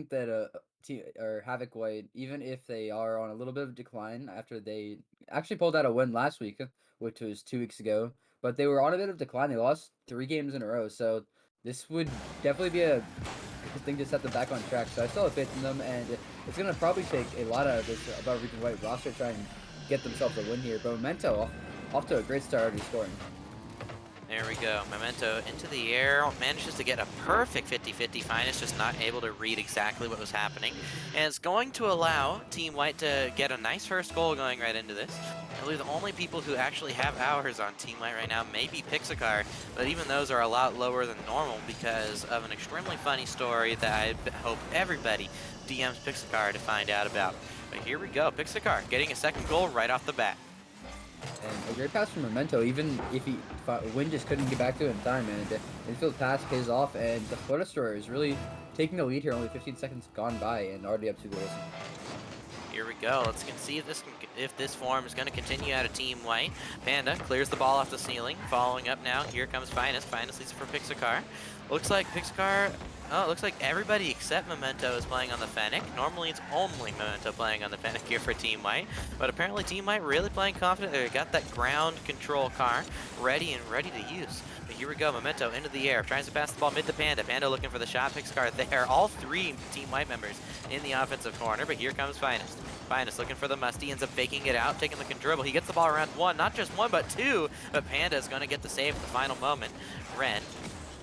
that or Havoc White, even if they are on a little bit of decline after they actually pulled out a win last week, which was 2 weeks ago, but they were on a bit of decline. They lost 3 games in a row, so this would definitely be a good thing to set them back on track. So I still have faith in them, and it's gonna probably take a lot of this above region white roster to try and get themselves a win here. But Memento off to a great start already scoring. There we go. Memento into the air, manages to get a perfect 50-50. Finest just not able to read exactly what was happening. And it's going to allow Team White to get a nice first goal going right into this. I believe the only people who actually have hours on Team White right now may be Pixacar, but even those are a lot lower than normal because of an extremely funny story that I hope everybody DMs Pixacar to find out about. But here we go, Pixacar getting a second goal right off the bat. And a great pass from Memento, even if Win just couldn't get back to it in time, and the infield pass pays off, and the Florida Store is really taking the lead here, only 15 seconds gone by, and already up 2 goals. Here we go. Let's see if this form is going to continue out of Team White. Panda clears the ball off the ceiling. Following up now, here comes Finest. Finest leads it for Pixacar. Looks like Pixacar. Oh, it looks like everybody except Memento is playing on the Fennec. Normally it's only Memento playing on the Fennec here for Team White, but apparently Team White really playing confident. They got that ground control car ready to use. But here we go, Memento into the air, tries to pass the ball mid to Panda. Panda looking for the shot, Pixacar there. All 3 Team White members in the offensive corner, but here comes Finest. Finest looking for the musty, ends up faking it out, taking the dribble. He gets the ball around 1, not just 1, but 2, but Panda is going to get the save at the final moment. Ren.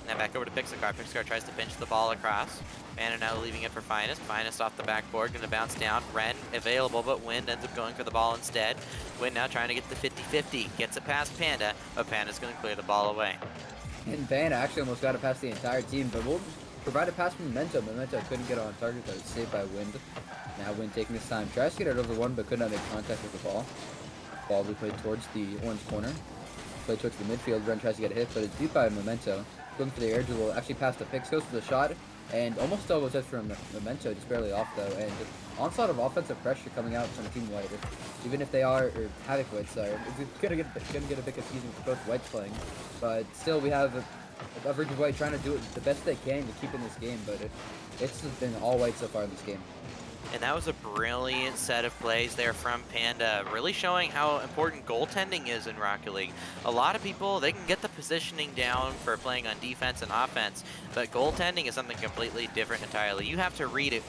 Now back over to Pixacar. Pixacar tries to pinch the ball across. Panda now leaving it for Finest. Finest off the backboard, going to bounce down. Ren available, but Wind ends up going for the ball instead. Wind now trying to get the 50-50. Gets it past Panda, but Panda's going to clear the ball away. And Panda actually almost got it past the entire team, but we'll provide a pass from Memento. Memento couldn't get on target, but it's saved by Wind. Now Wind taking his time. Tries to get it over 1, but could not make contact with the ball. Ball will be played towards the orange corner. Played towards the midfield. Ren tries to get a hit, but it's beat by Memento. Going for the air dribble, actually past the Pix, goes for the shot, and almost double touch from Memento, just barely off though, and onslaught of offensive pressure coming out from Team White. Even if they are, or Havoc White, sorry, it's gonna get a bit confusing with both Whites playing, but still we have Average White trying to do it the best they can to keep in this game, but it's been all White so far in this game. And that was a brilliant set of plays there from Panda, really showing how important goaltending is in Rocket League. A lot of people, they can get the positioning down for playing on defense and offense, but goaltending is something completely different entirely. You have to read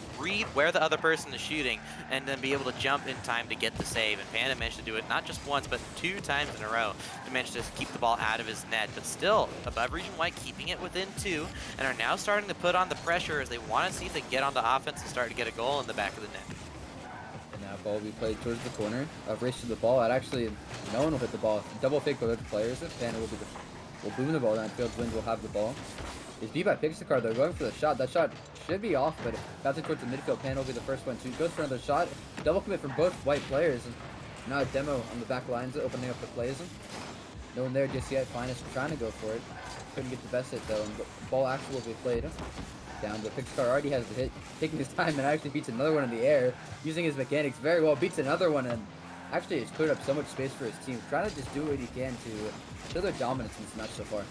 where the other person is shooting, and then be able to jump in time to get the save. And Panda managed to do it not just once, but 2 times in a row to manage to keep the ball out of his net. But still, above Region White keeping it within 2, and are now starting to put on the pressure as they want to see if they can get on the offense and start to get a goal in the back of the net. And now ball will be played towards the corner. Race to the ball. Actually, no one will hit the ball. Double fake by both players. Panda will boom the ball downfield. Wind will have the ball. It's beat by Pixacar though, going for the shot. That shot should be off, but bouncing towards the midfield. Panda will be the first one to goes for another shot. Double commit from both White players. And now a demo on the back lines, opening up the plays. No one there just yet. Finest trying to go for it. Couldn't get the best hit though. And the ball actually will be played down, but Pixacar already has the hit, taking his time and actually beats another one in the air, using his mechanics very well, beats another one, and actually has cleared up so much space for his team, trying to just do what he can to show their dominance in this match so far.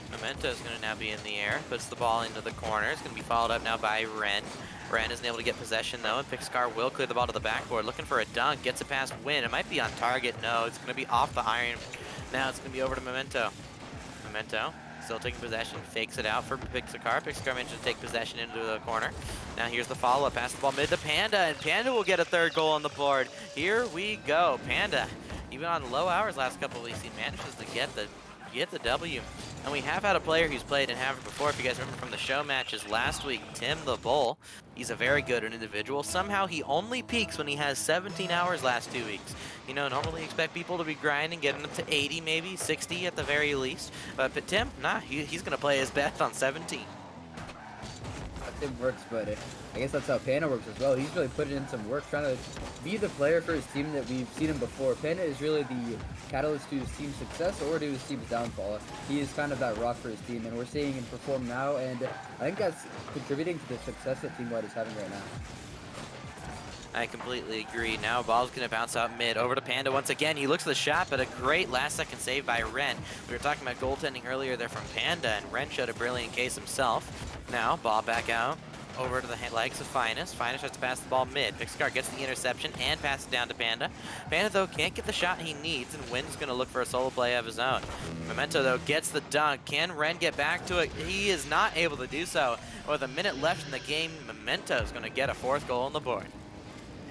Memento is going to now be in the air, puts the ball into the corner. It's going to be followed up now by Ren. Ren isn't able to get possession though, and Pixacar will clear the ball to the backboard, looking for a dunk, gets it past Win. It might be on target, no, it's going to be off the iron. Now it's going to be over to Memento. Memento still taking possession, fakes it out for Pixacar. Pixacar managed to take possession into the corner. Now here's the follow-up, pass the ball mid to Panda, and Panda will get a 3rd goal on the board. Here we go, Panda. Even on low hours last couple of weeks, he manages to get the W. And we have had a player who's played in Havoc before, if you guys remember from the show matches last week, Tim the Bull. He's a very good individual. Somehow he only peaks when he has 17 hours last 2 weeks. You know, normally expect people to be grinding, getting up to 80 maybe, 60 at the very least. But Tim, nah, he's going to play his best on 17. Tim works, but I guess that's how Panda works as well. He's really putting in some work, trying to be the player for his team that we've seen him before. Panda is really the catalyst to his team's success or to his team's downfall. He is kind of that rock for his team, and we're seeing him perform now, and I think that's contributing to the success that Team White is having right now. I completely agree. Now ball's going to bounce out mid. Over to Panda once again. He looks at the shot, but a great last-second save by Ren. We were talking about goaltending earlier there from Panda, and Ren showed a brilliant case himself. Now, ball back out over to the legs of Finest. Finest tries to pass the ball mid. Pixcar gets the interception and passes it down to Panda. Panda, though, can't get the shot he needs, and Wynn's going to look for a solo play of his own. Memento, though, gets the dunk. Can Ren get back to it? He is not able to do so. With a minute left in the game, Memento is going to get a 4th goal on the board.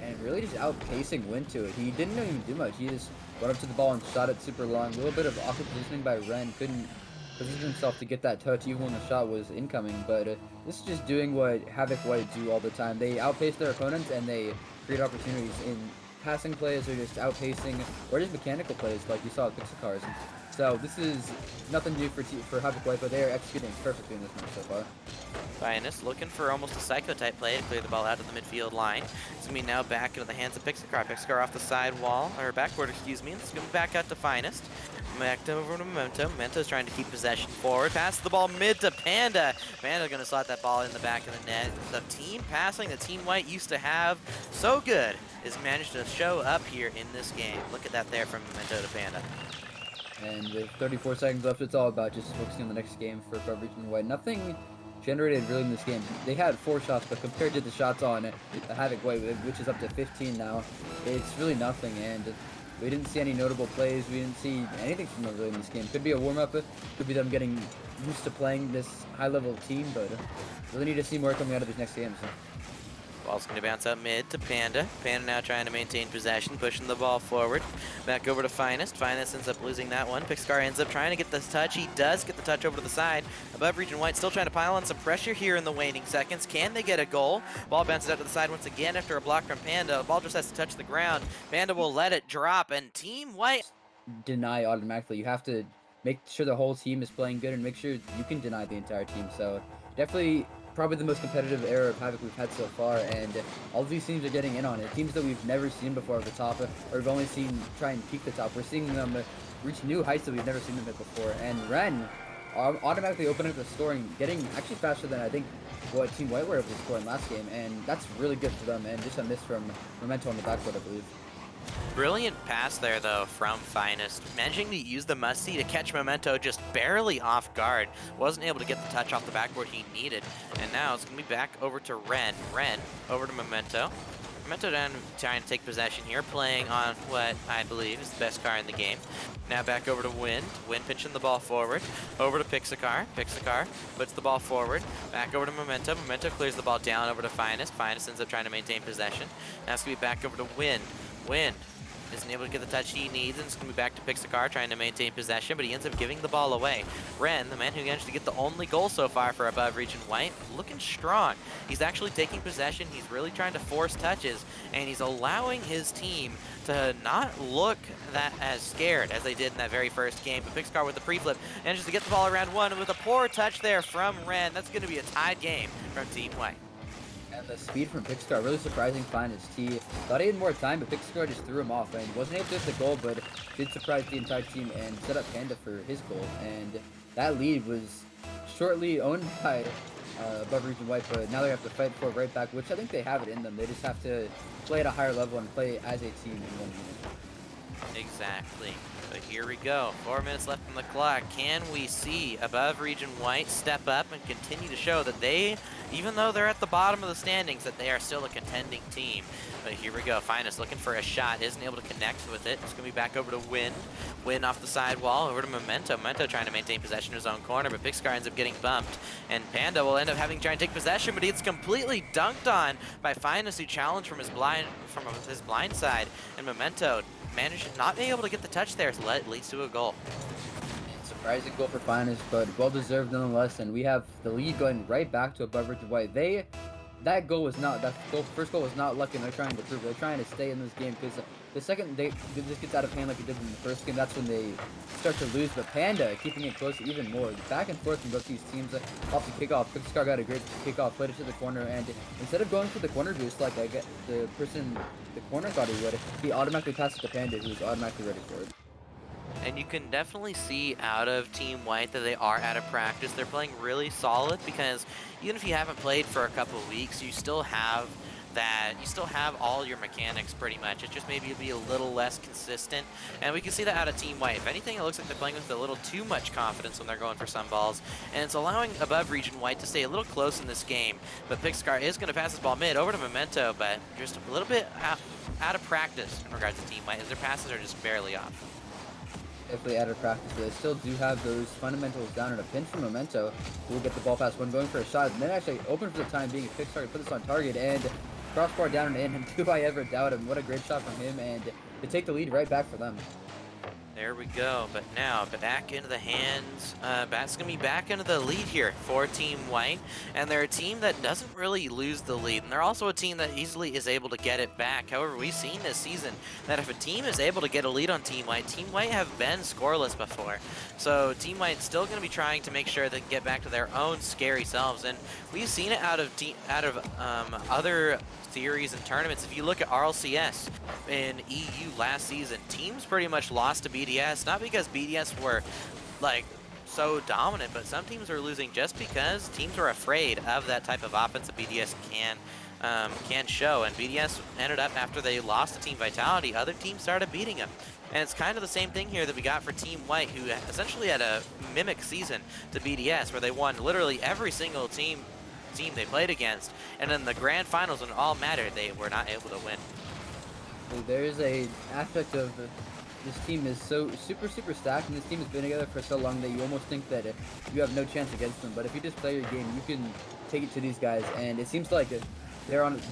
And really just outpacing Win to it. He didn't even do much. He just went up to the ball and shot it super long. A little bit of awkward positioning by Ren. Couldn't position himself to get that touch even when the shot was incoming. But this is just doing what Havoc White do all the time. They outpace their opponents and they create opportunities in passing plays or just outpacing or just mechanical plays like you saw with Pixicars. So this is nothing new for Havoc White, but they are executing perfectly in this match so far. Finest looking for almost a Psycho-type play to clear the ball out of the midfield line. It's going to be now back into the hands of Pixcar. Pixcar off the side wall, or backboard, excuse me. It's going to be back out to Finest. Back over to Memento. Memento's trying to keep possession forward. Pass the ball mid to Panda. Panda going to slot that ball in the back of the net. The team passing that Team White used to have so good is managed to show up here in this game. Look at that there from Memento to Panda. And with 34 seconds left, it's all about just focusing on the next game for Above Region White. Nothing generated really in this game. They had 4 shots, but compared to the shots on the Havoc White, which is up to 15 now, it's really nothing. And we didn't see any notable plays. We didn't see anything from them really in this game. Could be a warm-up. Could be them getting used to playing this high-level team, but really need to see more coming out of these next games. Ball's going to bounce out mid to Panda. Panda now trying to maintain possession, pushing the ball forward. Back over to Finest. Finest ends up losing that one. Pixcar ends up trying to get the touch. He does get the touch over to the side. Above Region White still trying to pile on some pressure here in the waning seconds. Can they get a goal? Ball bounces out to the side once again after a block from Panda. The ball just has to touch the ground. Panda will let it drop, and Team White deny automatically. You have to make sure the whole team is playing good and make sure you can deny the entire team. So definitely probably the most competitive era of Havoc we've had so far, and all of these teams are getting in on it. Teams that we've never seen before at the top, or we've only seen try and peak the top. We're seeing them reach new heights that we've never seen them hit before. And Ren automatically opening up the scoring, getting actually faster than I think what Team White were able to score in last game, and that's really good for them. And just a miss from Memento on the backboard, I believe. Brilliant pass there, though, from Finest. Managing to use the must-see to catch Memento just barely off guard. Wasn't able to get the touch off the backboard he needed. And now it's going to be back over to Ren. Ren over to Memento. Memento down trying to take possession here, playing on what I believe is the best car in the game. Now back over to Wind. Wind pinching the ball forward. Over to Pixcar. Pixcar puts the ball forward. Back over to Memento. Memento clears the ball down over to Finest. Finest ends up trying to maintain possession. Now it's going to be back over to Wind. Wind isn't able to get the touch he needs, and it's going to be back to Pixcar trying to maintain possession, but he ends up giving the ball away. Ren, the man who managed to get the only goal so far for Above Region White, looking strong. He's actually taking possession, he's really trying to force touches, and he's allowing his team to not look that as scared as they did in that very first game. But Pixcar with the pre-flip manages to get the ball around one, and with a poor touch there from Ren, that's going to be a tied game from Team White. And the speed from Pixcar, really surprising Finest. He thought he had more time, but Pixcar just threw him off and wasn't able to hit the goal, but did surprise the entire team and set up Panda for his goal. And that lead was shortly owned by Above Region White, but now they have to fight for it right back, which I think they have it in them. They just have to play at a higher level and play as a team in 1 minute. Exactly. But here we go. 4 minutes left on the clock. Can we see Above Region White step up and continue to show that they, even though they're at the bottom of the standings, that they are still a contending team? But here we go. Finest looking for a shot. Isn't able to connect with it. It's going to be back over to Wind. Wind off the sidewall. Over to Memento. Memento trying to maintain possession in his own corner, but Pixcar ends up getting bumped. And Panda will end up having to try and take possession, but he gets completely dunked on by Finest, who challenged from his blind side. And Memento managed not being able to get the touch there, so it leads to a goal. Surprising goal for Finest, but well-deserved nonetheless, and we have the lead going right back to Above Region White. That first goal was not lucky, and they're trying to prove it. They're trying to stay in this game, because the second this gets out of hand like it did in the first game, that's when they start to lose. But Panda keeping it close even more. Back and forth from both these teams off the kickoff. Pixcar got a great kickoff, played it to the corner, and instead of going for the corner boost like the person the corner thought he would, he automatically passed it to Panda, who was automatically ready for it. And you can definitely see out of Team White that they are out of practice. They're playing really solid because even if you haven't played for a couple of weeks, you still have that you still have all your mechanics pretty much. It just maybe be a little less consistent, and we can see that out of Team White. If anything, it looks like they're playing with a little too much confidence when they're going for some balls, and it's allowing above Region White to stay a little close in this game. But Pixcar is going to pass this ball mid over to Memento, but just a little bit out of practice in regards to Team White, as their passes are just barely off. Definitely out of practice, but they still do have those fundamentals down, and a pinch from Memento will get the ball pass when going for a shot, and then actually open for the time being. Pixar to put this on target, and crossbar down and in, and do I ever doubt him. What a great shot from him, and to take the lead right back for them. There we go, but now back into the hands, that's going to be back into the lead here for Team White, and they're a team that doesn't really lose the lead, and they're also a team that easily is able to get it back. However, we've seen this season that if a team is able to get a lead on Team White have been scoreless before. So Team White's still going to be trying to make sure they can get back to their own scary selves, and we've seen it out of other series and tournaments. If you look at RLCS in EU last season, teams pretty much lost to BDS, not because BDS were like so dominant, but some teams were losing just because teams were afraid of that type of offense that BDS can show. And BDS ended up, after they lost to Team Vitality, other teams started beating them. And it's kind of the same thing here that we got for Team White, who essentially had a mimic season to BDS, where they won literally every single team they played against, and in the grand finals when it all mattered, they were not able to win. There is a aspect of this team is so super stacked, and this team has been together for so long that you almost think that you have no chance against them. But if you just play your game, you can take it to these guys, and it seems like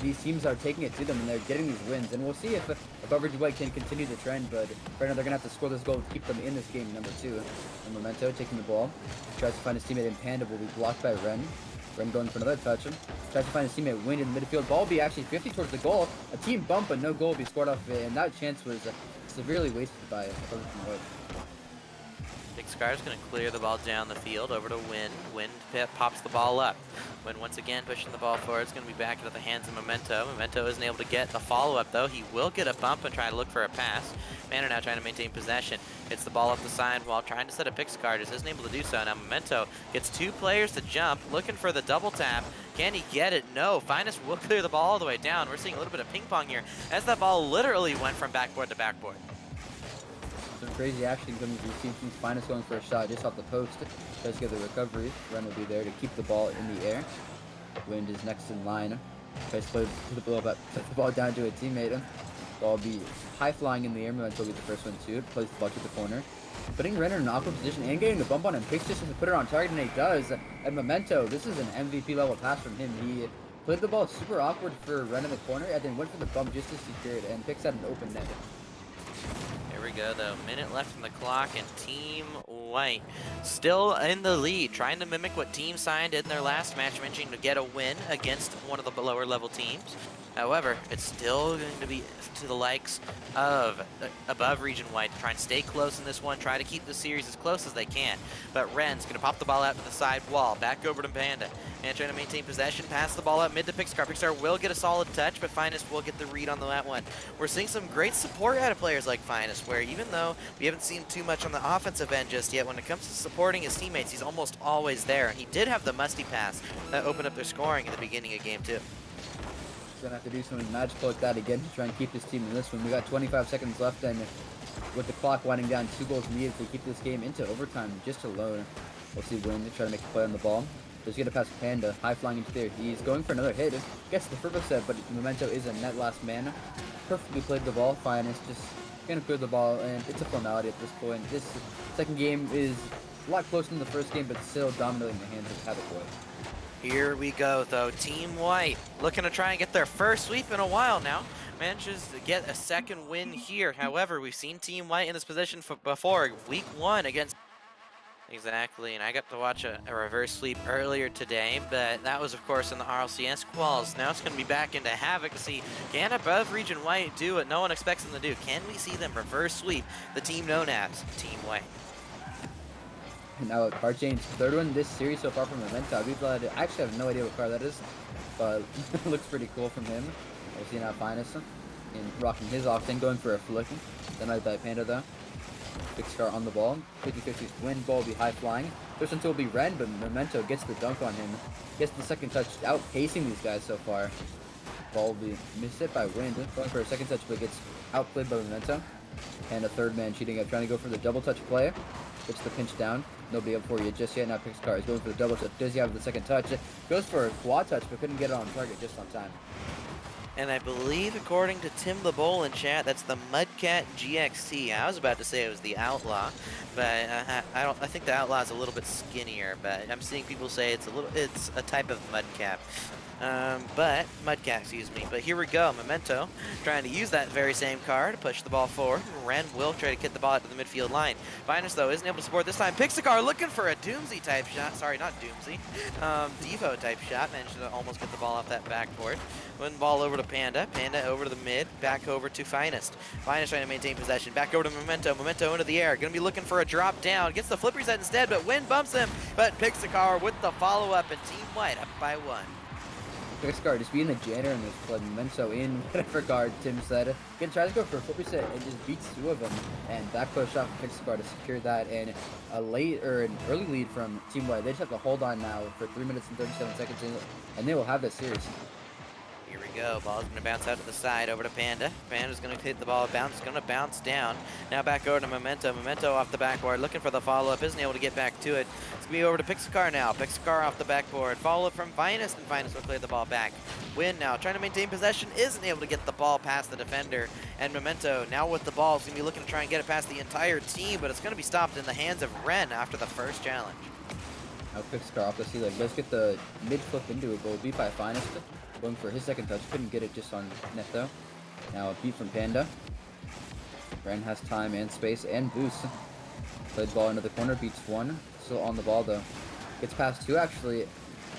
these teams are taking it to them, and they're getting these wins. And we'll see if Above Region White can continue the trend, but right now they're gonna have to score this goal to keep them in this game. Number 2, and Memento taking the ball, tries to find his teammate in Panda, will be blocked by Ren. Ren going for another touch. Tries to find his teammate Wind in the midfield. Ball will be actually 50 towards the goal. A team bump, but no goal will be scored off of it, and that chance was severely wasted by Above Region White. Big Scar's going to clear the ball down the field over to Wind. Wind pops the ball up. Wind once again pushing the ball forward. It's going to be back into the hands of Memento. Memento isn't able to get the follow-up, though. He will get a bump and try to look for a pass. Manor now trying to maintain possession. Hits the ball up the side while trying to set a Pixcar. Just isn't able to do so. Now Memento gets 2 players to jump, looking for the double tap. Can he get it? No. Finest will clear the ball all the way down. We're seeing a little bit of ping pong here as that ball literally went from backboard to backboard. Some crazy action coming from Team Finest going for a shot just off the post. Tries to get the recovery. Ren will be there to keep the ball in the air. Wind is next in line. Tries to put the ball down to a teammate. Ball will be high flying in the air. Memento will be the first one to plays the ball to the corner. Putting Ren in an awkward position and getting the bump on him. Picks just to put it on target, and he does. And Memento, this is an MVP level pass from him. He played the ball super awkward for Ren in the corner and then went for the bump just to secure it and picks out an open net. Here we go, though. Minute left on the clock, and Team White still in the lead, trying to mimic what Team Cyan did in their last match, managing to get a win against one of the lower level teams. However, it's still going to be to the likes of Above Region White to try and stay close in this one, try to keep the series as close as they can. But Ren's going to pop the ball out to the side wall, back over to Panda, and trying to maintain possession, pass the ball out mid to Pixcar. Pixcar will get a solid touch, but Finest will get the read on that one. We're seeing some great support out of players like Finest, where even though we haven't seen too much on the offensive end just yet, when it comes to supporting his teammates, he's almost always there. And he did have the musty pass that opened up their scoring at the beginning of game 2. Gonna have to do something magical like that again to try and keep this team in this one. We got 25 seconds left, and with the clock winding down, 2 goals needed to keep this game into overtime just alone. We'll see Wind try to make a play on the ball. Just get it past Panda, high flying into there. He's going for another hit. Gets the purple set, but Memento is a net last man. Perfectly played the ball. Finest just gonna clear the ball, and it's a formality at this point. This second game is a lot closer than the first game, but still dominating the hands of Havoc. Here we go, though. Team White looking to try and get their first sweep in a while now. Manages to get a second win here. However, we've seen Team White in this position before. Week 1 against... Exactly, and I got to watch a reverse sweep earlier today, but that was, of course, in the RLCS quals. Now it's going to be back into Havoc to see, can Above Region White do what no one expects them to do? Can we see them reverse sweep the team known as Team White? Now car change, 3rd one this series so far from Memento. I actually have no idea what car that is, but it looks pretty cool from him. We'll see now Finest in rocking his Octane, going for a flick. Denied by Panda though. Big Scar on the ball. 50-50's Wind, ball will be high flying. Push until will be Ren, but Memento gets the dunk on him. Gets the second touch, outpacing these guys so far. Ball will be mishit by Wind. Going for a second touch, but gets outplayed by Memento. And a third man cheating up, trying to go for the double touch play. Gets the pinch down. Nobody up for you just yet. Now Pixcar is going for the double touch. Does he have the second touch? Goes for a quad touch, but couldn't get it on target just on time. And I believe, according to Tim the Bull in chat, that's the Mudcat GXT. I was about to say it was the Outlaw, but I think the Outlaw is a little bit skinnier. But I'm seeing people say it's a type of Mudcat. Mudcat, excuse me. But here we go, Memento trying to use that very same card to push the ball forward. Ren will try to get the ball out to the midfield line. Finest, though, isn't able to support this time. Pixacar looking for a Doomsy type shot. Sorry, not Doomsy. Devo type shot. Managed to almost get the ball off that backboard. Win ball over to Panda. Panda over to the mid. Back over to Finest. Finest trying to maintain possession. Back over to Memento. Memento into the air. Going to be looking for a drop down. Gets the flip reset instead, but Win bumps him. But Pixacar with the follow-up, and Team White up by 1. Pixcar just being the janitor in this play. Memento in whatever guard Tim said. Again, tries to go for a flip reset and just beats two of them. And back push off Pixcar to secure that. And an early lead from Team White. They just have to hold on now for 3 minutes and 37 seconds, and they will have this series. Here we go. Ball's going to bounce out to the side over to Panda. Panda's going to hit the ball. Bounce. Going to bounce down. Now back over to Memento. Memento off the backboard. Looking for the follow-up. Isn't able to get back to it. It's going to be over to Pixacar now. Pixacar off the backboard. Follow-up from Finest, and Finest will clear the ball back. Win now. Trying to maintain possession. Isn't able to get the ball past the defender. And Memento now with the ball is going to be looking to try and get it past the entire team, but it's going to be stopped in the hands of Ren after the first challenge. Now Pixacar off the sea leg. Let's get the mid flip into it. Goal beat by Finest. Going for his second touch. Couldn't get it just on net though. Now a beat from Panda. Ren has time and space and boost. Played the ball into the corner. Beats one. Still on the ball though. Gets past two actually.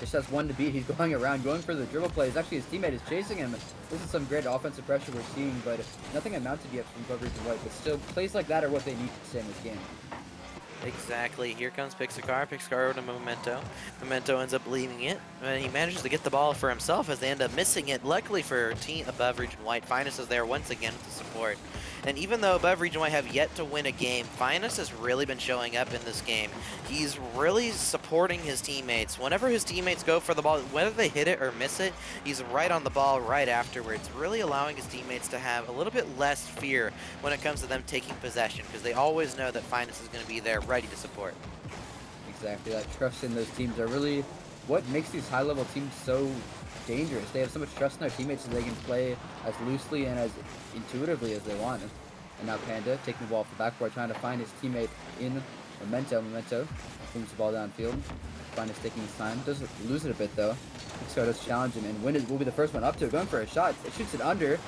Just has one to beat. He's going around, going for the dribble plays. Actually, his teammate is chasing him. This is some great offensive pressure we're seeing, but nothing amounted yet from Coverage and White. But still, plays like that are what they need to stay in this game. Exactly. Here comes Pixacar. Pixacar over to Memento. Memento ends up leaving it, and he manages to get the ball for himself as they end up missing it. Luckily for team above Region White, Finest is there once again to support. And even though above Region White have yet to win a game, Finest has really been showing up in this game. He's really supporting his teammates. Whenever his teammates go for the ball, whether they hit it or miss it, he's right on the ball right afterwards, really allowing his teammates to have a little bit less fear when it comes to them taking possession, because they always know that Finest is going to be there ready to support. Exactly. That trust in those teams are really what makes these high-level teams so dangerous. They have so much trust in their teammates so they can play as loosely and as intuitively as they want. And now Panda taking the ball off the backboard, trying to find his teammate in Memento. Memento moves the ball downfield. Finest taking his time. Does lose it a bit though. Pixar does challenge him, and Win will be the first one up to it. Going for a shot. It shoots it under.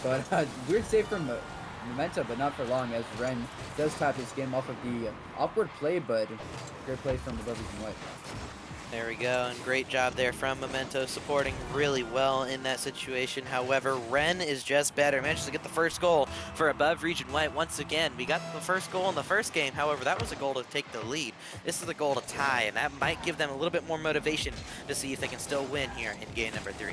But weird save from Memento, but not for long as Ren does tap his game off of the awkward play, but great play from the Bubbies and White. There we go, and great job there from Memento, supporting really well in that situation. However, Ren is just better. Manages to get the first goal for above Region White once again. We got the first goal in the first game. However, that was a goal to take the lead. This is a goal to tie, and that might give them a little bit more motivation to see if they can still win here in game number 3.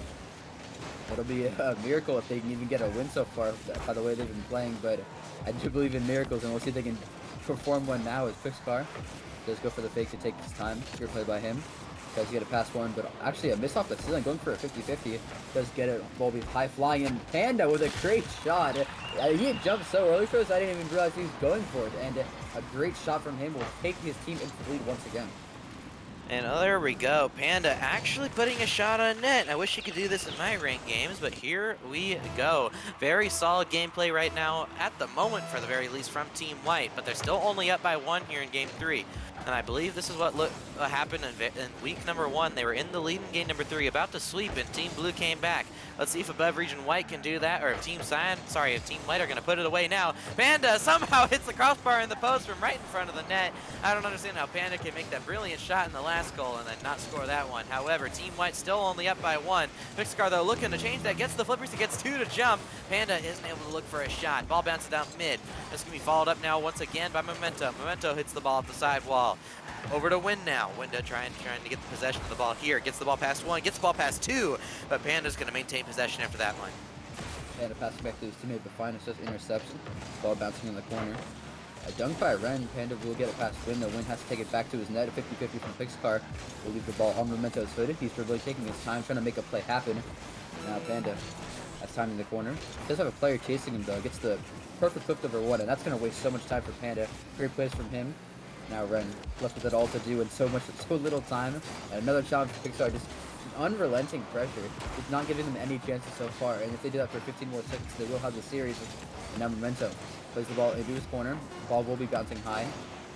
It'll be a miracle if they can even get a win so far by the way they've been playing, but I do believe in miracles, and we'll see if they can perform one now as Pixcar does go for the fake to take his time. Good play by him. Tries to get a pass one, but actually a miss off the ceiling, going for a 50-50. Does get it, ball be high flying, and Panda with a great shot. He had jumped so early for us, I didn't even realize he was going for it, and a great shot from him will take his team into the lead once again. And there we go. Panda actually putting a shot on net. I wish he could do this in my ranked games, but here we go. Very solid gameplay right now, at the moment for the very least, from Team White, but they're still only up by 1 here in game 3. And I believe this is what happened in week number 1. They were in the lead in game number 3, about to sweep, and Team Blue came back. Let's see if above Region White can do that, or if Team White are going to put it away now. Panda somehow hits the crossbar in the post from right in front of the net. I don't understand how Panda can make that brilliant shot in the last goal and then not score that one. However, Team White still only up by 1. Pixacar, though, looking to change that. Gets the flippers. He gets 2 to jump. Panda isn't able to look for a shot. Ball bounces out mid. This can be followed up now once again by Memento. Memento hits the ball off the sidewall. Over to Win now. Winda trying to get the possession of the ball here. Gets the ball past 1. Gets the ball past 2. But Panda's going to maintain possession after that one. Panda passing back to his teammate, but Finest just interception. Ball bouncing in the corner. A dunk by Ren. Panda will get it past Win. The Win has to take it back to his net. A 50-50 from Pixcar. Will leave the ball on Memento's hood. He's really taking his time, trying to make a play happen. Now Panda has time in the corner. Does have a player chasing him though. Gets the perfect flip over one, and that's going to waste so much time for Panda. Great plays from him. Now Ren left with it all to do in so little time. And another challenge for Pixar, just unrelenting pressure. It's not giving them any chances so far. And if they do that for 15 more seconds, they will have the series. And now Memento plays the ball into his corner. Ball will be bouncing high.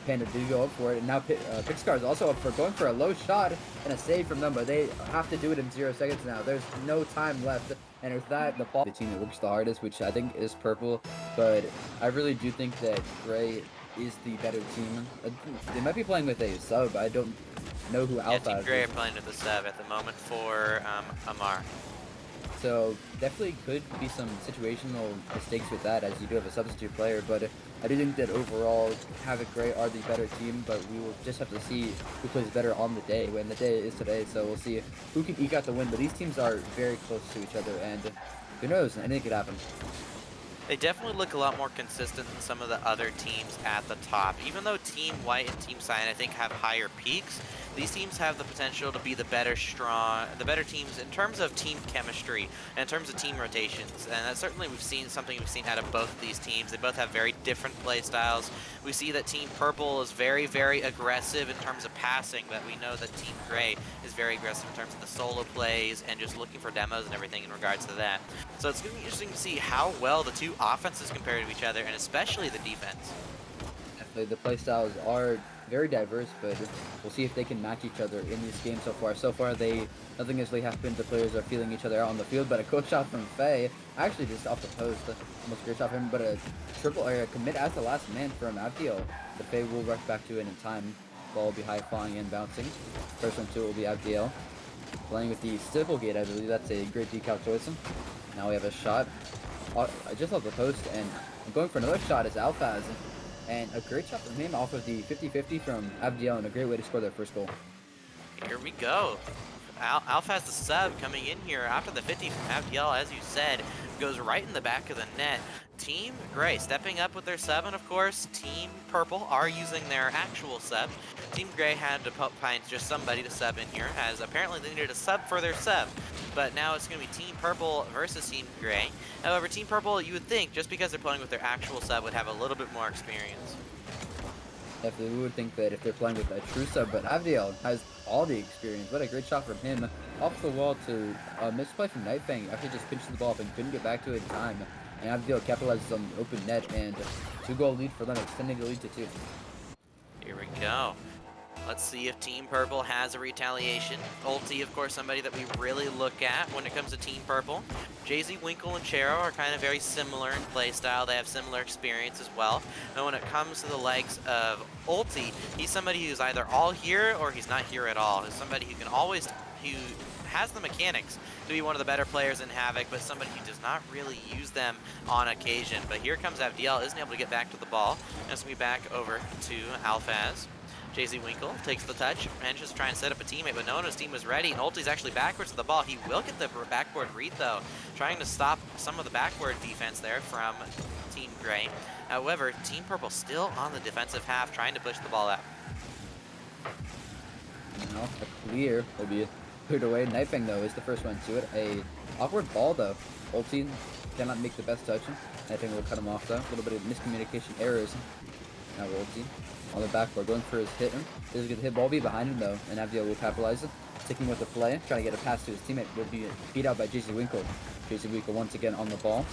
Panda did go up for it, and now Pixar is also up for going for a low shot and a save from them, but they have to do it in 0 seconds now. There's no time left, and with that, the team that works the hardest, which I think is Purple, but I really do think that Gray is the better team. They might be playing with a sub. I don't know who Alpha is. Yeah, Team Gray are playing with the sub at the moment for Amar. So definitely could be some situational mistakes with that, as you do have a substitute player, but I do think that overall Havoc Gray are the better team, but we will just have to see who plays better on the day, when the day is today, so we'll see who can eke out the win, but these teams are very close to each other, and who knows, anything could happen. They definitely look a lot more consistent than some of the other teams at the top. Even though Team White and Team Cyan, I think, have higher peaks, these teams have the potential to be the better teams in terms of team chemistry and in terms of team rotations. And that's certainly we've seen out of both of these teams. They both have very different play styles. We see that Team Purple is very, very aggressive in terms of passing, but we know that Team Gray is very aggressive in terms of the solo plays and just looking for demos and everything in regards to that. So it's going to be interesting to see how well the two offenses compare to each other, and especially the defense. Definitely, the play styles are very diverse, but we'll see if they can match each other in this game so far. So far, nothing has really happened. The players are feeling each other out on the field, but a coach shot from Faye, actually just off the post, almost great shot from him, but a triple or a commit as the last man from Abdiel. The Faye will rush back to it in time. Ball will be high flying and bouncing. First one to it will be Abdiel. Playing with the Stipplegate, I believe that's a great decal choice. Now we have a shot. I just off the post, and going for another shot is Alphaz. And a great shot from him off of the 50-50 from Abdiel, and a great way to score their first goal. Here we go. Alphaz the sub coming in here after the 50 from Abdiel, as you said, goes right in the back of the net. Team Gray stepping up with their sub, and of course, Team Purple are using their actual sub. Team Gray had to find just somebody to sub in here, as apparently they needed a sub for their sub. But now it's going to be Team Purple versus Team Gray. However, Team Purple, you would think, just because they're playing with their actual sub, would have a little bit more experience. Definitely, we would think that if they're playing with a true sub, but Abdiel has all the experience. What a great shot from him. Off the wall to a misplay from Nightfang. Actually just pinched the ball up and couldn't get back to it in time. And Abdiel capitalizes on the open net, and 2-goal lead for them, extending the lead to 2. Here we go. Let's see if Team Purple has a retaliation. Ulti, of course, somebody that we really look at when it comes to Team Purple. Jzwinkle and Chero are kind of very similar in play style. They have similar experience as well. And when it comes to the likes of Ulti, he's somebody who's either all here or he's not here at all. He's somebody who has the mechanics to be one of the better players in Havoc, but somebody who does not really use them on occasion. But here comes Abdiel, isn't able to get back to the ball. And it's going to be back over to Alphaz. Jzwinkle takes the touch, manages to try and set up a teammate, but no one on his team was ready, and Ulti's actually backwards to the ball. He will get the backboard read, though, trying to stop some of the backward defense there from Team Gray. However, Team Purple still on the defensive half, trying to push the ball out. Now, a clear will be cleared away. Nightfang, though, is the first one to it. A awkward ball, though. Ulti cannot make the best touch. Nightfang will cut him off, though. A little bit of miscommunication errors. Now Ulti on the backboard, going for his hit. This is a good hit. Ball be behind him, though, and Abdiel will capitalize it. Sticking with the play, trying to get a pass to his teammate, will be beat out by Jzwinkle. Jzwinkle once again on the ball.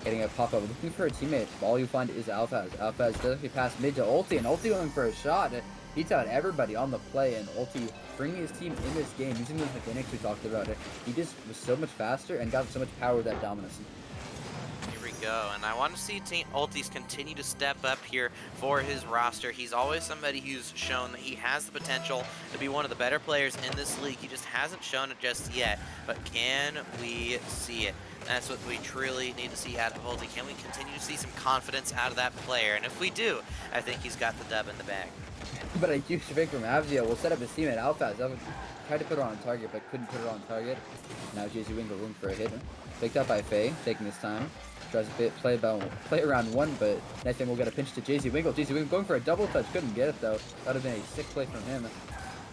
Getting a pop-up, looking for a teammate. All you find is Alphaz. Alphaz does he pass mid to Ulti, and Ulti going for a shot. Beats out everybody on the play, and Ulti bringing his team in this game, using those mechanics we talked about. He just was so much faster and got so much power with that dominance. Here we go, and I want to see Team Ultis continue to step up here for his roster. He's always somebody who's shown that he has the potential to be one of the better players in this league. He just hasn't shown it just yet, but can we see it? That's what we truly need to see out of Ulti. Can we continue to see some confidence out of that player? And if we do, I think he's got the dub in the bag. But a huge pick from Abdiel will set up his teammate Alphaz. Tried to put it on target, but couldn't put it on target. Now Jzwinkle room for a hit. Picked up by Faye, taking his time. Tries to play around one, but Nightfang will get a pinch to Jzwinkle. Jzwinkle going for a double touch, couldn't get it though. That would have been a sick play from him.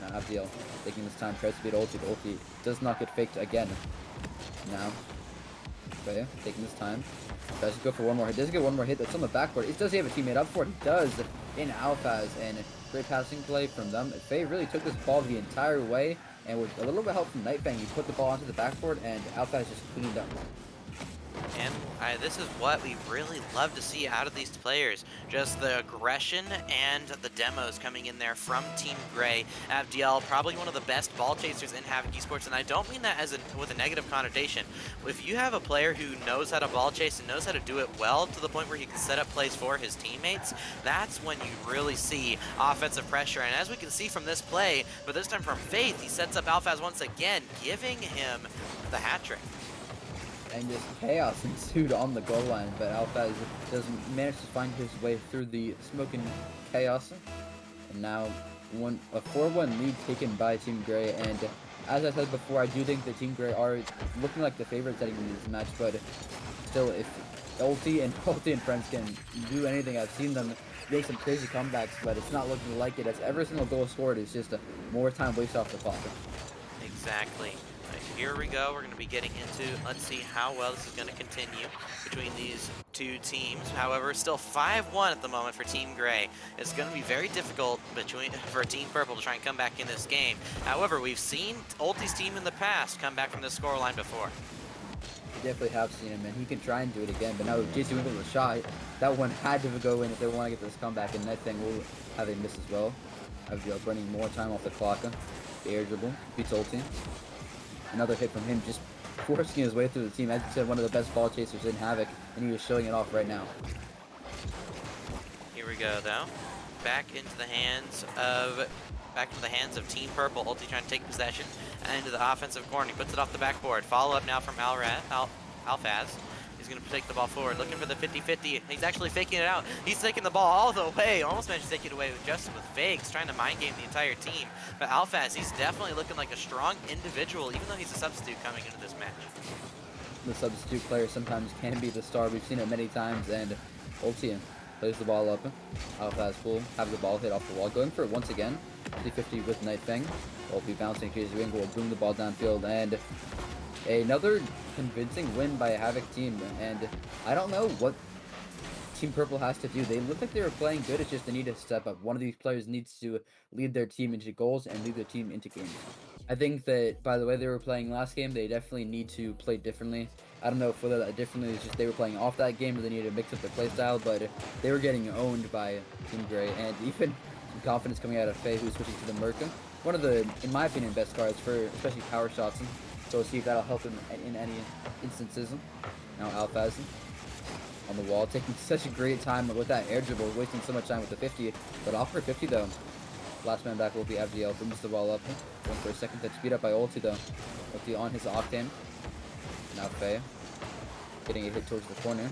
Now Now Abdiel taking this time, tries to beat ulti, but ulti does not get faked again. Now, Faye taking this time, tries to go for one more hit, does get one more hit, that's on the backboard. Does he have a teammate up for it? He does in Alphaz, and great passing play from them. Faye really took this ball the entire way, and with a little bit of help from Nightfang, he put the ball onto the backboard, and Alphaz just cleaned up. And this is what we really love to see out of these players. Just the aggression and the demos coming in there from Team Gray. Abdiel, probably one of the best ball chasers in Havoc Esports, and I don't mean that as with a negative connotation. If you have a player who knows how to ball chase and knows how to do it well to the point where he can set up plays for his teammates, that's when you really see offensive pressure. And as we can see from this play, but this time from Faith, he sets up Alphaz once again, giving him the hat trick. And just chaos ensued on the goal line, but Alphaz doesn't manage to find his way through the smoke and chaos. And now a 4-1 lead taken by Team Gray, and as I said before, I do think that Team Gray are looking like the favorites heading into this match, but still, if Ulti and friends can do anything, I've seen them make some crazy comebacks, but it's not looking like it, as every single goal scored is just more time wasted off the clock. Exactly. Here we go. We're going to be getting into, let's see how well this is going to continue between these two teams. However, still 5-1 at the moment for Team Gray. It's going to be very difficult for Team Purple to try and come back in this game. However, we've seen Ulti's team in the past come back from this scoreline before. We definitely have seen him, and he can try and do it again, but now with Jzwinkle with a shot, that one had to go in if they want to get this comeback, and that thing will have a miss as well. Abdiel burning more time off the clock. The air dribble beats Ulti. Another hit from him, just forcing his way through the team. As you said, one of the best ball chasers in Havoc, and he was showing it off right now. Here we go, though. Back into the hands of Team Purple. Ulti trying to take possession and into the offensive corner. He puts it off the backboard. Follow up now from Alphaz. He's going to take the ball forward, looking for the 50-50. He's actually faking it out. He's taking the ball all the way. Almost managed to take it away just with fakes, trying to mind game the entire team. But Alphaz, he's definitely looking like a strong individual, even though he's a substitute coming into this match. The substitute player sometimes can be the star. We've seen it many times, and Ulti plays the ball up. Alphaz will have the ball hit off the wall, going for it once again. 50-50 with Nightfang. Ulti bouncing, Jzwinkle will boom the ball downfield, and another convincing win by a Havoc team. And I don't know what Team Purple has to do. They look like they were playing good, it's just they need to step up. One of these players needs to lead their team into goals and lead their team into games. I think that by the way they were playing last game, they definitely need to play differently. I don't know if whether that differently is just they were playing off that game or they needed to mix up their play style, but they were getting owned by Team Gray, and even some confidence coming out of Faye, who's switching to the Merca. One of the, in my opinion, best cards for especially power shots. So we'll see if that'll help him in any instances. Now Alphaz on the wall, taking such a great time with that air dribble, wasting so much time with the 50, but off for 50 though. Last man back will be Abdiel, booms the ball up, going for a second touch, speed up by Ulti though. Ulti on his Octane. Now Faye, getting a hit towards the corner.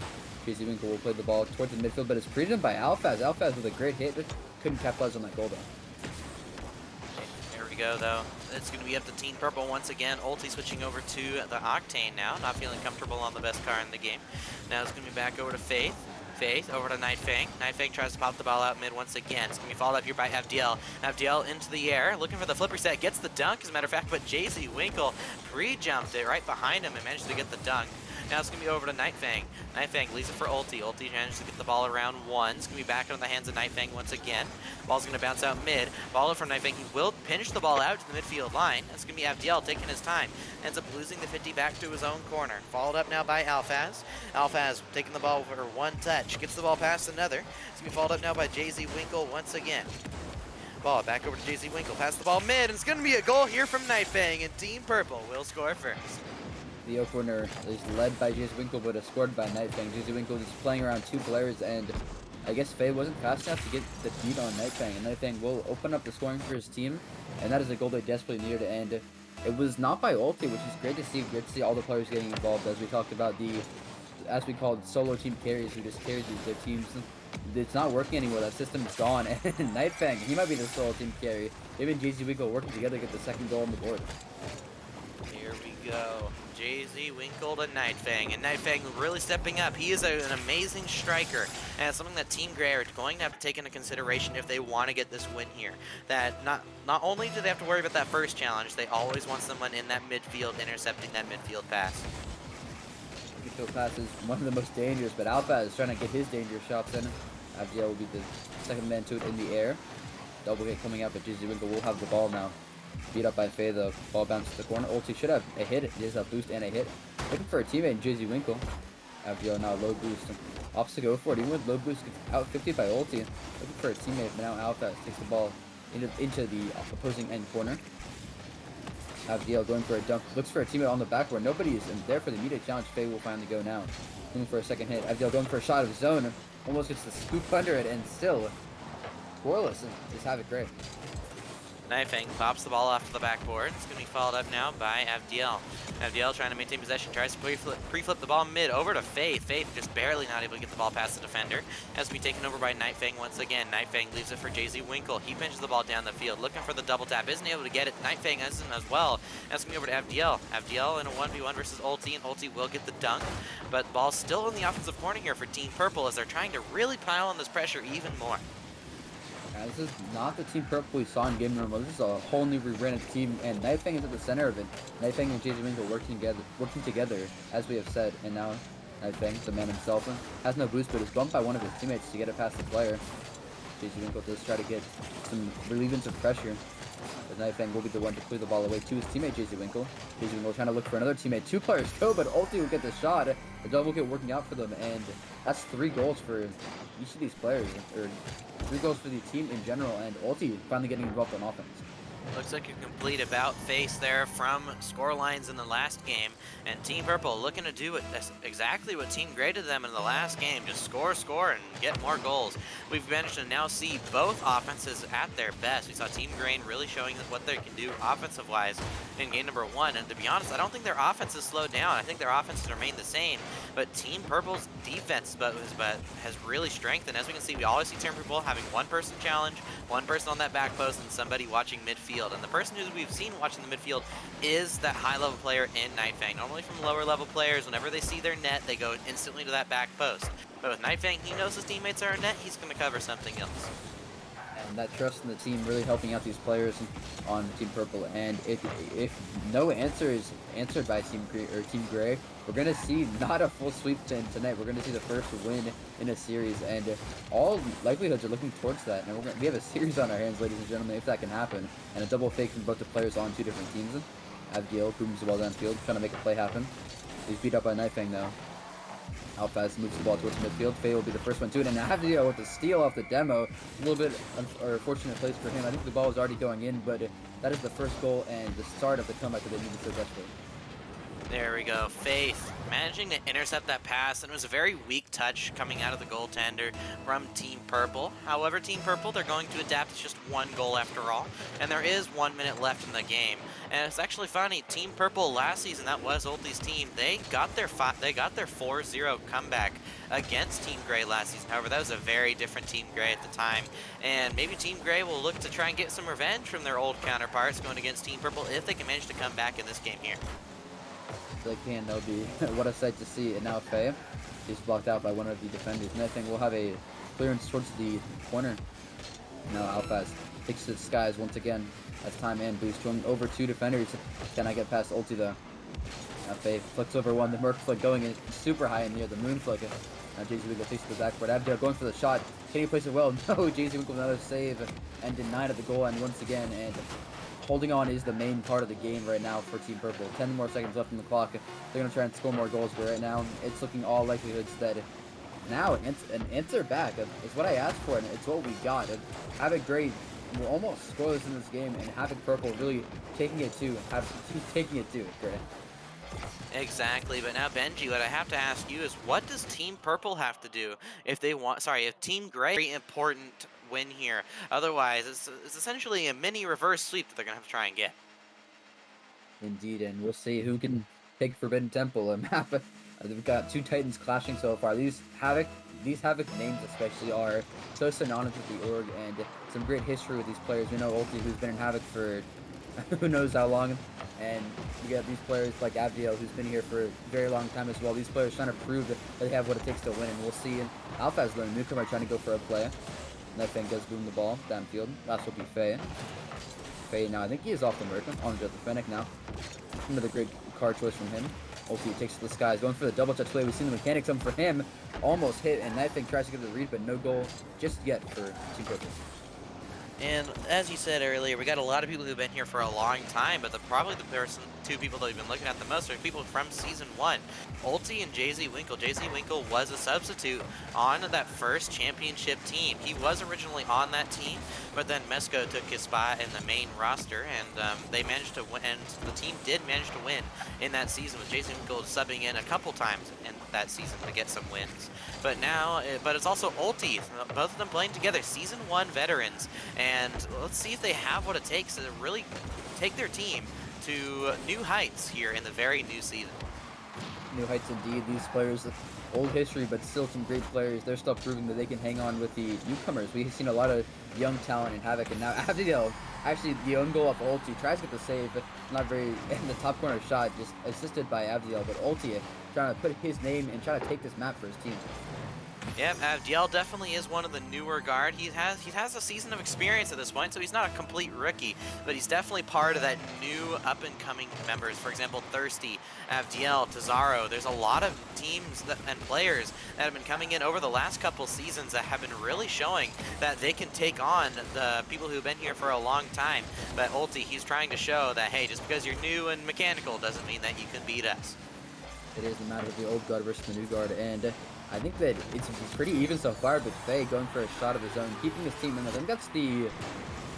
Jzwinkle will play the ball towards the midfield, but it's pre-done by Alphaz. Alphaz with a great hit, just couldn't capitalize on that goal though. Go though. It's going to be up to Team Purple once again. Ulti switching over to the Octane now. Not feeling comfortable on the best car in the game. Now it's going to be back over to Faith. Faith over to Nightfang. Nightfang tries to pop the ball out mid once again. It's going to be followed up here by Abdiel. Abdiel into the air, looking for the flip reset. Gets the dunk, as a matter of fact, but Jzwinkle pre-jumped it right behind him and managed to get the dunk. Now it's going to be over to Nightfang. Nightfang leaves it for Ulti. Ulti managed to get the ball around one. It's going to be back into the hands of Nightfang once again. Ball's going to bounce out mid. Ball from Nightfang. He will pinch the ball out to the midfield line. That's going to be Abdiel taking his time. Ends up losing the 50 back to his own corner. Followed up now by Alphaz. Alphaz taking the ball for one touch. Gets the ball past another. It's going to be followed up now by Jzwinkle once again. Ball back over to Jzwinkle. Pass the ball mid. And it's going to be a goal here from Nightfang. And Team Purple will score first. The opener is led by Jzwinkle, but is scored by Nightfang. Jzwinkle is playing around two players, and I guess Faye wasn't fast enough to get the beat on Nightfang, and Nightfang will open up the scoring for his team, and that is a goal they desperately needed, and it was not by Ulti, which is great to see. Great to see all the players getting involved, as we talked about the, as we called, solo team carries, who just carries their teams. It's not working anymore. That system is gone, and Nightfang, he might be the solo team carry. Him and Jzwinkle working together to get the second goal on the board. Here we go. Jzwinkle to Nightfang, and Nightfang really stepping up. He is an amazing striker, and it's something that Team Grey are going to have to take into consideration if they want to get this win here. That not only do they have to worry about that first challenge, they always want someone in that midfield intercepting that midfield pass. Midfield pass is one of the most dangerous, but Alpha is trying to get his dangerous shots in. Abdiel will be the second man to it in the air. Double hit coming out, but Jzwinkle will have the ball now. Beat up by Faye, the ball bounces to the corner. Ulti should have a hit. It is a boost and a hit. Looking for a teammate, Jzwinkle. Abdiel now low boost. Opts to go for it. Even with low boost, gets out 50 by Ulti. Looking for a teammate, but now Alpha takes the ball into the opposing end corner. Abdiel going for a dunk. Looks for a teammate on the backboard. Nobody is in there for the immediate challenge. Faye will finally go now. Looking for a second hit. Abdiel going for a shot of zone. Almost gets the scoop under it, and still scoreless is Havoc Grey. Nightfang pops the ball off to the backboard. It's going to be followed up now by Abdiel. Abdiel trying to maintain possession, tries to pre-flip the ball mid over to Faith. Faith just barely not able to get the ball past the defender. Has to be taken over by Nightfang once again. Nightfang leaves it for Jzwinkle. He pinches the ball down the field, looking for the double tap. Isn't able to get it. Nightfang isn't as well. That's going to be over to Abdiel. Abdiel in a 1v1 versus Ulti, and Ulti will get the dunk. But the ball's still in the offensive corner here for Team Purple as they're trying to really pile on this pressure even more. This is not the Team Purple we saw in game number 1. This is a whole new rebranded team, and Nightfang is at the center of it. Nightfang and Jzwinkle working together, as we have said, and now Nightfang, the man himself, has no boost, but is bumped by one of his teammates to get it past the player. Jzwinkle does try to get some relievance of pressure, but Nightfang will be the one to clear the ball away to his teammate Jzwinkle. Jzwinkle trying to look for another teammate. 2 players go, but Ulti will get the shot. The double kill working out for them, and that's 3 goals for each of these players, or 3 goals for the team in general, and Ulti finally getting involved on offense. Looks like a complete about face there from score lines in the last game, and Team Purple looking to do exactly what Team Grey did to them in the last game, just score, and get more goals. We've managed to now see both offenses at their best. We saw Team Grey really showing what they can do offensive-wise in game number 1, and to be honest, I don't think their offense has slowed down. I think their offenses remain the same, but Team Purple's defense has really strengthened. As we can see, we always see Team Purple having one person challenge, one person on that back post, and somebody watching midfield. And the person who we've seen watching the midfield is that high-level player in Nightfang. Normally from lower-level players, whenever they see their net, they go instantly to that back post. But with Nightfang, he knows his teammates are in net, he's going to cover something else. And that trust in the team really helping out these players on Team Purple. And if no answer is answered by Team Grey, we're going to see not a full sweep tonight. We're going to see the first win in a series, and all likelihoods are looking towards that. And we have a series on our hands, ladies and gentlemen, if that can happen. And a double fake from both the players on 2 different teams. Abdiel booms the ball downfield, trying to make a play happen. He's beat up by Nightfang now. Alphaz moves the ball towards midfield. Faye will be the first one to it, and Abdiel with the steal off the demo. A little bit unfortunate place for him. I think the ball was already going in, but that is the first goal and the start of the comeback that they needed so desperately. There we go. Faith managing to intercept that pass, and it was a very weak touch coming out of the goaltender from Team Purple. However, Team Purple, they're going to adapt. It's just 1 goal after all, and there is 1 minute left in the game. And it's actually funny, Team Purple last season, that was Ulti's team, they got their 4-0 comeback against Team Grey last season. However, that was a very different Team Grey at the time, and maybe Team Grey will look to try and get some revenge from their old counterparts going against Team Purple if they can manage to come back in this game here. They can, that'll be what a sight to see. And now Faye is blocked out by one of the defenders. Nothing will have a clearance towards the corner. Now Alphaz takes to the skies once again as time and boost going over 2 defenders. Can I get past Ulti though? Now Faye flicks over 1, the Merc flick going in super high in near the Moon flick. Now Jzwinkle takes to the backboard. Abdiel going for the shot. Can he place it well? No, Jzwinkle another save and denied at the goal line once again. And holding on is the main part of the game right now for Team Purple. 10 more seconds left in the clock. They're going to try and score more goals, but right now it's looking all likelihoods that now an answer back is what I asked for, and it's what we got. Havoc Grey were almost scoreless in this game, and Havoc Purple really taking it to Grey. Exactly, but now Benji, what I have to ask you is, what does Team Purple have to do if Team Grey very important win here? Otherwise, it's essentially a mini reverse sweep that they're gonna have to try and get. Indeed, and we'll see who can take Forbidden Temple. We've got 2 Titans clashing so far. These Havoc names especially are so synonymous with the org, and some great history with these players. We know Ulti, who's been in Havoc for who knows how long. And we got these players like Avdiel, who's been here for a very long time as well. These players trying to prove that they have what it takes to win, and we'll see. And Alphaz, the newcomer, trying to go for a play. Knifefang does boom the ball downfield. Last will be Faye. Faye now, I think he is off the Merchant, on the Fennec now. Another great card choice from him. Ulti takes to the skies, going for the double touch play. We've seen the mechanics come for him. Almost hit, and Knifefang tries to get the read, but no goal just yet for Team Purple. And as you said earlier, we got a lot of people who've been here for a long time, but probably the two people that we've been looking at the most are people from Season 1. Ulti and Jzwinkle. Jzwinkle was a substitute on that first championship team. He was originally on that team, but then Mesco took his spot in the main roster, and they managed to win, and the team did manage to win in that season with Jzwinkle subbing in a couple times in that season to get some wins. But now, it's also Ulti, both of them playing together, Season 1 veterans, and let's see if they have what it takes to really take their team to new heights here in the very new season. New heights indeed. These players, old history, but still some great players. They're still proving that they can hang on with the newcomers. We've seen a lot of young talent in Havoc, and now Avdiel, actually the own goal off Ulti, tries to get the save, but not very, in the top corner shot, just assisted by Avdiel, but Ulti trying to put his name and try to take this map for his team. Yeah, Avdiel definitely is one of the newer guard. He has a season of experience at this point, so he's not a complete rookie, but he's definitely part of that new up-and-coming members. For example, Thirsty, Avdiel, Tazaro. There's a lot of teams and players that have been coming in over the last couple seasons that have been really showing that they can take on the people who've been here for a long time. But Ulti, he's trying to show that, hey, just because you're new and mechanical doesn't mean that you can beat us. It is a matter of the old guard versus the new guard, and I think that it's pretty even so far, but Faye going for a shot of his own, keeping his team in. I think that's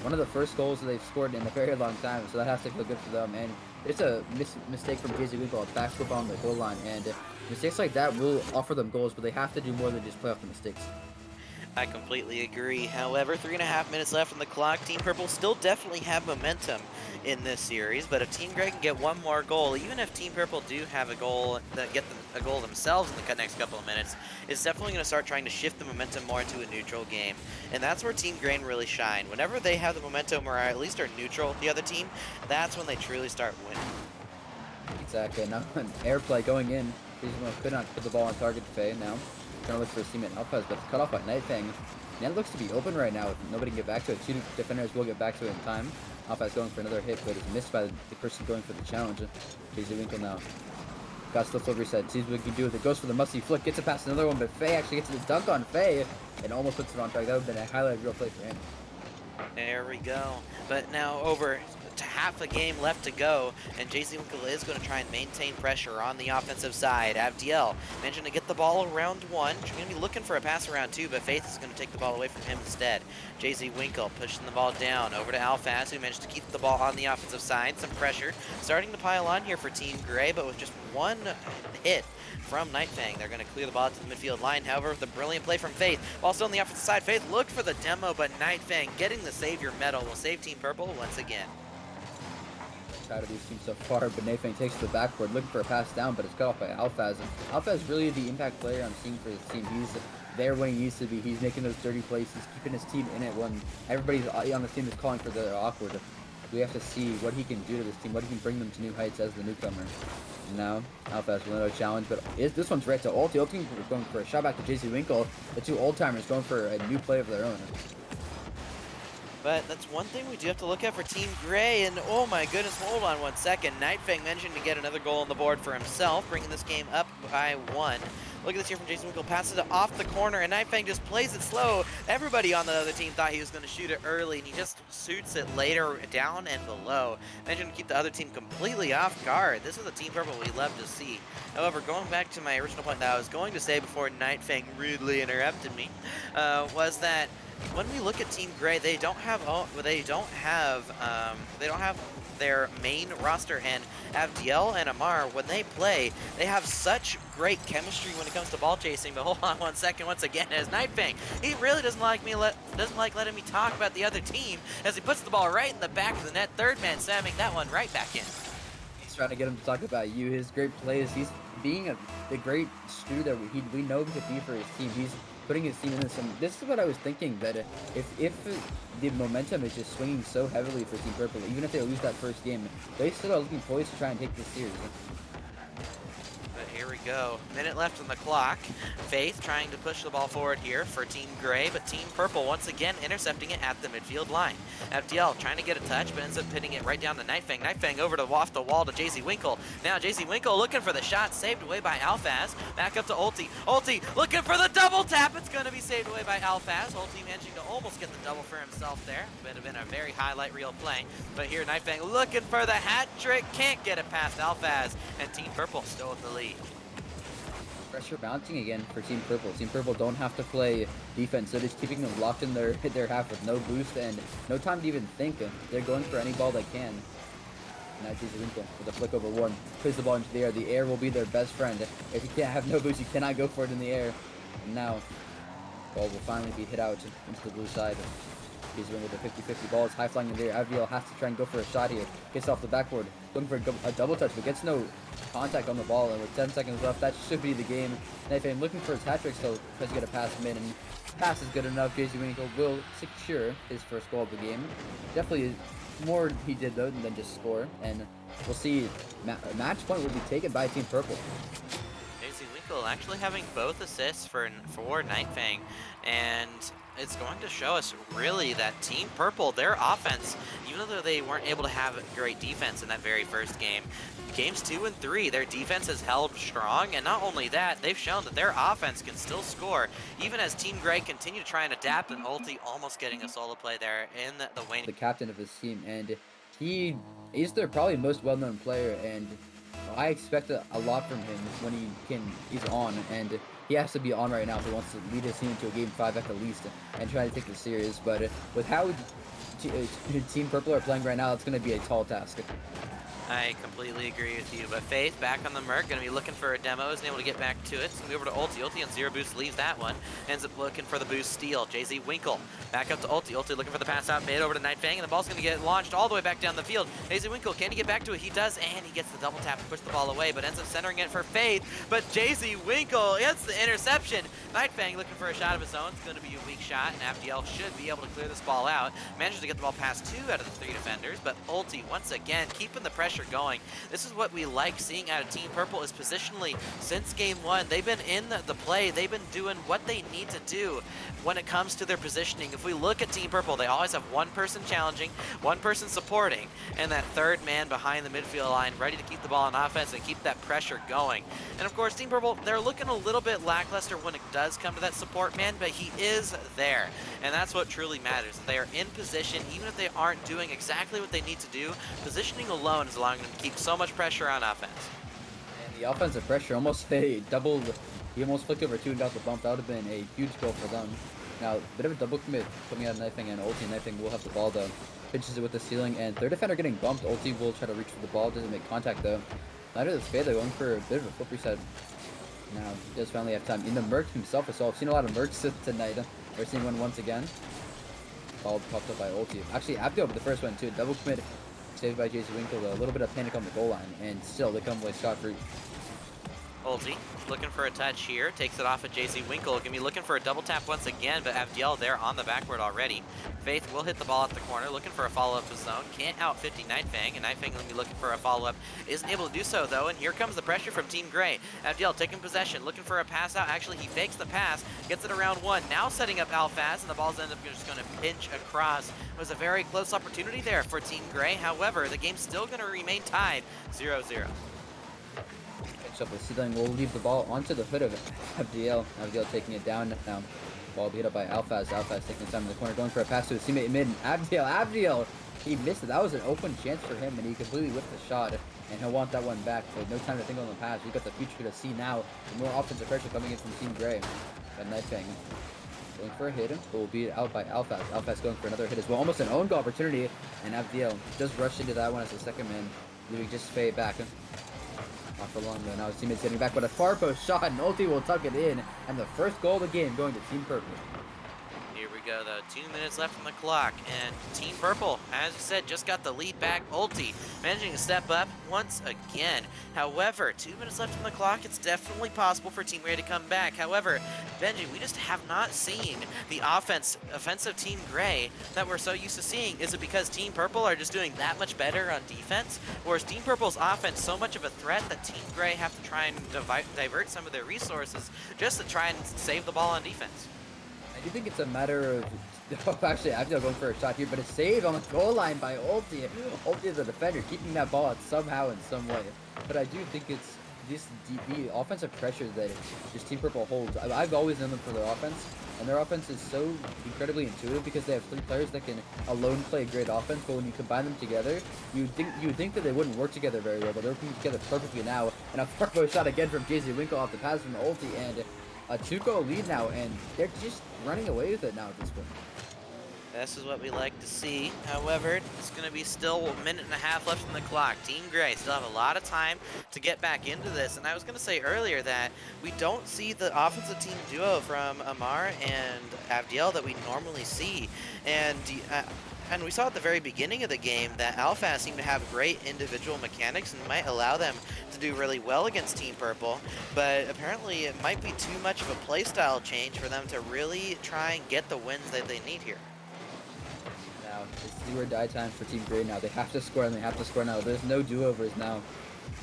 one of the first goals that they've scored in a very long time, so that has to feel good for them. And it's a mistake from Jzwinkle, a backflip on the goal line, and mistakes like that will offer them goals, but they have to do more than just play off the mistakes. I completely agree. However, 3.5 minutes left on the clock. Team Purple still definitely have momentum in this series, but if Team Grey can get one more goal, even if Team Purple do have a goal, a goal themselves in the next couple of minutes, it's definitely going to start trying to shift the momentum more into a neutral game. And that's where Team Grey really shine. Whenever they have the momentum, or at least are neutral the other team, that's when they truly start winning. Exactly. Now an airplay going in. Jzwinkle could not put the ball on target to Faye now. Trying to look for his teammate Alphaz, but it's cut off by Knifefang. Net looks to be open right now. Nobody can get back to it. Two defenders will get back to it in time. Alphaz going for another hit, but it's missed by the person going for the challenge. Jzwinkle now got still flip reset. Sees what he can do with it. Goes for the musty flick. Gets it past another one, but Faye actually gets the dunk on Faye and almost puts it on track. That would have been a highlight reel play for him. There we go. But now over to half a game left to go, and Jzwinkle is going to try and maintain pressure on the offensive side. Avdiel mentioned to get the ball around one. She's going to be looking for a pass around two, but Faith is going to take the ball away from him instead. Jzwinkle pushing the ball down over to Alphaz, who managed to keep the ball on the offensive side. Some pressure starting to pile on here for Team Grey, but with just one hit from Knifefang, they're going to clear the ball to the midfield line. However, the brilliant play from Faith, while still on the offensive side, Faith looked for the demo, but Knifefang getting the Savior medal will save Team Purple once again. Out of these teams so far, but Knifefang takes to the backboard, looking for a pass down, but it's cut off by Alphaz. And Alphaz is really the impact player I'm seeing for his team. He's there when he needs to be. He's making those dirty plays. He's keeping his team in it when everybody's on the team is calling for the awkward. We have to see what he can do to this team, what he can bring them to new heights as the newcomer. And now, Alphaz with another challenge, but this one's right to Ulti. Ulti going for a shot back to Jzwinkle. The two old-timers going for a new play of their own. But that's one thing we do have to look at for Team Grey, and oh my goodness, hold on one second. Knifefang managing to get another goal on the board for himself, bringing this game up by 1. Look at this here from Jzwinkle, passes it off the corner, and Knifefang just plays it slow. Everybody on the other team thought he was going to shoot it early, and he just shoots it later down and below. Managing to keep the other team completely off guard. This is a Team Purple we love to see. However, going back to my original point that I was going to say before Knifefang rudely interrupted me, was that when we look at Team Grey, they don't have their main roster, and Avdiel and Amar, when they play, they have such great chemistry when it comes to ball chasing. But hold on one second, once again, as Knifefang, he really doesn't like letting me talk about the other team, as he puts the ball right in the back of the net. Third man slamming that one right back in. Trying to get him to talk about you. His great plays. being the great Stu that we know he could be for his team, he's putting his team in some. This is what I was thinking, that if the momentum is just swinging so heavily for Team Purple, even if they lose that first game, they still are looking poised to try and take this series. But here we go. Minute left on the clock. Faith trying to push the ball forward here for Team Gray, but Team Purple once again intercepting it at the midfield line. FDL trying to get a touch, but ends up hitting it right down to Nightfang. Nightfang over to off the wall to Jzwinkle. Now Jzwinkle looking for the shot, saved away by Alphaz. Back up to Ulti. Ulti looking for the double tap. It's going to be saved away by Alphaz. Ulti managing to almost get the double for himself there. Would have been a very highlight reel play. But here Nightfang looking for the hat trick. Can't get it past Alphaz. And Team Purple still with the lead. Pressure bouncing again for Team Purple. Team Purple don't have to play defense. They're just keeping them locked in their half with no boost and no time to even think. They're going for any ball they can. Now Jzwinkle with a flick over one. Plays the ball into the air. The air will be their best friend. If you can't have no boost, you cannot go for it in the air. And now, ball will finally be hit out into the blue side. Jzwinkle with a 50-50 ball is high flying in the air. Aviel has to try and go for a shot here. Gets off the backboard. Looking for a double touch, but gets no contact on the ball. And with 10 seconds left, that should be the game. Nightfang looking for his hat trick, so tries to get a pass mid, and pass is good enough. Jzwinkle will secure his first goal of the game. Definitely more he did though than just score. And we'll see. Match point will be taken by Team Purple. Jzwinkle actually having both assists for Nightfang, and it's going to show us really that Team Purple, their offense, even though they weren't able to have great defense in that very first game, games 2 and 3, their defense has held strong, and not only that, they've shown that their offense can still score, even as Team Gray continue to try and adapt, and Ulti almost getting a solo play there in the waning. The captain of his team, and he's their probably most well-known player, and I expect a lot from him when he's on, and he has to be on right now if he wants to lead his team to a game 5 at the least and try to take this series. But with how Team Purple are playing right now, it's going to be a tall task. I completely agree with you, but Faith back on the Merc, going to be looking for a demo, isn't able to get back to it. It's going to be over to Ulti. Ulti on 0 boost leaves that one. Ends up looking for the boost steal. Jzwinkle back up to Ulti. Ulti looking for the pass out mid over to Nightfang, and the ball's going to get launched all the way back down the field. Jzwinkle, can he get back to it? He does, and he gets the double tap to push the ball away, but ends up centering it for Faith. But Jzwinkle gets the interception. Nightfang looking for a shot of his own. It's going to be a weak shot, and FDL should be able to clear this ball out. Manages to get the ball past 2 out of the 3 defenders, but Ulti once again keeping the pressure going. This is what we like seeing out of Team Purple, is positionally since game 1. They've been in the play. They've been doing what they need to do when it comes to their positioning. If we look at Team Purple, they always have one person challenging, one person supporting, and that third man behind the midfield line ready to keep the ball on offense and keep that pressure going. And of course, Team Purple, they're looking a little bit lackluster when it does come to that support man, but he is there. And that's what truly matters. They are in position, even if they aren't doing exactly what they need to do. Positioning alone is allowing them to keep so much pressure on offense. And the offensive pressure almost doubled. He almost flicked over 2 and got the bump. That would have been a huge goal for them. Now, a bit of a double commit coming out of Nightfang, and Ulti and Nightfang will have the ball though. Pinches it with the ceiling, and third defender getting bumped. Ulti will try to reach for the ball, doesn't make contact though. Neither of the Spade, they're going for a bit of a flip reset. Now, he does finally have time. In the Merc himself as well. I've seen a lot of Mercs tonight. We're seeing one once again. Ball popped up by Ulti. Actually, Abdo with the first one too. Double commit saved by Jzwinkle though. A little bit of panic on the goal line, and still they come away scot-free. Ulti looking for a touch here, takes it off of Jzwinkle. Gonna be looking for a double tap once again, but Abdiel there on the backward already. Faith will hit the ball at the corner, looking for a follow-up of his own. Can't out 50 Nightfang, and Nightfang gonna be looking for a follow-up. Isn't able to do so though, and here comes the pressure from Team Gray. Abdiel taking possession, looking for a pass out. Actually, he fakes the pass, gets it around 1. Now setting up Alphaz, and the ball's end up just gonna pinch across. It was a very close opportunity there for Team Gray. However, the game's still gonna remain tied 0-0. Up the ceiling will leave the ball onto the hood of Abdiel. Abdiel taking it down now. Ball beat up by Alphaz. Alphaz taking time in the corner, going for a pass to his teammate mid. Abdiel, he missed it. That was an open chance for him, and he completely whipped the shot. And he'll want that one back, but no time to think on the pass. We've got the future to see now. More offensive pressure coming in from Team Gray. But Nightfang going for a hit, but will be out by Alphaz. Alphaz going for another hit as well. Almost an own goal opportunity, and Abdiel just rushed into that one as the second man, leaving just fade back. Not for long though. Now his teammate's getting back, but a far post shot, and Ulti will tuck it in, and the first goal of the game going to Team Purple. Here we go, though. 2 minutes left on the clock, and Team Purple, as you said, just got the lead back. Ulti managing to step up once again. However, 2 minutes left on the clock. It's definitely possible for Team Gray to come back. However, Benji, we just have not seen the offensive Team Gray that we're so used to seeing. Is it because Team Purple are just doing that much better on defense? Or is Team Purple's offense so much of a threat that Team Gray have to try and divert some of their resources just to try and save the ball on defense? I do think it's a matter of. Oh, actually, I'm going for a shot here, but a save on the goal line by Ulti. Ulti, the defender, keeping that ball out somehow in some way. But I do think it's this DB offensive pressure that this Team Purple holds. I've always known them for their offense, and their offense is so incredibly intuitive because they have three players that can alone play a great offense. But when you combine them together, you would think that they wouldn't work together very well, but they're working together perfectly now. And a far post shot again from Jzwinkle off the pass from the Ulti, and a 2-goal lead now, and they're just running away with it now at this point. This is what we like to see. However, it's going to be still a minute and a half left on the clock. Team Gray still have a lot of time to get back into this. And I was going to say earlier that we don't see the offensive team duo from Amar and Avdiel that we normally see. And we saw at the very beginning of the game that Alphas seem to have great individual mechanics and might allow them to do really well against Team Purple, but apparently it might be too much of a playstyle change for them to really try and get the wins that they need here. Now, it's do or die time for Team Gray now. They have to score, and they have to score now. There's no do-overs now.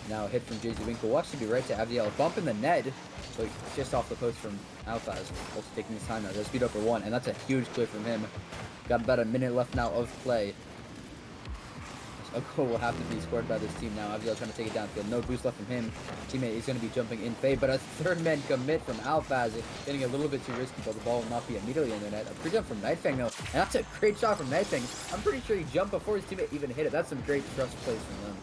Now, a hit from Jzwinkle. Will actually be right to Avdiel. Bump in the net, but just off the post from Alphas. Also taking his time now. They'll speed up for one, and that's a huge clear from him. Got about a minute left now of play. A goal will have to be scored by this team now. Avdiel trying to take it downfield. No boost left from him. Teammate is going to be jumping in fade, but a third man commit from Alphaz. Getting a little bit too risky, but the ball will not be immediately in the net. A pre-jump from Nightfang, though. And that's a great shot from Nightfang. I'm pretty sure he jumped before his teammate even hit it. That's some great trust plays from them.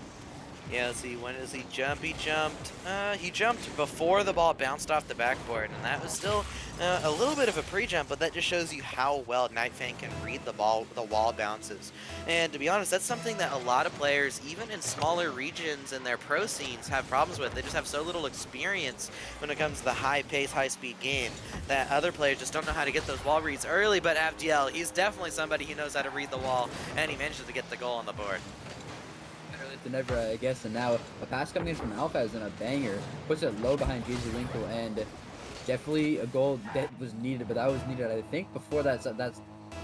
Yeah, let's see, when does he jump? He jumped before the ball bounced off the backboard, and that was still a little bit of a pre-jump, but that just shows you how well Nightfang can read the wall bounces. And to be honest, that's something that a lot of players, even in smaller regions and their pro scenes, have problems with. They just have so little experience when it comes to the high-pace, high-speed game that other players just don't know how to get those wall reads early, but Avdiel, he's definitely somebody who knows how to read the wall, and he manages to get the goal on the board. Than ever, I guess, and now a pass coming in from Alphaz and a banger puts it low behind Jzwinkle, and definitely a goal that was needed, but that was needed, I think, before that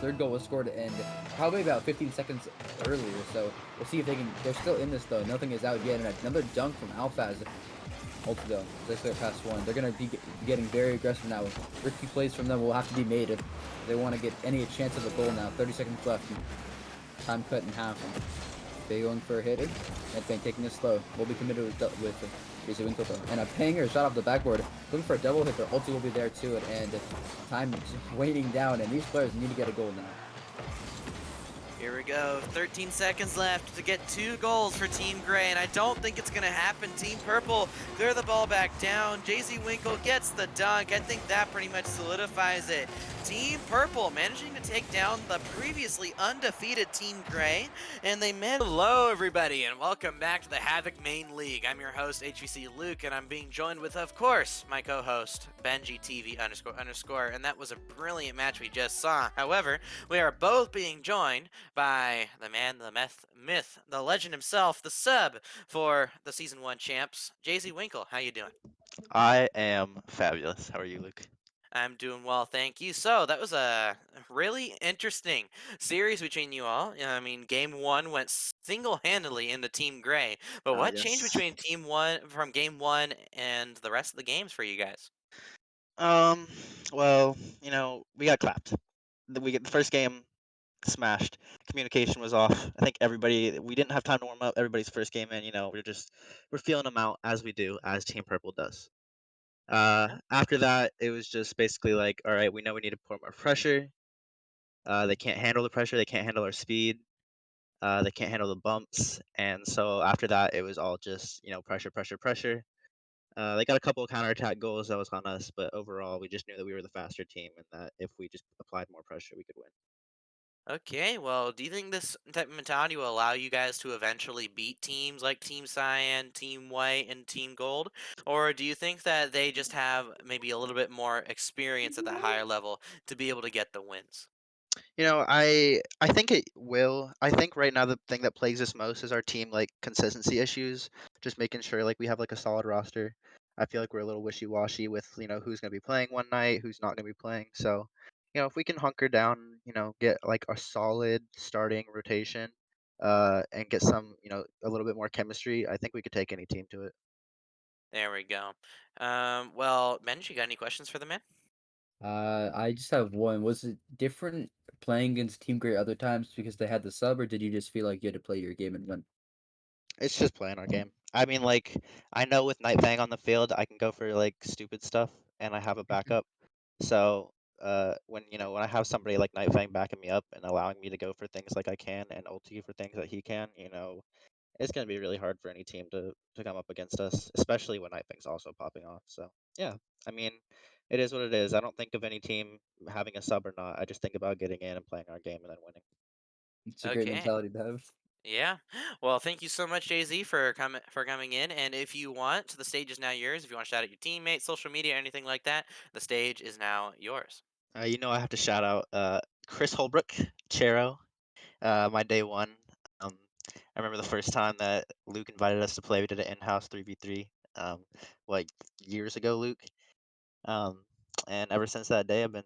third goal was scored, and probably about 15 seconds earlier. So we'll see if they can. They're still in this though. Nothing is out yet, and another dunk from Alphaz. Ulti though, just their past one. They're gonna be getting very aggressive now. Risky plays from them will have to be made if they want to get any chance of a goal now. 30 seconds left. Time cut in half. They going for a hit. Nightfang taking it slow. Will be committed with Jzwinkle though. And a banger shot off the backboard. Looking for a double hit. Their ulti will be there too. And time is waiting down. And these players need to get a goal now. Here we go, 13 seconds left to get 2 goals for Team Gray, and I don't think it's going to happen. Team Purple clear the ball back down. Jzwinkle gets the dunk. I think that pretty much solidifies it. Team Purple managing to take down the previously undefeated Team Gray, and they managed. Hello, everybody, and welcome back to the Havoc Main League. I'm your host, HVC Luke, and I'm being joined with, of course, my co-host, Benji TV __, and that was a brilliant match we just saw. However, we are both being joined by the man, the myth, the legend himself, the sub for the Season 1 champs, Jzwinkle. How you doing? I am fabulous. How are you, Luke? I'm doing well, thank you. So that was a really interesting series between you all. I mean, game 1 went single-handedly into Team Gray, but what changed Yes. between Team 1 from game 1 and the rest of the games for you guys? Um, well, we got clapped. We get the first game smashed. Communication was off. I think we didn't have time to warm up. Everybody's first game in, we're feeling them out as we do, as Team Purple does. After that, it was just basically like, all right, we know we need to put more pressure. They can't handle the pressure. They can't handle our speed. They can't handle the bumps. And so after that, it was all just, pressure, pressure, pressure. They got a couple of counterattack goals that was on us, but overall, we just knew that we were the faster team and that if we just applied more pressure, we could win. Okay, well, do you think this type of mentality will allow you guys to eventually beat teams like Team Cyan, Team White, and Team Gold? Or do you think that they just have maybe a little bit more experience at that higher level to be able to get the wins? You know, I think it will. I think right now the thing that plagues us most is our team like consistency issues. Just making sure like we have like a solid roster. I feel like we're a little wishy-washy with, who's going to be playing one night, who's not going to be playing. So, if we can hunker down, get like a solid starting rotation, and get some, a little bit more chemistry, I think we could take any team to it. There we go. Well, Benj, you got any questions for the man? I just have one. Was it different playing against Team Great other times because they had the sub, or did you just feel like you had to play your game and win? It's just playing our game. I mean, like, I know with Night Fang on the field, I can go for like stupid stuff, and I have a backup. So, when I have somebody like Night Fang backing me up and allowing me to go for things like I can and ulti for things that he can, it's gonna be really hard for any team to come up against us, especially when Night Fang's also popping off. So, yeah, I mean, it is what it is. I don't think of any team having a sub or not. I just think about getting in and playing our game and then winning. It's a great Okay. mentality to have. Yeah. Well, thank you so much, Jay-Z, for coming in. And if you want, the stage is now yours. If you want to shout out your teammates, social media, anything like that, the stage is now yours. I have to shout out Chris Holbrook, Chero, my day one. Um, I remember the first time that Luke invited us to play. We did an in-house 3v3. What years ago, Luke? Um, and ever since that day, I've been,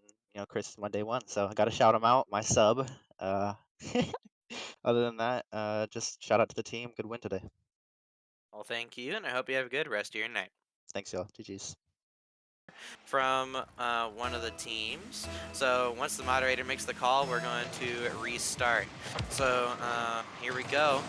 Chris is my day one. So I got to shout him out, my sub. Uh, other than that, just shout out to the team. Good win today. Well, thank you, and I hope you have a good rest of your night. Thanks, y'all. GG's. From one of the teams. So once the moderator makes the call, we're going to restart. So here we go.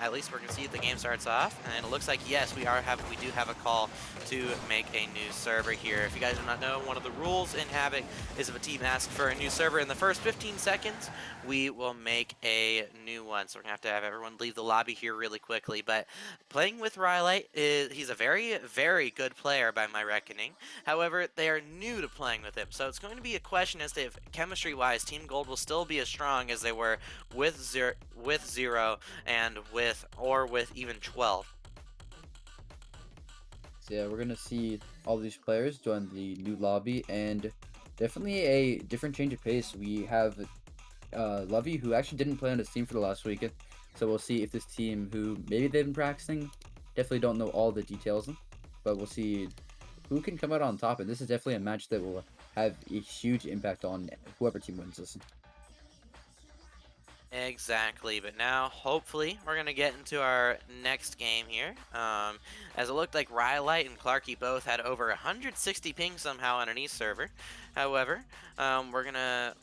At least we're going to see if the game starts off, and it looks like yes, we do have a call to make a new server here. If you guys do not know, one of the rules in Havoc is if a team asks for a new server in the first 15 seconds, we will make a new one. So we're going to have everyone leave the lobby here really quickly. But playing with Rylite, he's a very, very good player by my reckoning. However, they are new to playing with him, so it's going to be a question as to if chemistry-wise, Team Gold will still be as strong as they were with Zero and with even 12. So yeah, we're gonna see all these players join the new lobby, and definitely a different change of pace. We have Lovey, who actually didn't play on his team for the last weekend, so we'll see if this team, who maybe they've been practicing, definitely don't know all the details, but we'll see who can come out on top. And this is definitely a match that will have a huge impact on whoever team wins this. Exactly, but now hopefully we're gonna get into our next game here. As it looked like Rylite and Clarky both had over 160 ping somehow on an East server. However, we're gonna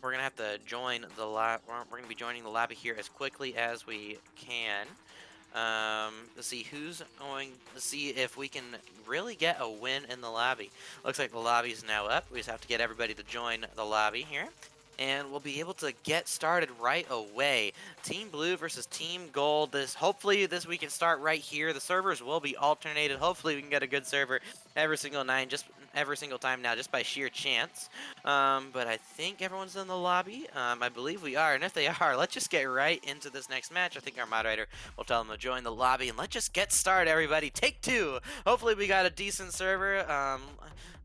have to join the we're gonna be joining the lobby here as quickly as we can. To see if we can really get a win in the lobby. Looks like the lobby's now up. We just have to get everybody to join the lobby here. And we'll be able to get started right away. Team Blue versus Team Gold. Hopefully this we can start right here. The servers will be alternated. Hopefully we can get a good server every single time now, just by sheer chance. But I think everyone's in the lobby. I believe we are, and if they are, let's just get right into this next match. I think our moderator will tell them to join the lobby, and let's just get started, everybody. Take two. Hopefully we got a decent server.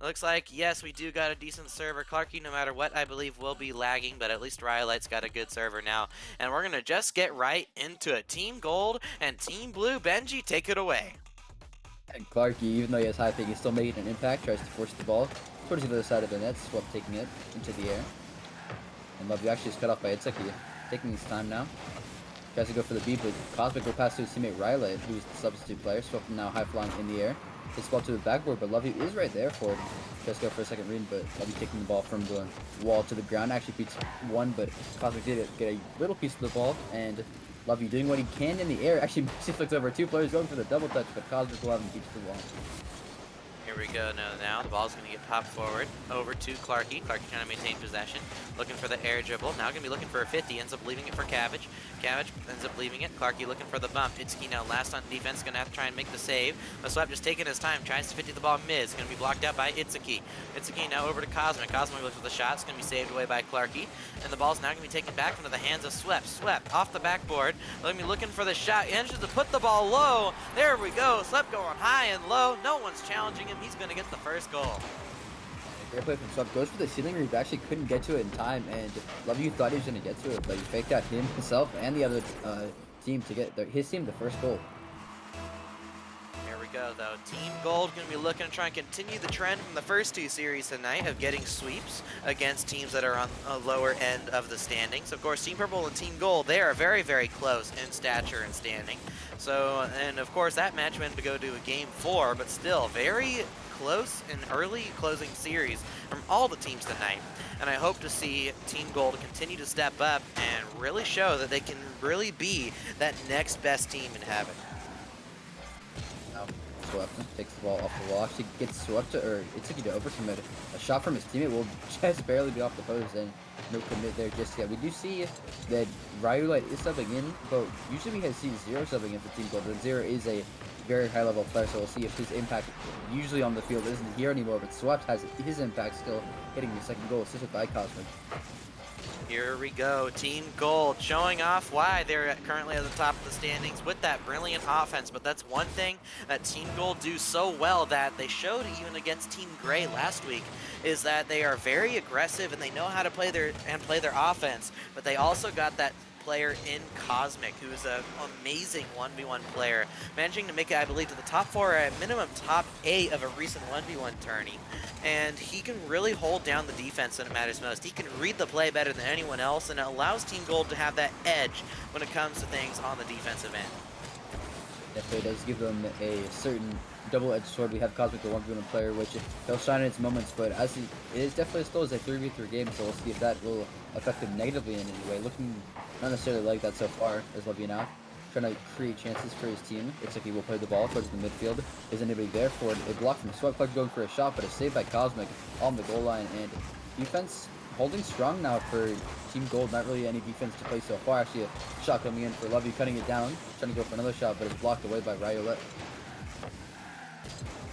Looks like, yes, we do got a decent server. Clarky, no matter what, I believe will be lagging, but at least Rylite's got a good server now. And we're going to just get right into it. Team Gold and Team Blue. Benji, take it away. And Clarky, even though he has high ping, he's still making an impact, tries to force the ball towards the other side of the net, swap taking it into the air. And Love, you actually is cut off by Itsuki, taking his time now. Tries to go for the B, but Cosmic will pass to his teammate Rylite, who's the substitute player. Swap now high flying in the air. His ball to the backboard, but Lovey is right there for him. Tries to go for a second read, but Lovey taking the ball from the wall to the ground. Actually beats one, but Cosmic did get a little piece of the ball, and Lovey doing what he can in the air. Actually, she flicks over two players going for the double touch, but Cosmic will have him beat the wall. Here we go now. The ball's going to get popped forward over to Clarky. Clarky trying to maintain possession. Looking for the air dribble. Now going to be looking for a 50. Ends up leaving it for Cabbage. Cabbage ends up leaving it. Clarky looking for the bump. Itsuki now last on defense. Going to have to try and make the save. The swap just taking his time. Tries to 50 the ball mid. It's going to be blocked out by Itsuki. Itsuki now over to Cosmic. Cosmic looks for the shot. It's going to be saved away by Clarky. And the ball's now going to be taken back into the hands of Swept. Swept off the backboard. Going to be looking for the shot. He manages to put the ball low. There we go. Swept going high and low. No one's challenging him. He's going to get the first goal. Great play from Swap. Goes for the ceiling read, but actually couldn't get to it in time, and Love You thought he was going to get to it, but he faked out himself and the other team to get his team the first goal. Here we go, though. Team Gold going to be looking to try and continue the trend from the first two series tonight of getting sweeps against teams that are on a lower end of the standings. Of course, Team Purple and Team Gold, they are very, very close in stature and standing. So, and of course, that match went to go to a Game 4, but still very close and early closing series from all the teams tonight. And I hope to see Team Gold continue to step up and really show that they can really be that next best team in Havoc. Now, Swept takes the ball off the wall, actually gets swept, or it's to overcommit. A shot from his teammate will just barely be off the post, and no commit there just yet. We do see that Ryulite is subbing in, but usually we see Zero subbing in for Team Gold, but Zero is a very high level player, so we'll see if his impact usually on the field isn't here anymore, but Swept has his impact still hitting the second goal, assisted by Cosmic. Here we go, Team Gold showing off why they're currently at the top of the standings with that brilliant offense, but that's one thing that Team Gold do so well that they showed even against Team Gray last week, is that they are very aggressive and they know how to play their offense, but they also got that player in Cosmic, who is an amazing 1v1 player, managing to make it, I believe, to the top 4 or at minimum top 8 of a recent 1v1 tourney. And he can really hold down the defense when it matters most. He can read the play better than anyone else, and it allows Team Gold to have that edge when it comes to things on the defensive end. Definitely does give them a certain double-edged sword. We have Cosmic, the 1v1 player, which he'll shine in its moments, but as it is definitely still is a 3v3 game, so we'll see if that will affect him negatively in any way. Looking not necessarily like that so far, as Levy now. Trying to create chances for his team. Looks like he will play the ball towards the midfield. Is anybody there for it? A block from Sweat Plug going for a shot, but a save by Cosmic on the goal line, and defense holding strong now for Team Gold. Not really any defense to play so far. Actually, a shot coming in for Levy, cutting it down, trying to go for another shot, but it's blocked away by Ryolette.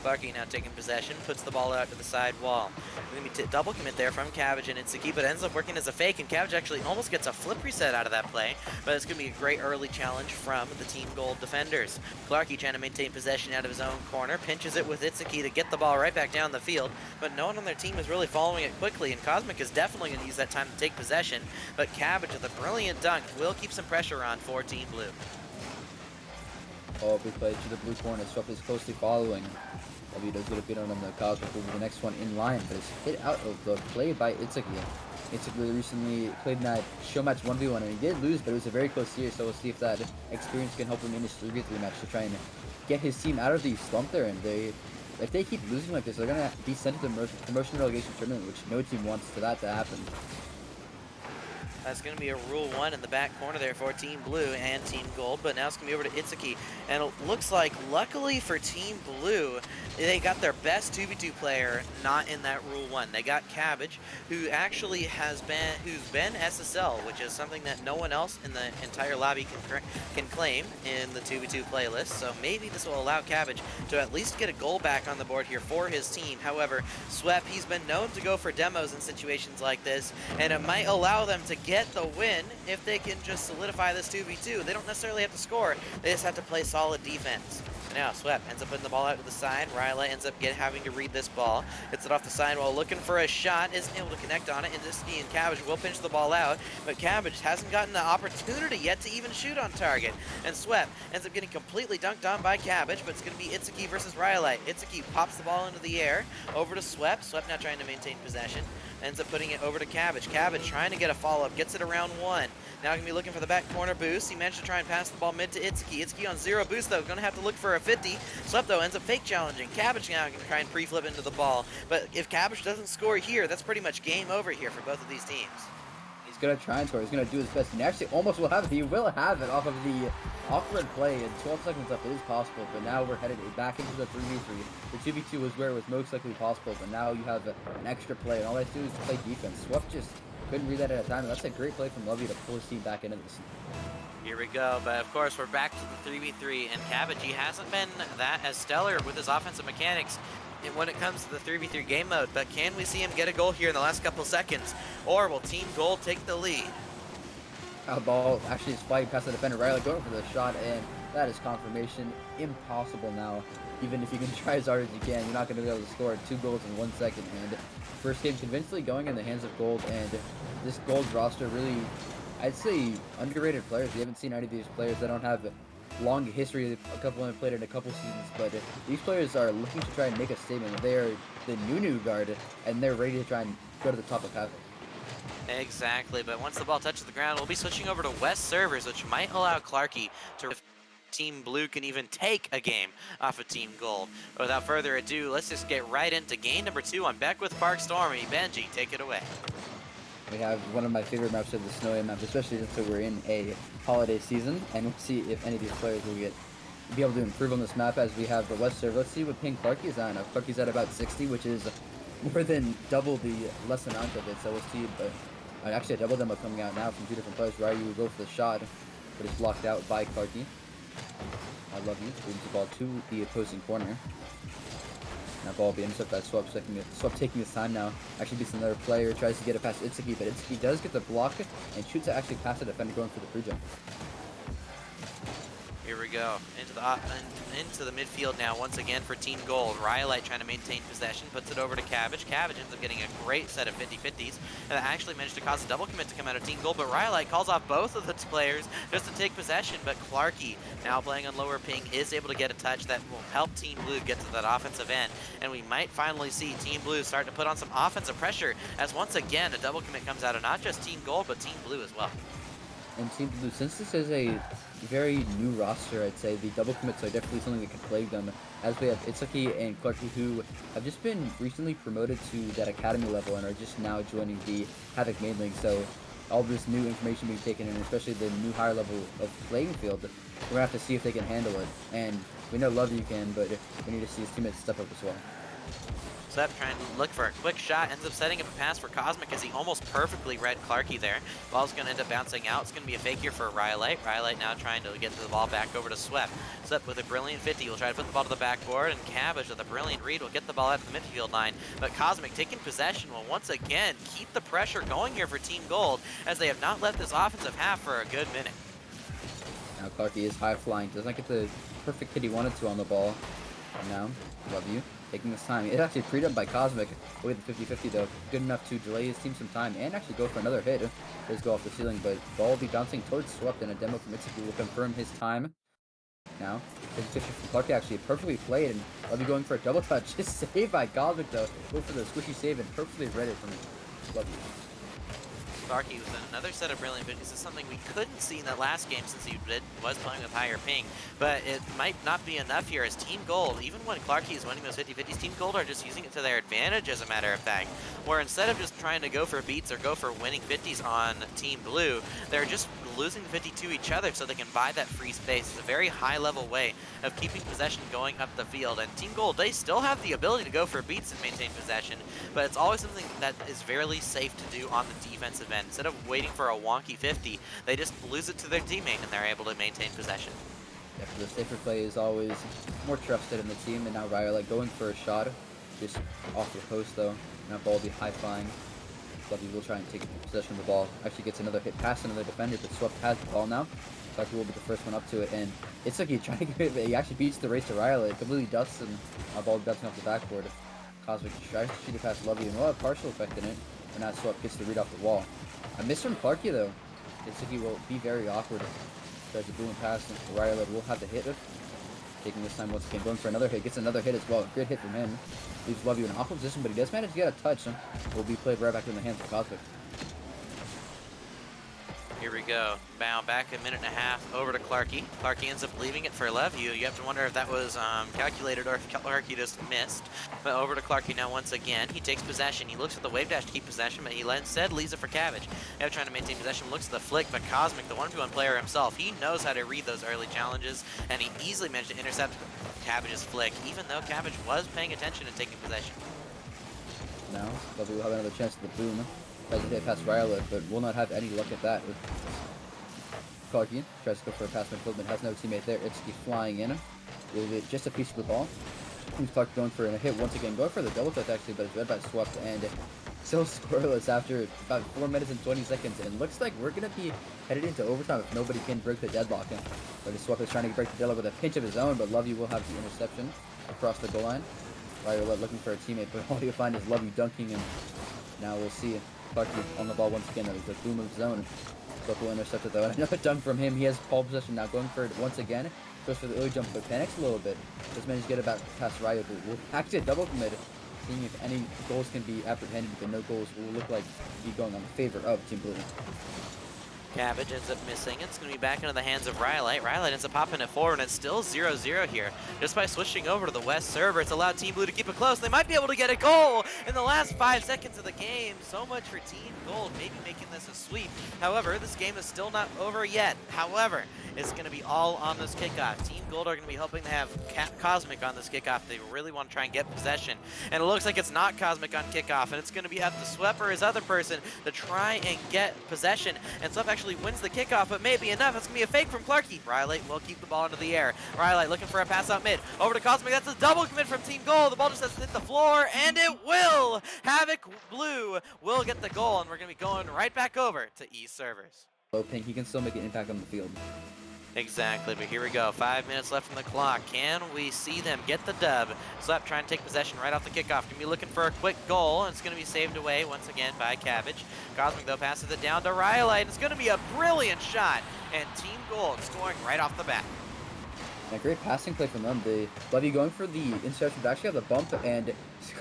Clarky now taking possession, puts the ball out to the side wall. Going to be double commit there from Cabbage and Itsuki, but ends up working as a fake, and Cabbage actually almost gets a flip reset out of that play, but it's going to be a great early challenge from the Team Gold defenders. Clarky trying to maintain possession out of his own corner, pinches it with Itsuki to get the ball right back down the field, but no one on their team is really following it quickly, and Cosmic is definitely going to use that time to take possession, but Cabbage with a brilliant dunk will keep some pressure on for Team Blue. Ball will be played to the blue corner. Swept is closely following. W does get a beat on the Cosmic, will be the next one in line, but it's hit out of the play by Itsuki. Itsuki recently played in that show match 1v1, and he did lose, but it was a very close series, so we'll see if that experience can help him in his 3v3 match to try and get his team out of the slump there. And if they keep losing like this, they're going to be sent to the promotion relegation tournament, which no team wants that to happen. That's going to be a Rule 1 in the back corner there for Team Blue and Team Gold, but now it's going to be over to Itsuki. And it looks like, luckily for Team Blue, they got their best 2v2 player not in that Rule 1. They got Cabbage, who actually who's been SSL, which is something that no one else in the entire lobby can claim in the 2v2 playlist. So maybe this will allow Cabbage to at least get a goal back on the board here for his team. However, Swept, he's been known to go for demos in situations like this, and it might allow them to get the win if they can just solidify this 2v2. They don't necessarily have to score, they just have to play solid defense. Now Swept ends up putting the ball out to the side. Ryla ends up having to read this ball. Hits it off the side while looking for a shot. Isn't able to connect on it. And Disney and Cabbage will pinch the ball out. But Cabbage hasn't gotten the opportunity yet to even shoot on target. And Swept ends up getting completely dunked on by Cabbage. But it's going to be Itsuki versus Ryla. Itsuki pops the ball into the air. Over to Swept. Swept now trying to maintain possession. Ends up putting it over to Cabbage. Cabbage trying to get a follow-up. Gets it around 1. Now going to be looking for the back corner boost. He managed to try and pass the ball mid to Itsuki. Itsuki on 0 boost though. Going to have to look for a 50. Swept though ends up fake challenging. Cabbage now going to try and pre-flip into the ball. But if Cabbage doesn't score here, that's pretty much game over here for both of these teams. He's going to try and score. He's going to do his best. And actually almost will have it. He will have it off of the awkward play. And 12 seconds left. It is possible. But now we're headed back into the 3v3. The 2v2 was where it was most likely possible. But now you have an extra play. And all they have to do is play defense. Swept just couldn't read that at a time. And that's a great play from Lovey to pull his team back into this. Here we go, but of course we're back to the 3v3, and Cabbage, he hasn't been that as stellar with his offensive mechanics when it comes to the 3v3 game mode, but can we see him get a goal here in the last couple seconds, or will Team Gold take the lead? Ball actually is flying past the defender. Riley going for the shot, and That is confirmation. Impossible now. Even if you can try as hard as you can, you're not going to be able to score 2 goals in 1 second. And first game convincingly going in the hands of Gold, and this Gold roster really, I'd say, underrated players. We haven't seen any of these players that don't have long history. A couple of them played in a couple seasons, but these players are looking to try and make a statement. They are the new guard, and they're ready to try and go to the top of Havoc. Exactly, but once the ball touches the ground, we'll be switching over to West servers, which might allow Clarky to if Team Blue can even take a game off of Team Gold. But without further ado, let's just get right into game number 2 on Beckwith Park Stormy. Benji, take it away. We have one of my favorite maps of the Snowy map, especially since we're in a holiday season, and we'll see if any of these players will be able to improve on this map as we have the West server. Let's see what ping Clarky is on. Clarky's at about 60, which is more than double the less amount of it, so we'll see. But actually a double demo coming out now from 2 different players. Ryu will go for the shot, but it's blocked out by Clarky. I love you. Brings the ball to the opposing corner. That ball will be intercepted by Swap. Swap taking his time now. Actually beats another player. Tries to get it past Itsuki, but Itsuki does get the block and shoots it actually past the defender going for the free jump. Here we go, into the midfield now once again for Team Gold. Rhyolite trying to maintain possession, puts it over to Cabbage. Cabbage ends up getting a great set of 50-50s, and that actually managed to cause a double commit to come out of Team Gold, but Rhyolite calls off both of the players just to take possession, but Clarky, now playing on lower ping, is able to get a touch that will help Team Blue get to that offensive end, and we might finally see Team Blue start to put on some offensive pressure as once again a double commit comes out of not just Team Gold, but Team Blue as well. And Team Blue, since this is a very new roster, I'd say the double commits are definitely something that can plague them, as we have Itsuki and Clarky, who have just been recently promoted to that academy level and are just now joining the Havoc main league. So all this new information being taken in, especially the new higher level of playing field, we're gonna have to see if they can handle it. And we know Love You can, but we need to see his teammates step up as well. Sep trying to look for a quick shot, ends up setting up a pass for Cosmic as he almost perfectly read Clarky there. Ball's going to end up bouncing out. It's going to be a fake here for Rhyolite. Rhyolite now trying to get the ball back over to Swep. Swep with a brilliant 50 will try to put the ball to the backboard, and Cabbage with a brilliant read will get the ball out of the midfield line. But Cosmic taking possession will once again keep the pressure going here for Team Gold, as they have not let this offensive half for a good minute. Now Clarky is high flying, does not get the perfect hit he wanted to on the ball. And now, Love You taking this time. It's actually freed up by Cosmic with the 50-50 though. Good enough to delay his team some time and actually go for another hit. Does go off the ceiling, but ball will be bouncing towards Swap, and a demo from Itsuki will confirm his time. Now, 50-50 from Clarky actually perfectly played, and Love You going for a double touch. Just saved by Cosmic though. Go for the squishy save and perfectly read it from Love You. Clarky with another set of brilliant 50s. This is something we couldn't see in that last game since he was playing with higher ping, but it might not be enough here as Team Gold, even when Clarky is winning those 50-50s, Team Gold are just using it to their advantage as a matter of fact, where instead of just trying to go for beats or go for winning 50s on Team Blue, they're just losing the 50 to each other so they can buy that free space. It's a very high level way of keeping possession going up the field, and Team Gold, they still have the ability to go for beats and maintain possession, but it's always something that is fairly safe to do on the defensive end. Instead of waiting for a wonky 50, they just lose it to their teammate and they're able to maintain possession. Yeah, the safer play is always more trusted in the team, and now Rhyolite going for a shot, just off the post though. Now ball will be high flying. Lovey will try and take possession of the ball. Actually gets another hit past another defender, but Swap has the ball now. Clarky will be the first one up to it, and it's like trying to get it. He actually beats the race to Rhyolite, completely dusts, and ball bouncing off the backboard. Cosmic tries to shoot it past Lovey, and will have partial effect in it, and now Swap gets the read off the wall. A miss from Clarky though. Itsuki will be very awkward. Tries to boom pass, and Rhyolite will have the hit. Taking this time once again, going for another hit, gets another hit as well. Great hit from him. Leaves Love You in an awful position, but he does manage to get a touch. Will be played right back in the hands of Cosmic. Here we go. Bound back a minute and a half over to Clarky. Clarky ends up leaving it for Love You. You have to wonder if that was calculated or if Clarky just missed. But over to Clarky now once again. He takes possession. He looks at the wave dash to keep possession, but he instead leaves it for Cabbage. Now trying to maintain possession, looks at the flick, but Cosmic, the 1v1 player himself, he knows how to read those early challenges, and he easily managed to intercept Cabbage's flick, even though Cabbage was paying attention and taking possession. Now, Love You will have another chance at the boom. Tries to hit past Rhyolite, but will not have any luck at that. Clarky tries to go for a pass midfield, but has no teammate there. Itsuki flying in. Will get just a piece of the ball. Who's Clark going for a hit once again, going for the double touch actually, but it's read by Swept and still scoreless after about 4 minutes and 20 seconds. And it looks like we're going to be headed into overtime if nobody can break the deadlock. But Swept is trying to break the deadlock with a pinch of his own, but Lovey will have the interception across the goal line. Ryolette looking for a teammate, but all you'll find is Lovey dunking, and now we'll see Clark on the ball once again. That was a boom of zone. Swept will intercept it though, and another dunk from him. He has ball possession now, going for it once again. Goes for the early jump, but panics a little bit. Just managed to get it back past Ryo, but we'll actually a double commit, seeing if any goals can be apprehended, but no goals will look like be going on the favor of Team Blue. Cabbage ends up missing. It's going to be back into the hands of Rylite. Rylite ends up popping it forward, and it's still 0-0 here. Just by switching over to the West server, it's allowed Team Blue to keep it close. They might be able to get a goal in the last 5 seconds of the game. So much for Team Gold, maybe making this a sweep. However, this game is still not over yet. However, it's going to be all on this kickoff. Team Gold are going to be hoping to have Cosmic on this kickoff. They really want to try and get possession. And it looks like it's not Cosmic on kickoff, and it's going to be up to Swep or his other person to try and get possession. And Swep actually wins the kickoff, but maybe enough. It's going to be a fake from Clarky. Rylite will keep the ball into the air. Rylite looking for a pass out mid. Over to Cosmic. That's a double commit from Team Gold. The ball just has to hit the floor, and it will! Havoc Blue will get the goal, and we're going to be going right back over to East servers. Low pink, he can still make an impact on the field. Exactly, but here we go. 5 minutes left on the clock. Can we see them get the dub? Slap trying to take possession right off the kickoff. Gonna be looking for a quick goal, and it's gonna be saved away once again by Cabbage. Cosmic though passes it down to Rylite. It's gonna be a brilliant shot, and Team Gold scoring right off the bat. A great passing play from them. The Levy going for the interception, but actually have the bump, and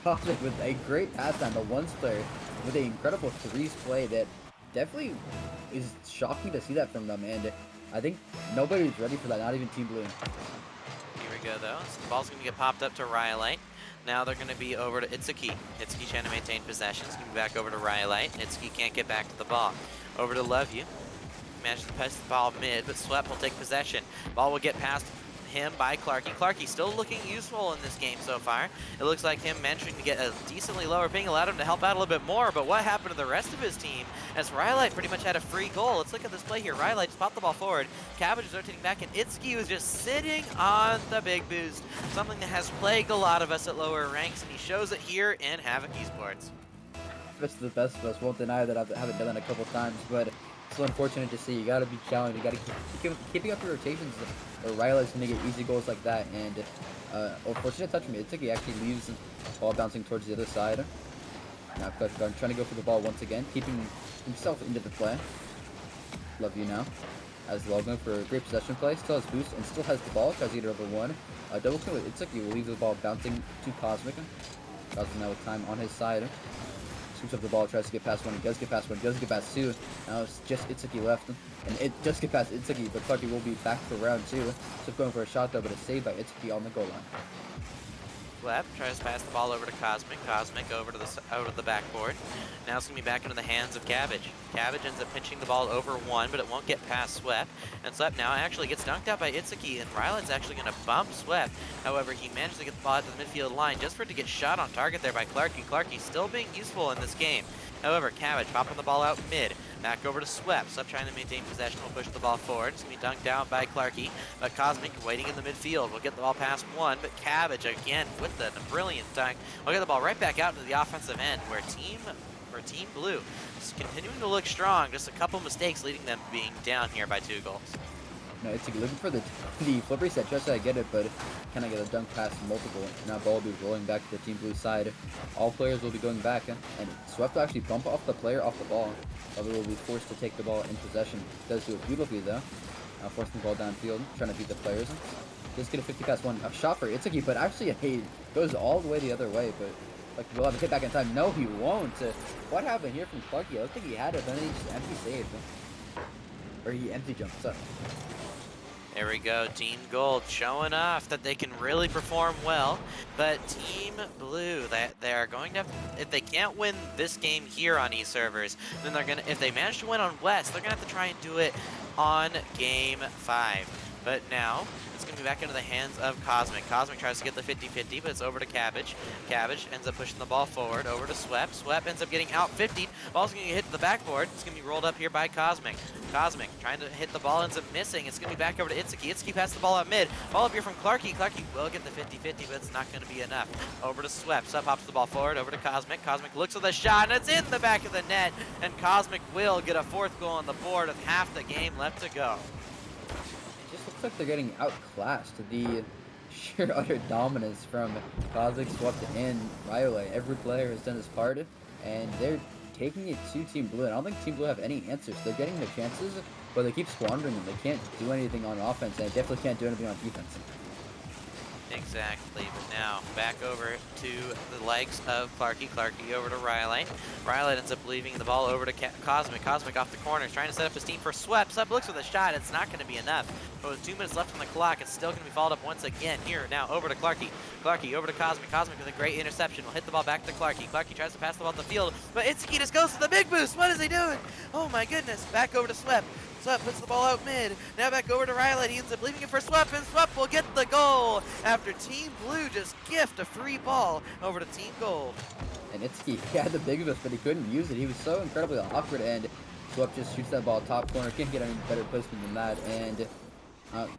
Cosmic with a great pass down the ones player with an incredible threes play that definitely is shocking to see that from them. And I think nobody's ready for that, not even Team Blue. Here we go, though. So the ball's going to get popped up to Rylite. Now they're going to be over to Itsuki. Itsuki trying to maintain possession. It's going to be back over to Rylite. Itsuki can't get back to the ball. Over to Loveview. Manages to pass the ball mid, but Swep will take possession. Ball will get past him by Clarky. Clarky still looking useful in this game so far. It looks like him managing to get a decently lower ping allowed him to help out a little bit more, but what happened to the rest of his team as Rylite pretty much had a free goal? Let's look at this play here. Rylite just popped the ball forward. Cabbage is rotating back, and Itsuki was just sitting on the big boost, something that has plagued a lot of us at lower ranks, and he shows it here in Havoc Esports. Best of the best of us. Won't deny that I haven't done it a couple times, but it's so unfortunate to see. You got to be challenged. You got to keeping up your rotations. Or Rylite's going to get easy goals like that, and unfortunate touch from Itsuki actually leaves the ball bouncing towards the other side. Now trying to go for the ball once again, keeping himself into the play. Love you now. As the ball going for a great possession play, still has boost and still has the ball. Tries to get it over one. Double kill with Itsuki will leave the ball bouncing to Cosmic. Cosmic now with time on his side. Scoops up the ball, tries to get past one. He does get past one. Does get past two. Now it's just Itsuki left. And it just get past Itsuki, but Clarky will be back for round two. So going for a shot though, but it's saved by Itsuki on the goal line. Flap tries to pass the ball over to Cosmic. Cosmic over to the backboard. Now it's going to be back into the hands of Cabbage. Cabbage ends up pinching the ball over one, but it won't get past Swep. And Swep now actually gets dunked out by Itsuki, and Rylite's actually going to bump Swep. However, he managed to get the ball out to the midfield line just for it to get shot on target there by Clarky. Clarky still being useful in this game. However, Cabbage popping the ball out mid. Back over to Swep. Swep trying to maintain possession. Will push the ball forward. It's going to be dunked out by Clarky. But Cosmic waiting in the midfield. Will get the ball past one. But Cabbage again with the brilliant dunk. Will get the ball right back out into the offensive end where Team Blue is continuing to look strong. Just a couple mistakes leading them being down here by 2 goals. No, it's looking for the flip reset. Tries to get it, but cannot get a dunk past multiple. Now ball will be rolling back to the Team Blue side. All players will be going back, and Swept will actually bump off the player off the ball. Other will be forced to take the ball in possession. Does do it beautifully though. Now forcing the ball downfield, trying to beat the players. Just get a 50 past one. A shot for Itsuki, but actually he goes all the way the other way. But like we'll have a hit back in time. No, he won't. What happened here from Clarky? I don't think he had it, but then he just empty saved. Or he empty jumped. So. There we go, Team Gold showing off that they can really perform well, but Team Blue, they are going to have, if they can't win this game here on East servers, then they're gonna, if they manage to win on West, they're gonna have to try and do it on Game 5. But now, it's gonna going to be back into the hands of Cosmic. Cosmic tries to get the 50-50, but it's over to Cabbage. Cabbage ends up pushing the ball forward, over to Swep. Swep ends up getting out 50. Ball's going to get hit to the backboard. It's going to be rolled up here by Cosmic. Cosmic trying to hit the ball, ends up missing. It's going to be back over to Itsuki. Itsuki passes the ball out mid. Ball up here from Clarky. Clarky will get the 50-50, but it's not going to be enough. Over to Swep. Swep hops the ball forward, over to Cosmic. Cosmic looks for the shot, and it's in the back of the net. And Cosmic will get a 4th goal on the board with half the game left to go. It just looks like they're getting outclassed. The sheer utter dominance from Cosmic, Swept, and Riole. Every player has done his part, and they're taking it to Team Blue. And I don't think Team Blue have any answers. They're getting their chances, but they keep squandering them. They can't do anything on offense, and they definitely can't do anything on defense. Exactly, but now back over to the legs of Clarky. Clarky over to Riley. Riley ends up leaving the ball over to Cosmic. Cosmic off the corner, trying to set up his team for Swep. Swep looks for the shot. It's not going to be enough. But with 2 minutes left on the clock, it's still going to be followed up once again. Here now over to Clarky. Clarky over to Cosmic. Cosmic with a great interception. Will hit the ball back to Clarky. Clarky tries to pass the ball up the field, but Itsuki just goes to the big boost. What is he doing? Oh my goodness. Back over to Swep. Swep puts the ball out mid. Now back over to Riley. He ends up leaving it for Swep, and Swep will get the goal after Team Blue just gift a free ball over to Team Gold. And Itsuki, he had the big boost, but he couldn't use it. He was so incredibly awkward, and Swep just shoots that ball top corner. Can't get any better placement than that. And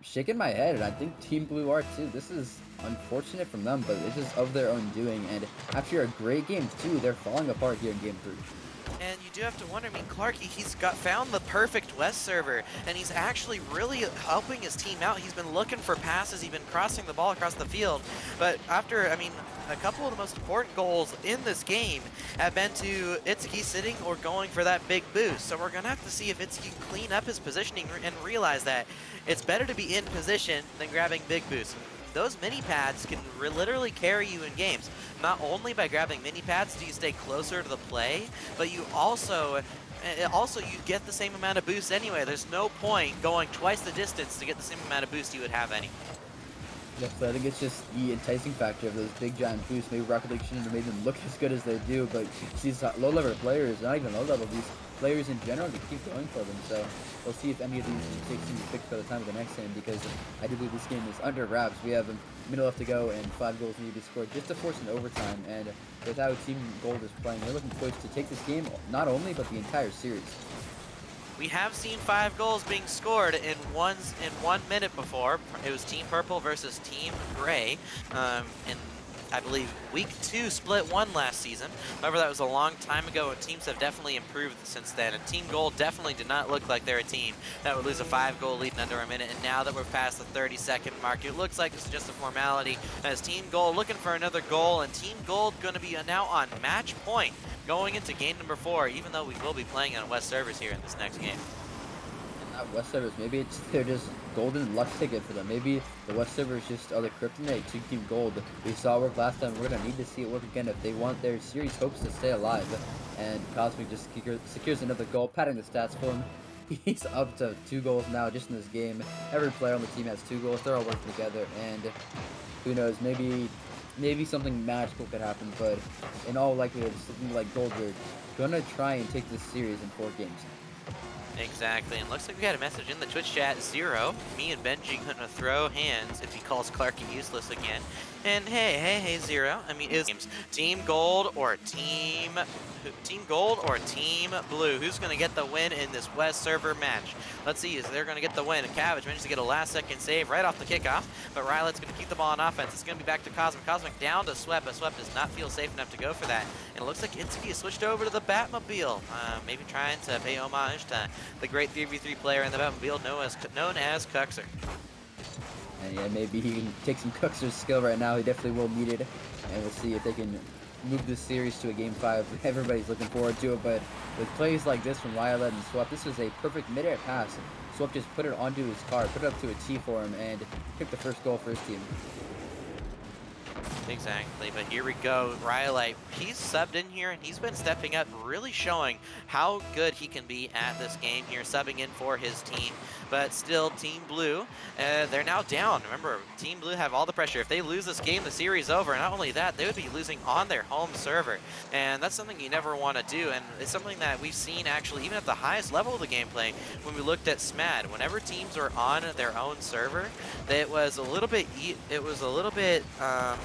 shaking my head, and I think Team Blue are too. This is unfortunate from them, but it's just of their own doing. And after a great game 2, they're falling apart here in game 3. And you do have to wonder, I mean, Clarky, he's found the perfect West server, and he's actually really helping his team out. He's been looking for passes, he's been crossing the ball across the field, but after, I mean, a couple of the most important goals in this game have been to Itsuki sitting or going for that big boost. So we're going to have to see if Itsuki can clean up his positioning and realize that it's better to be in position than grabbing big boosts. Those mini pads can literally carry you in games. Not only by grabbing mini pads do you stay closer to the play, but you also you get the same amount of boost anyway. There's no point going twice the distance to get the same amount of boost you would have anyway. Yes, so I think it's just the enticing factor of those big giant boosts. Maybe Rocket League shouldn't have made them look as good as they do, but these low-level players, not even low-level, these players in general, they keep going for them. So we'll see if any of these mistakes can be fixed by the time of the next game, because I do believe this game is under wraps. We have a minute left to go, and 5 goals need to be scored just to force an overtime. And with how Team Gold is playing, they're looking poised to take this game, not only, but the entire series. We have seen 5 goals being scored in 1 minute before. It was Team Purple versus Team Gray in, I believe, week 2, split 1 last season. However, that was a long time ago, and teams have definitely improved since then. And Team Gold definitely did not look like they're a team that would lose a 5-goal lead in under a minute. And now that we're past the 30-second mark, it looks like it's just a formality as Team Gold looking for another goal, and Team Gold going to be now on match point going into game number 4, even though we will be playing on West servers here in this next game. Not West servers, maybe they're just golden luck ticket for them. Maybe the West servers just are the kryptonite to Team Gold. We saw it work last time, we're going to need to see it work again if they want their series hopes to stay alive. And Cosmic just secures another goal, patting the stats for him. He's up to 2 goals now just in this game. Every player on the team has 2 goals, they're all working together, and who knows, maybe something magical could happen, but in all likelihood, something like Gold, we're gonna try and take this series in 4 games. Exactly, and looks like we got a message in the Twitch chat, Zero. Me and Benji gonna throw hands if he calls Clarky useless again. And hey, Zero. I mean, is Team Gold or Team Gold or Team Blue? Who's gonna get the win in this West server match? Let's see, is they're gonna get the win. Cabbage managed to get a last-second save right off the kickoff, but Rylet's gonna keep the ball on offense. It's gonna be back to Cosmic. Cosmic down to Swep, but Swep does not feel safe enough to go for that. And it looks like Itsuki has switched over to the Batmobile, maybe trying to pay homage to the great 3v3 player in the Batmobile known as Cuxer. And yeah, maybe he can take some Cuxer's skill right now. He definitely will need it. And we'll see if they can move this series to a game 5. Everybody's looking forward to it, but with plays like this from Violet and Swep, this was a perfect mid-air pass. Swep just put it onto his car, put it up to a T for him, and took the first goal for his team. Exactly, but here we go. Rhyolite, he's subbed in here and he's been stepping up, really showing how good he can be at this game here, subbing in for his team. But still, Team Blue, they're now down. Remember, Team Blue have all the pressure. If they lose this game, the series over. Not only that, they would be losing on their home server. And that's something you never want to do. And it's something that we've seen actually, even at the highest level of the gameplay, when we looked at SMAD. Whenever teams are on their own server, it was a little bit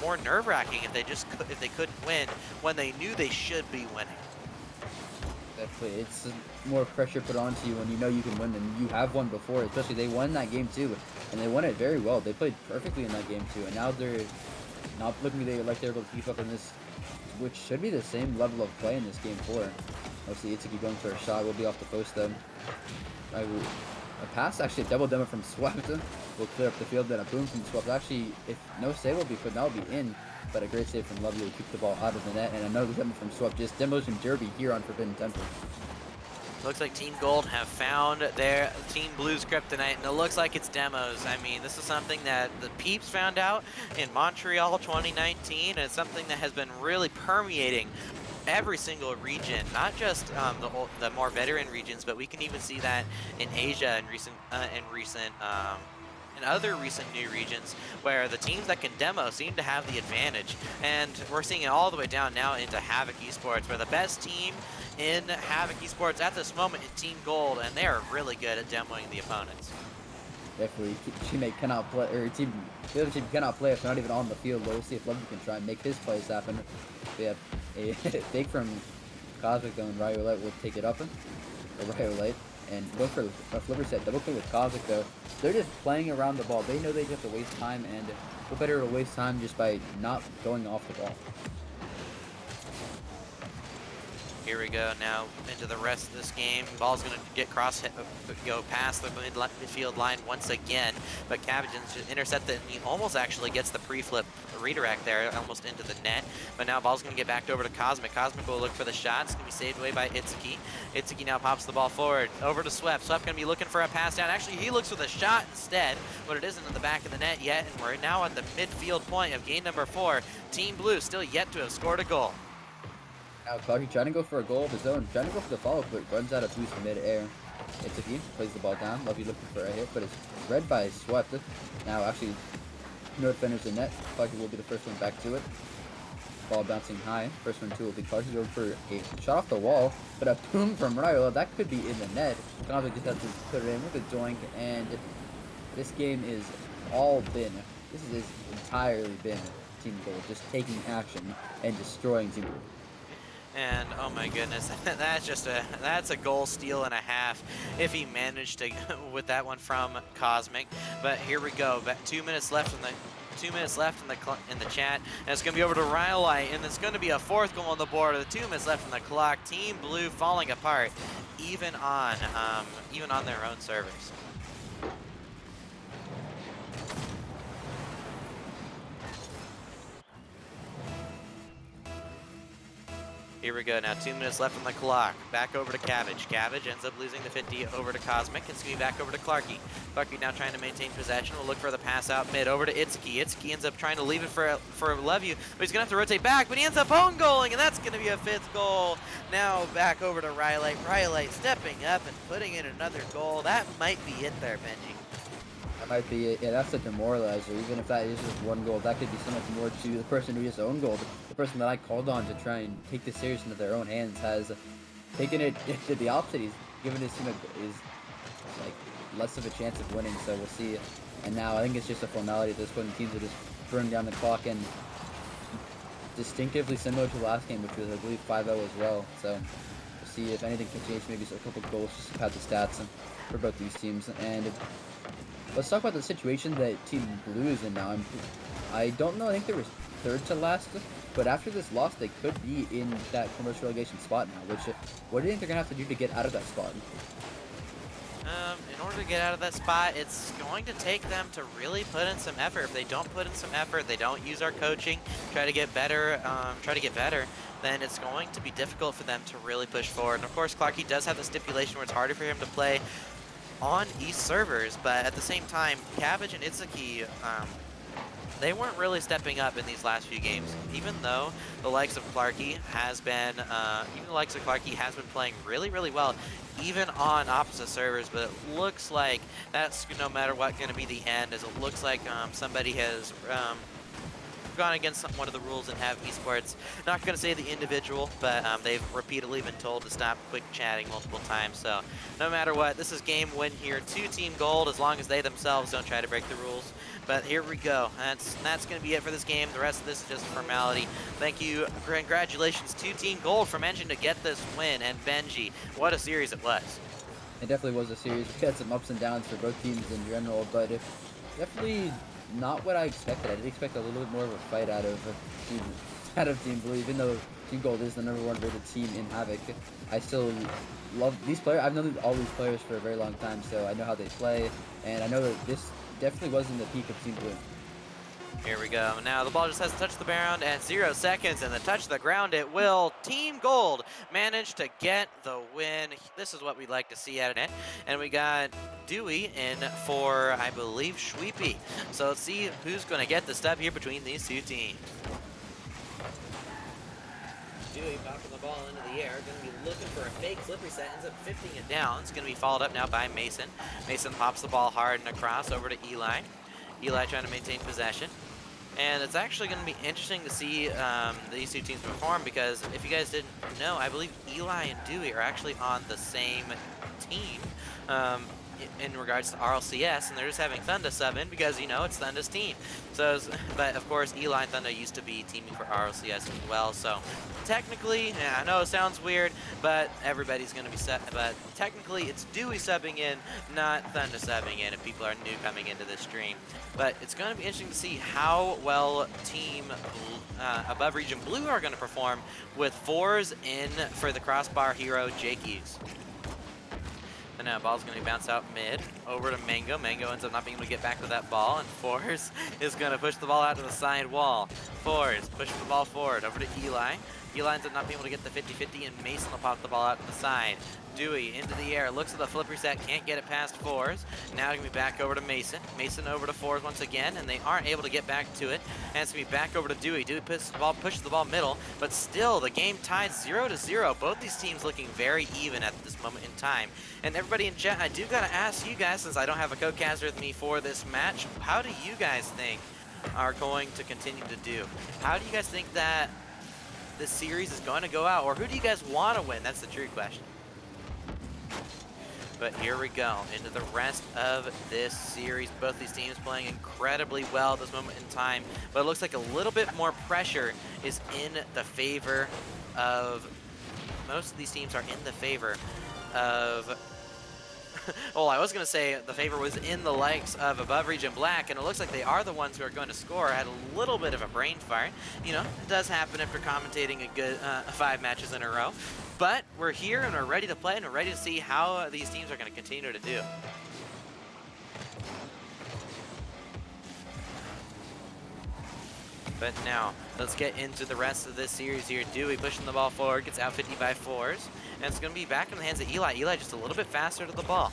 more nerve-wracking if they couldn't win when they knew they should be winning. Definitely, it's more pressure put onto you when you know you can win, and you have won before. Especially they won that game too, and they won it very well. They played perfectly in that game too, and now they're not looking like they're able to keep up in this, which should be the same level of play in this game 4. Obviously, Itsuki going for a shot will be off the post though. A pass, actually a double demo from Swept will clear up the field, then a boom from Swept. Actually, if no save will be put, that will be in, but a great save from Lovely will keep the ball out of the net, and another demo from Swept. Just demos and Derby here on Forbidden Temple. Looks like Team Gold have found their Team Blue's kryptonite, and it looks like it's demos. I mean, this is something that the peeps found out in Montreal 2019, and it's something that has been really permeating every single region, not just the more veteran regions, but we can even see that in Asia in other recent new regions, where the teams that can demo seem to have the advantage. And we're seeing it all the way down now into Havoc Esports, where the best team in Havoc Esports at this moment is Team Gold, and they are really good at demoing the opponents. Definitely, teammate cannot play, or the other team cannot play if they're not even on the field. But we'll see if Lovely can try and make his plays happen. We have a fake from Cosmic though, and Rhyolite will take it up, or Rhyolite, and go for a flipper set. Double kill with Cosmic though. They're just playing around the ball. They know they have to waste time, and what better to waste time just by not going off the ball. Here we go now into the rest of this game. Ball's going to go past the midfield line once again, but Cabbage intercept it, and he almost actually gets the pre-flip redirect there, almost into the net. But now ball's going to get back over to Cosmic. Cosmic will look for the shot. It's going to be saved away by Itsuki. Itsuki now pops the ball forward over to Swept. Swept going to be looking for a pass down. Actually, he looks for the shot instead, but it isn't in the back of the net yet, and we're now at the midfield point of game number 4. Team Blue still yet to have scored a goal. Now Clarky trying to go for a goal of his own, trying to go for the follow, but runs out of boost in mid-air. Itsuki plays the ball down. Lovey looking for a hit, but it's read by Swept. Now actually, no defenders in net. Clarky will be the first one back to it. Ball bouncing high. First one too will be Clarky going for a shot off the wall, but a boom from Ryo. That could be in the net. Cosmic just has to put it in with a doink, and this game is all been. This is entirely been Team Gold, just taking action and destroying Team Gold. And oh my goodness, that's a goal steal and a half if he managed to with that one from Cosmic. But here we go. 2 minutes left in the chat, and it's going to be over to Rhyolite, and it's going to be a 4th goal on the board with 2 minutes left on the clock. Team Blue falling apart, even on their own servers. Here we go now, 2 minutes left on the clock. Back over to Cabbage. Cabbage ends up losing the 50 over to Cosmic. It's going to be back over to Clarky. Clarky now trying to maintain possession. We'll look for the pass out mid over to Itsuki. Itsuki ends up trying to leave it for Levue, but he's going to have to rotate back, but he ends up own goaling, and that's going to be a 5th goal. Now back over to Rhyolite. Rhyolite stepping up and putting in another goal. That might be it there, Benji. That might be it. Yeah, that's a demoralizer. Even if that is just one goal, that could be so much more to the person who just own goal. The person that I called on to try and take this series into their own hands has taken it to the opposite. He's given his team is like less of a chance of winning. So we'll see. And now I think it's just a formality at this point. Teams are just burning down the clock, and distinctively similar to the last game, which was I believe 5-0 as well. So we'll see if anything can change. Maybe a couple goals just to pad the stats for both these teams. And let's talk about the situation that Team Blue is in now. I don't know, I think they were 3rd to last, but after this loss, they could be in that commercial relegation spot now, which, what do you think they're going to have to do to get out of that spot? In order to get out of that spot, it's going to take them to really put in some effort. If they don't put in some effort, they don't use our coaching, try to get better, then it's going to be difficult for them to really push forward. And of course, Clarky does have the stipulation where it's harder for him to play on East servers, but at the same time, Cabbage and Itsuki they weren't really stepping up in these last few games. Even though the likes of Clarky has been, playing really, really well, even on opposite servers. But it looks like that's no matter what going to be the end. As it looks like somebody has gone against one of the rules in Havoc Esports. Not going to say the individual, but they've repeatedly been told to stop quick chatting multiple times. So no matter what, this is game win here. 2 team gold as long as they themselves don't try to break the rules. But here we go. That's going to be it for this game. The rest of this is just a formality. Thank you. Congratulations to Team Gold for managing to get this win. And Benji, what a series it was. It definitely was a series. We had some ups and downs for both teams in general, but definitely not what I expected. I did expect a little bit more of a fight out of Team Blue. Even though Team Gold is the #1 rated team in Havoc, I still love these players. I've known all these players for a very long time, so I know how they play, and I know that this definitely wasn't the peak of Team Blue. Here we go. Now the ball just has to touch the ground and 0 seconds, and the touch the ground it will. Team Gold managed to get the win. This is what we'd like to see out of it. And we got Dewey in for, I believe, Shweepy. So let's see who's going to get the stub here between these 2 teams. Dewey popping the ball into the air, going to be looking for a fake flip reset, ends up 50ing it down. It's going to be followed up now by Mason. Mason pops the ball hard and across over to Eli. Eli trying to maintain possession. And it's actually going to be interesting to see these 2 teams perform, because if you guys didn't know, I believe Eli and Dewey are actually on the same team in regards to RLCS, and they're just having Thunda sub in because, you know, it's Thunda's team. So, but of course, Eli and Thunda used to be teaming for RLCS as well. So technically, yeah, I know it sounds weird, but everybody's going to be but technically it's Dewey subbing in, not Thunda subbing in, if people are new coming into this stream. But it's going to be interesting to see how well Team Above Region Blue are going to perform with 4s in for the crossbar hero Jakey's. And now ball's going to bounce out mid over to Mango. Mango ends up not being able to get back to that ball, and Fours is going to push the ball out to the side wall. Fours pushes the ball forward over to Eli. Eli ends up not being able to get the 50-50, and Mason will pop the ball out to the side. Dewey into the air, looks at the flip reset, can't get it past Fours. Now going to be back over to Mason. Mason over to Fours once again, and they aren't able to get back to it. And it's going to be back over to Dewey. Dewey pushes the ball middle, but still the game tied 0-0. Both these teams looking very even at this moment in time. And everybody in chat, I do got to ask you guys, since I don't have a co-caster with me for this match, how do you guys think are going to continue to do? How do you guys think that this series is going to go out, or who do you guys want to win? That's the true question. But here we go into the rest of this series. Both these teams playing incredibly well at this moment in time, but it looks like a little bit more pressure is in the favor of, most of these teams are in the favor of, well, I was going to say the favor was in the likes of Above Region Black, and it looks like they are the ones who are going to score. I had a little bit of a brain fart. You know, it does happen after commentating a good 5 matches in a row. But we're here and we're ready to play, and we're ready to see how these teams are going to continue to do. But now, let's get into the rest of this series here. Dewey pushing the ball forward, gets out 50 by 4s. And it's going to be back in the hands of Eli. Eli just a little bit faster to the ball.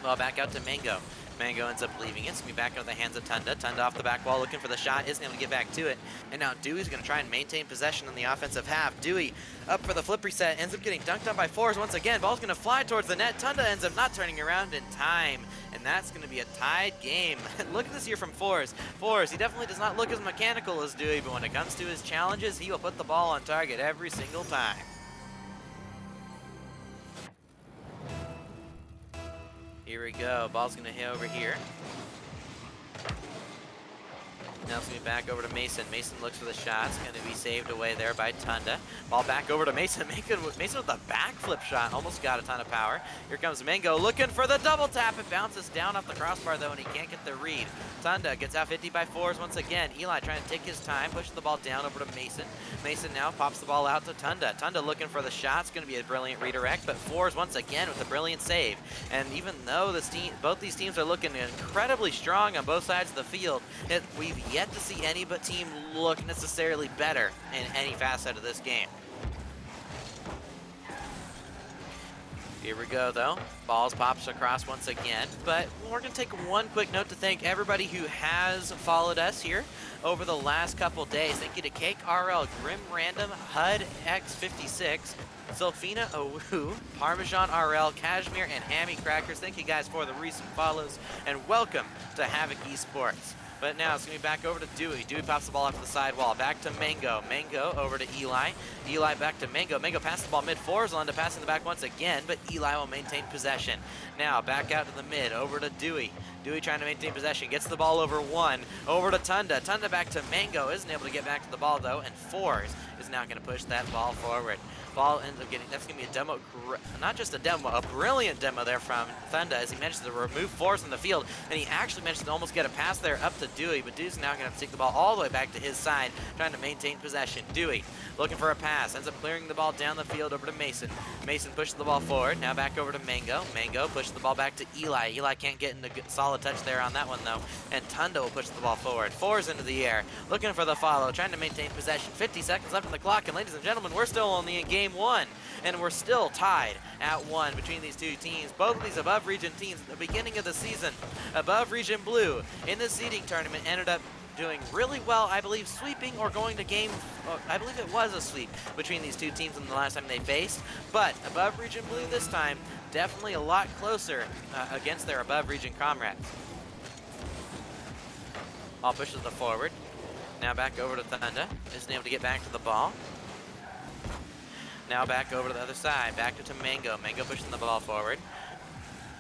Ball back out to Mango. Mango ends up leaving it. It's going to be back into the hands of Tunda. Tunda off the back wall looking for the shot. Isn't able to get back to it. And now Dewey's going to try and maintain possession on the offensive half. Dewey up for the flip reset. Ends up getting dunked on by 4s once again. Ball's going to fly towards the net. Tunda ends up not turning around in time. And that's going to be a tied game. Look at this here from 4s. 4s, he definitely does not look as mechanical as Dewey, but when it comes to his challenges, he will put the ball on target every single time. Here we go. Ball's going to hit over here. Now it's going to be back over to Mason. Mason looks for the shot. It's going to be saved away there by Tunda. Ball back over to Mason. Mason with a backflip shot. Almost got a ton of power. Here comes Mango looking for the double tap. It bounces down off the crossbar though, and he can't get the read. Tunda gets out 50 by 4s once again. Eli trying to take his time. Pushes the ball down over to Mason. Mason now pops the ball out to Tunda. Tunda looking for the shot. It's going to be a brilliant redirect, but 4s once again with a brilliant save. And even though both these teams are looking incredibly strong on both sides of the field, we've yet to see any but team look necessarily better in any facet of this game. Here we go, though. Balls pops across once again, but we're going to take one quick note to thank everybody who has followed us here over the last couple days. Thank you to Cake RL, Grim Random, HUD X56, Sylphina Owu, Parmesan RL, Cashmere, and Hammy Crackers. Thank you guys for the recent follows, and welcome to Havoc Esports. But now it's going to be back over to Dewey. Dewey pops the ball off the side wall. Back to Mango. Mango over to Eli. Eli back to Mango. Mango passes the ball mid-floors. Will end up passing the back once again, but Eli will maintain possession. Now back out to the mid. Over to Dewey. Dewey trying to maintain possession. Gets the ball over one. Over to Tunda. Tunda back to Mango. Isn't able to get back to the ball, though. And Fours is now going to push that ball forward. Ball ends up getting, that's going to be a demo, not just a demo, a brilliant demo there from Thunda, as he managed to remove Force from the field, and he actually managed to almost get a pass there up to Dewey, but Dewey's now going to have to take the ball all the way back to his side, trying to maintain possession. Dewey looking for a pass, ends up clearing the ball down the field over to Mason. Mason pushes the ball forward, now back over to Mango. Mango pushes the ball back to Eli. Eli can't get into solid touch there on that one, though, and Tunda will push the ball forward. Fours into the air, looking for the follow, trying to maintain possession. 50 seconds left on the clock, and ladies and gentlemen, we're still only in game one, and we're still tied at 1 between these two teams. Both of these above region teams at the beginning of the season, above region blue in the seeding tournament, ended up doing really well, I believe, sweeping or going to game, I believe it was a sweep between these two teams in the last time they faced, but above region blue this time, definitely a lot closer against their above region comrades. Ball pushes the forward. Now back over to Thunda. Isn't able to get back to the ball. Now back over to the other side. Back to Mango. Mango pushing the ball forward.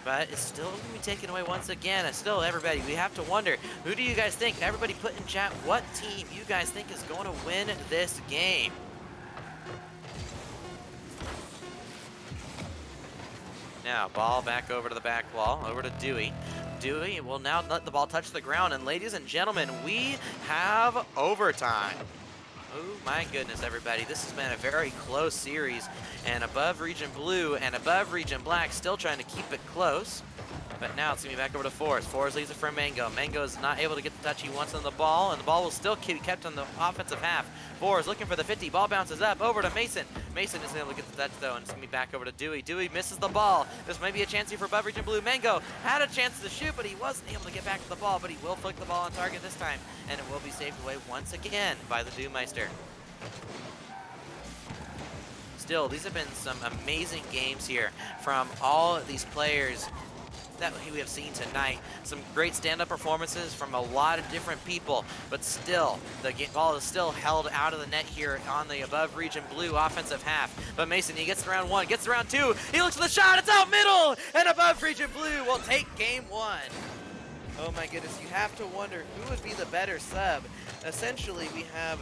But it's still going to be taken away once again. And still, everybody, we have to wonder, who do you guys think? Everybody put in chat what team you guys think is going to win this game. Now, ball back over to the back wall, over to Dewey. Dewey will now let the ball touch the ground. And ladies and gentlemen, we have overtime. Oh my goodness, everybody. This has been a very close series, and above region blue and above region black still trying to keep it close. But now it's going to be back over to Forrest. Forrest leaves it for Mango. Mango is not able to get the touch he wants on the ball, and the ball will still be kept on the offensive half. Forrest looking for the 50. Ball bounces up over to Mason. Mason isn't able to get the touch, though, and it's going to be back over to Dewey. Dewey misses the ball. This might be a chance here for above region blue. Mango had a chance to shoot, but he wasn't able to get back to the ball, but he will flick the ball on target this time, and it will be saved away once again by the Dewmeister. Still, these have been some amazing games here from all of these players that we have seen tonight. Some great stand-up performances from a lot of different people, but still, the ball is still held out of the net here on the above region blue offensive half. But Mason, he gets to round 1, gets to round 2, he looks for the shot, it's out middle, and above region blue will take game 1. Oh my goodness, you have to wonder who would be the better sub. Essentially, we have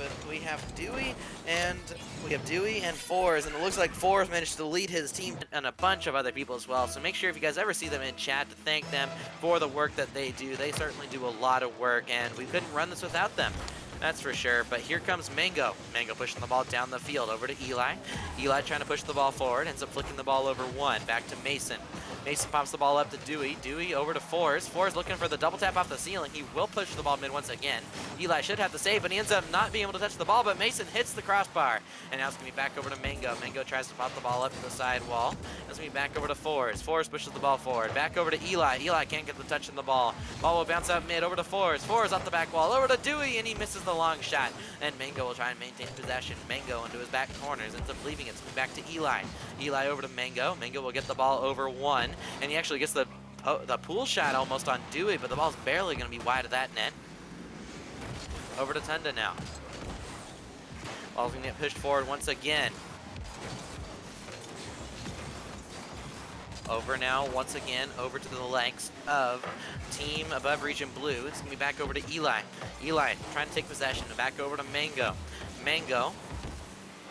Dewey and Fours, and it looks like Fours managed to lead his team and a bunch of other people as well. So make sure if you guys ever see them in chat to thank them for the work that they do. They certainly do a lot of work, and we couldn't run this without them. That's for sure. But here comes Mango. Mango pushing the ball down the field over to Eli. Eli trying to push the ball forward, ends up flicking the ball over one. Back to Mason. Mason pops the ball up to Dewey. Dewey over to Fours. Fours looking for the double tap off the ceiling. He will push the ball mid once again. Eli should have the save, but he ends up not being able to touch the ball, but Mason hits the crossbar. And now it's going to be back over to Mango. Mango tries to pop the ball up to the side wall. It's going to be back over to Fours. Fours pushes the ball forward. Back over to Eli. Eli can't get the touch on the ball. Ball will bounce out mid over to Fours. Fours off the back wall over to Dewey, and he misses the long shot. And Mango will try and maintain possession. Mango into his back corners, ends up leaving it. It's back to Eli. Eli over to Mango. Mango will get the ball over one, and he actually gets the pool shot almost on Dewey, but the ball's barely going to be wide of that net. Over to Tunda now. Ball's going to get pushed forward once again. Over now, once again, over to the legs of team above region blue. It's going to be back over to Eli. Eli trying to take possession. Back over to Mango. Mango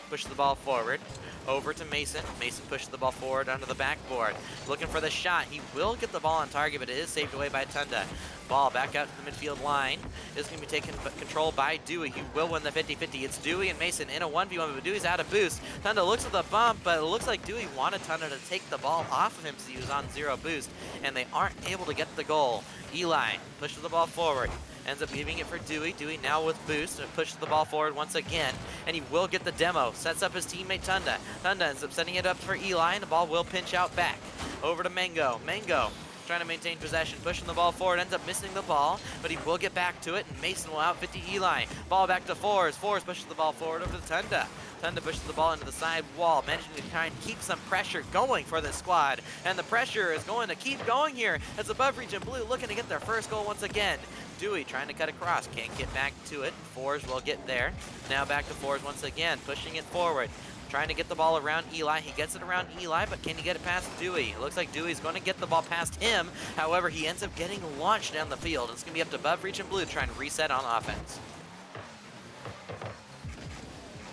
pushes the ball forward. Over to Mason. Mason pushes the ball forward onto the backboard. Looking for the shot. He will get the ball on target, but it is saved away by Tunda. Ball back out to the midfield line. This is going to be taken control by Dewey. He will win the 50-50. It's Dewey and Mason in a 1v1, but Dewey's out of boost. Tunda looks at the bump, but it looks like Dewey wanted Tunda to take the ball off of him because he was on 0 boost, and they aren't able to get the goal. Eli pushes the ball forward. Ends up leaving it for Dewey. Dewey now with boost and pushes the ball forward once again. And he will get the demo. Sets up his teammate Tunda. Tunda ends up setting it up for Eli, and the ball will pinch out back. Over to Mango. Mango trying to maintain possession, pushing the ball forward, ends up missing the ball, but he will get back to it, and Mason will out 50 Eli. Ball back to Fours. Fours pushes the ball forward over to Tunda. Tunda pushes the ball into the side wall, managing to try and keep some pressure going for this squad. And the pressure is going to keep going here as Above Region Blue looking to get their first goal once again. Dewey trying to cut across, can't get back to it. Fours will get there. Now back to Fours once again, pushing it forward. Trying to get the ball around Eli. He gets it around Eli, but can he get it past Dewey? It looks like Dewey's going to get the ball past him. However, he ends up getting launched down the field. It's going to be up to Above Region Blue trying to reset on offense.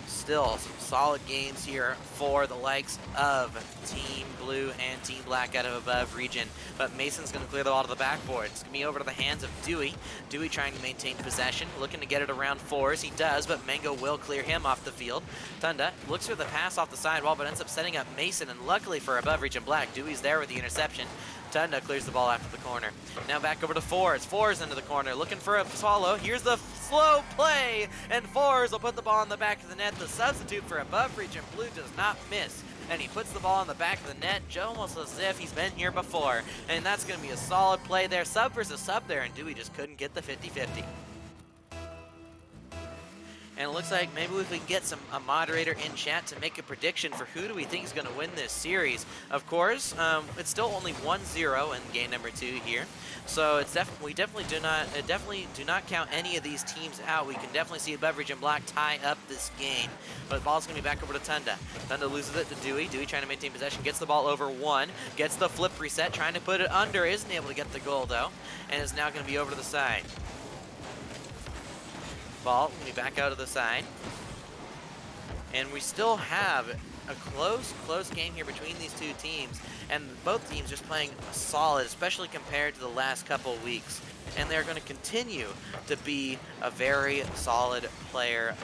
Still some solid games here for the likes of Team Blue and Team Black out of Above Region. But Mason's going to clear the ball to the backboard. It's going to be over to the hands of Dewey. Dewey trying to maintain possession, looking to get it around Fours. He does, but Mango will clear him off the field. Tunda looks for the pass off the sidewall, but ends up setting up Mason, and luckily for Above Region Black, Dewey's there with the interception. Tunda clears the ball after the corner. Now back over to Fours. Fours into the corner, looking for a swallow. Here's the slow play, and Fours will put the ball in the back of the net. The substitute for Above Region Blue does not miss, and he puts the ball in the back of the net, almost as if he's been here before. And that's going to be a solid play there. Sub versus sub there, and Dewey just couldn't get the 50-50. And it looks like maybe if we can get a moderator in chat to make a prediction for who do we think is going to win this series. Of course, it's still only 1-0 in game number 2 here. So it's we definitely do not count any of these teams out. We can definitely see Above Region Black tie up this game. But the ball's going to be back over to Tunda. Tunda loses it to Dewey. Dewey trying to maintain possession, gets the ball over one, gets the flip reset, trying to put it under, isn't able to get the goal though, and is now going to be over to the side. Ball going to be back out of the side. And we still have a close game here between these two teams. And both teams just playing solid, especially compared to the last couple of weeks. And they're going to continue to be a very solid player.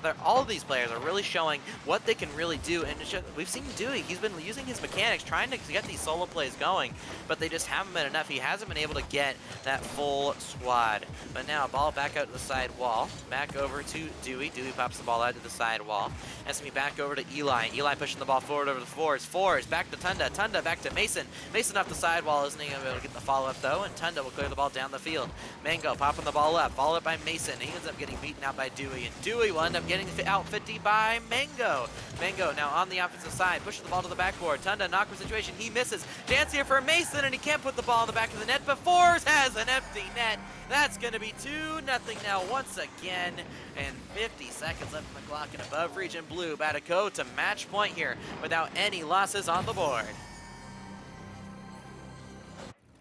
But all of these players are really showing what they can really do. And we've seen Dewey, he's been using his mechanics, trying to get these solo plays going, but they just haven't been enough. He hasn't been able to get that full squad. But now, ball back out to the side wall. Back over to Dewey. Dewey pops the ball out to the side wall. Has to be back over to Eli. Eli pushing the ball forward over to Fours. Fours back to Tunda. Tunda back to Mason. Mason off the side wall. Isn't able to get the follow-up though, and Tunda will clear the ball down the field. Mango popping the ball up. Followed by Mason. He ends up getting beaten out by Dewey, and Dewey will end up getting out 50 by Mango. Mango now on the offensive side. Pushes the ball to the backboard. Tunda, knocker situation. He misses. Chance here for Mason, and he can't put the ball in the back of the net, but Fours has an empty net. That's going to be 2-0 now once again, and 50 seconds left on the clock, and Above Region Blue about to go to match point here without any losses on the board.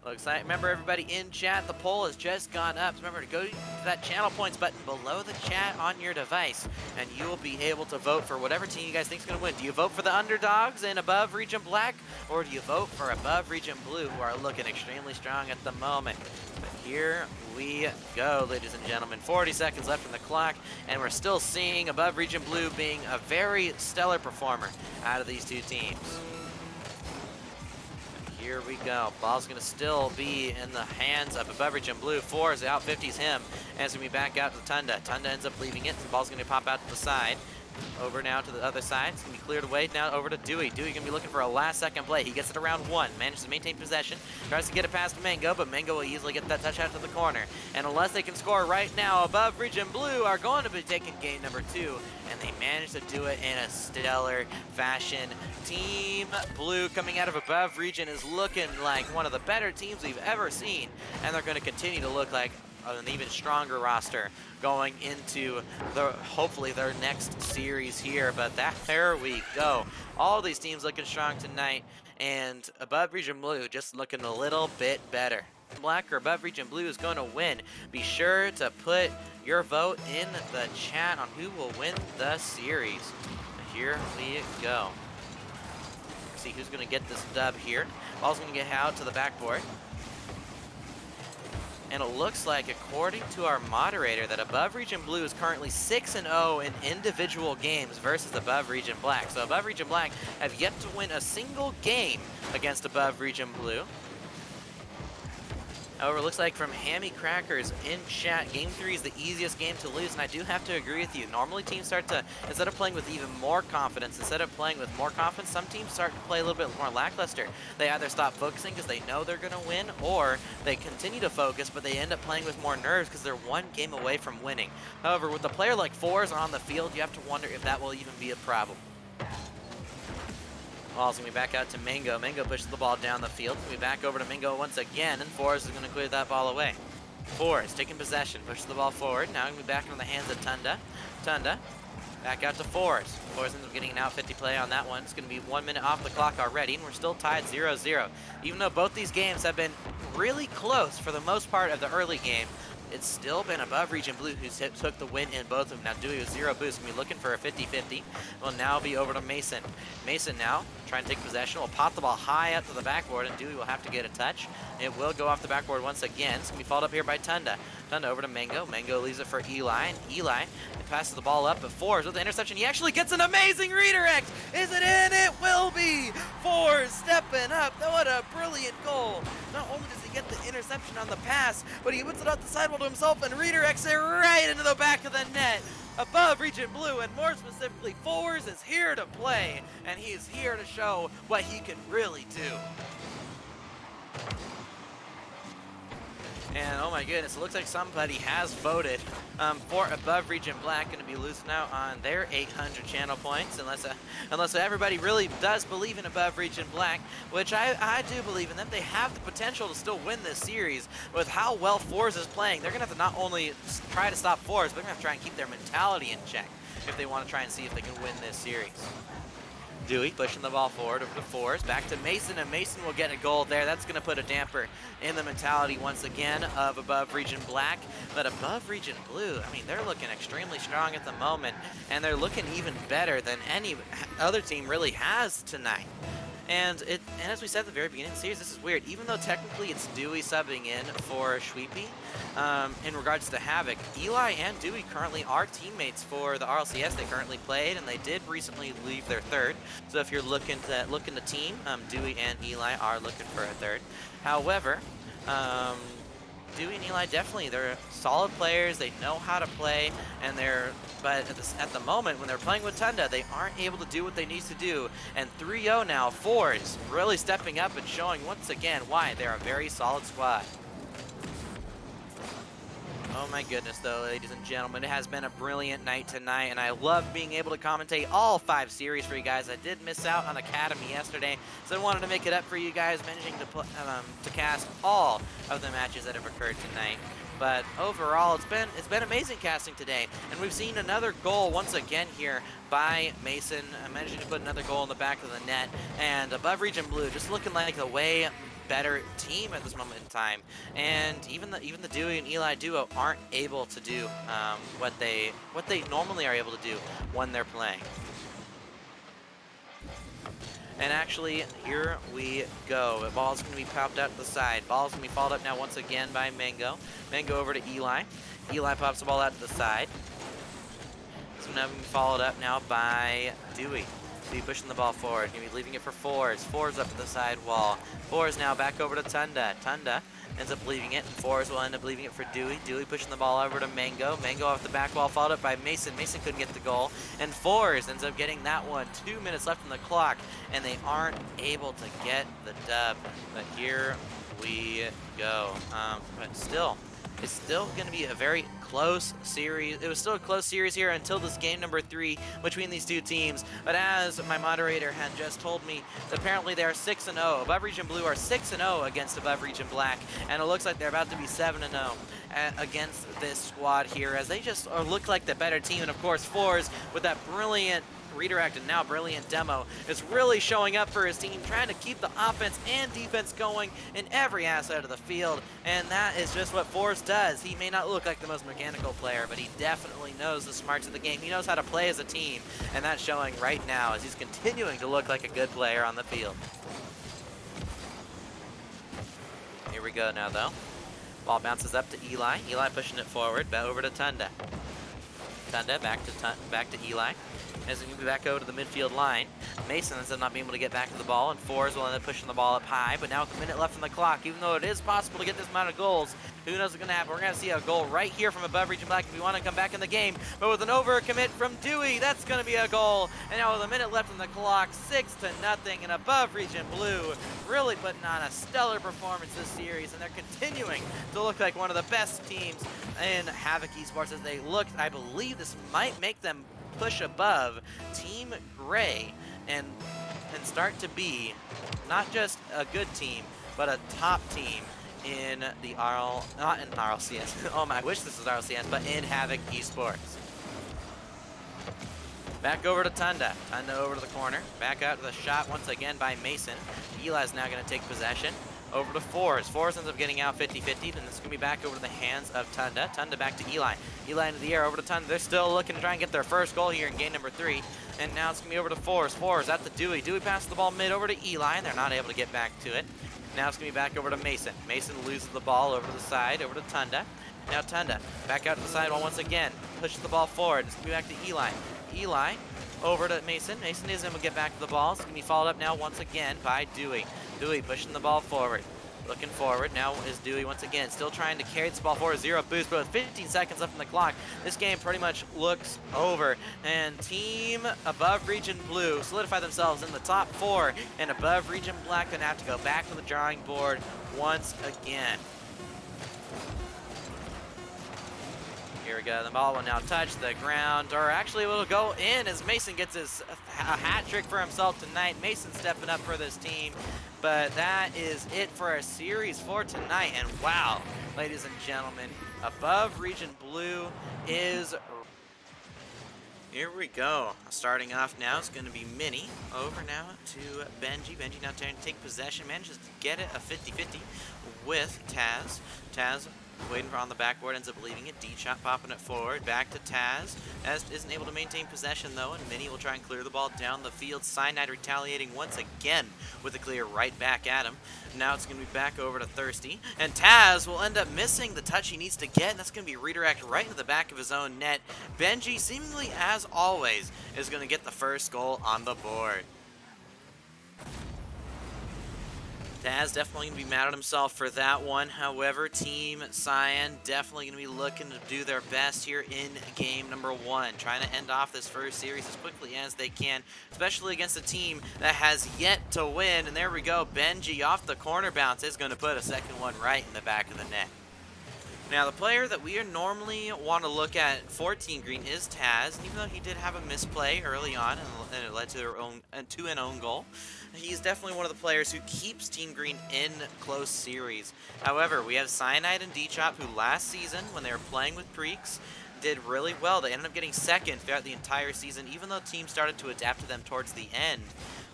Looks like, remember everybody in chat, the poll has just gone up. So remember to go to that channel points button below the chat on your device, and you will be able to vote for whatever team you guys think is going to win. Do you vote for the underdogs in Above Region Black, or do you vote for Above Region Blue, who are looking extremely strong at the moment? But here we go, ladies and gentlemen. 40 seconds left on the clock, and we're still seeing Above Region Blue being a very stellar performer out of these two teams. Here we go. Ball's going to still be in the hands of Above Region Blue. Fours out 50s him. And it's going to be back out to Tunda. Tunda ends up leaving it. The ball's going to pop out to the side. Over now to the other side. It's going to be cleared away now over to Dewey. Dewey going to be looking for a last-second play. He gets it around one. Manages to maintain possession. Tries to get it past Mango, but Mango will easily get that touch out to the corner. And unless they can score right now, Above Region Blue are going to be taking game number 2. And they managed to do it in a stellar fashion. Team Blue coming out of Above Region is looking like one of the better teams we've ever seen. And they're going to continue to look like an even stronger roster going into hopefully their next series here. But there we go. All these teams looking strong tonight, and Above Region Blue just looking a little bit better. Black or Above Region Blue is going to win. Be sure to put your vote in the chat on who will win the series. Here we go. See who's going to get this dub here. Ball's going to get out to the backboard. And it looks like, according to our moderator, that Above Region Blue is currently 6-0 in individual games versus Above Region Black. So Above Region Black have yet to win a single game against Above Region Blue. However, it looks like from Hammy Crackers in chat, Game 3 is the easiest game to lose, and I do have to agree with you. Normally, teams start to, instead of playing with even more confidence, some teams start to play a little bit more lackluster. They either stop focusing because they know they're going to win, or they continue to focus, but they end up playing with more nerves because they're one game away from winning. However, with a player like Fours on the field, you have to wonder if that will even be a problem. Ball's going to be back out to Mango. Mango pushes the ball down the field. Going to be back over to Mango once again, and Fours is going to clear that ball away. Fours taking possession, pushes the ball forward. Now going to be back into the hands of Tunda. Tunda back out to Fours. Fours ends up getting an out 50 play on that one. It's going to be 1 minute off the clock already, and we're still tied 0-0. Even though both these games have been really close for the most part of the early game, it's still been above Region Blue, who took the win in both of them. Now Dewey with 0 boost, going to be looking for a 50-50. Will now be over to Mason. Mason now trying to take possession. Will pop the ball high up to the backboard, and Dewey will have to get a touch. It will go off the backboard once again. It's going to be followed up here by Tunda. Tunda over to Mango. Mango leaves it for Eli, and Eli passes the ball up, but Fours with the interception. He actually gets an amazing redirect. Is it in? It will be. Fours stepping up. What a brilliant goal. Not only does he get the interception on the pass, but he puts it off the sidewall to himself and redirects it right into the back of the net. Above Region Blue, and more specifically, Fours is here to play, and he is here to show what he can really do. And oh my goodness, it looks like somebody has voted for Above Region Black, going to be losing out on their 800 channel points, unless everybody really does believe in Above Region Black, which I do believe in them. They have the potential to still win this series with how well Fours is playing. They're going to have to not only try to stop Fours, but they're going to have to try and keep their mentality in check if they want to try and see if they can win this series. Dewey pushing the ball forward over to Fours, back to Mason, and Mason will get a goal there. That's going to put a damper in the mentality once again of Above Region Black. But Above Region Blue, I mean, they're looking extremely strong at the moment, and they're looking even better than any other team really has tonight. And as we said at the very beginning of the series, this is weird. Even though technically it's Dewey subbing in for Shweepy, in regards to Havoc, Eli and Dewey currently are teammates for the RLCS. They currently played, and they did recently leave their third. So if you're looking to team, Dewey and Eli are looking for a third. However, Dewey and Eli definitely, they're solid players. They know how to play, and but at the moment when they're playing with Tunda, they aren't able to do what they need to do. And 3-0 now, Fours really stepping up and showing once again why they're a very solid squad. Oh my goodness, though, ladies and gentlemen, it has been a brilliant night tonight, and I love being able to commentate all 5 series for you guys. I did miss out on Academy yesterday, so I wanted to make it up for you guys, managing to cast all of the matches that have occurred tonight. But overall, it's been amazing casting today, and we've seen another goal once again here by Mason, managing to put another goal in the back of the net, and Above Region Blue just looking like a way better team at this moment in time. And even the Dewey and Eli duo aren't able to do what they normally are able to do when they're playing. And actually, here we go. The ball's going to be popped out to the side. Ball's going to be followed up now once again by Mango. Mango over to Eli. Eli pops the ball out to the side. So now being followed up now by Dewey. Dewey pushing the ball forward. Going to be leaving it for Fours. Fours up to the side wall. Fours now back over to Tunda. Tunda ends up leaving it, and Fours will end up leaving it for Dewey. Dewey pushing the ball over to Mango. Mango off the back wall, followed up by Mason. Mason couldn't get the goal, and Fours ends up getting that one. 2 minutes left on the clock, and they aren't able to get the dub. But here we go. But still, it's still going to be a very close series. It was still a close series here until this game number 3 between these two teams. But as my moderator had just told me, apparently they are 6-0. Above Region Blue are 6-0 against Above Region Black, and it looks like they're about to be 7-0 against this squad here, as they just look like the better team. And of course, Fours with that brilliant redirect and now brilliant demo is really showing up for his team, trying to keep the offense and defense going in every asset of the field, and that is just what Fours does. He may not look like the most mechanical player, but he definitely knows the smarts of the game. He knows how to play as a team, and that's showing right now as he's continuing to look like a good player on the field. Here we go now, though. Ball bounces up to Eli. Eli pushing it forward, back over to Tunda. Tunda back to Eli. as we move back over to the midfield line. Mason ends up not being able to get back to the ball, and Fours will end up pushing the ball up high. But now with a minute left on the clock, even though it is possible to get this amount of goals, who knows what's going to happen. We're going to see a goal right here from above Region Black if we want to come back in the game. But with an overcommit from Dewey, that's going to be a goal. And now with a minute left on the clock, 6-0, and above Region Blue really putting on a stellar performance this series, and they're continuing to look like one of the best teams in Havoc Esports as they look. I believe this might make them push above Team Gray and start to be not just a good team, but a top team in the not in RLCS. Oh my, I wish this was RLCS, but in Havoc Esports. Back over to Tunda. Tunda over to the corner. Back out to the shot once again by Mason. Eli's now going to take possession. Over to Fours. Fours ends up getting out 50-50, and this is going to be back over to the hands of Tunda. Tunda back to Eli. Eli into the air over to Tunda. They're still looking to try and get their first goal here in game number 3. And now it's going to be over to Fours. Fours at the Dewey. Dewey passes the ball mid over to Eli, and they're not able to get back to it. Now it's going to be back over to Mason. Mason loses the ball over to the side, over to Tunda. Now Tunda back out to the sidewall once again. Pushes the ball forward. It's going to be back to Eli. Eli over to Mason. Mason isn't able to get back to the ball. It's going to be followed up now once again by Dewey. Dewey pushing the ball forward. Looking forward. Now is Dewey once again. Still trying to carry this ball forward. 0 boost, but with 15 seconds left on the clock, this game pretty much looks over. And Team above Region Blue solidify themselves in the top 4. And above Region Black going to have to go back to the drawing board once again. Here we go. The ball will now touch the ground, or actually it will go in as Mason gets his hat trick for himself tonight. Mason stepping up for this team. But that is it for our series for tonight. And wow, ladies and gentlemen, above Region Blue is... Here we go. Starting off now, it's going to be Minnie. Over now to Benji. Benji now trying to take possession. Manages to get it a 50-50 with Taz. Taz waiting on the backboard, ends up leaving it. D-Shot popping it forward. Back to Taz. Taz isn't able to maintain possession, though, and Minnie will try and clear the ball down the field. Cyanide retaliating once again with a clear right back at him. Now it's going to be back over to Thirsty, and Taz will end up missing the touch he needs to get, and that's going to be redirect right into the back of his own net. Benji, seemingly as always, is going to get the first goal on the board. Taz definitely going to be mad at himself for that one. However, Team Cyan definitely going to be looking to do their best here in game number 1. Trying to end off this first series as quickly as they can, especially against a team that has yet to win. And there we go. Benji off the corner bounce is going to put a second one right in the back of the net. Now, the player that we normally want to look at for Team Green is Taz. And even though he did have a misplay early on and it led to an own goal, he's definitely one of the players who keeps Team Green in close series. However, we have Cyanide and D-Chop, who last season, when they were playing with Preeks, did really well. They ended up getting second throughout the entire season, even though teams started to adapt to them towards the end.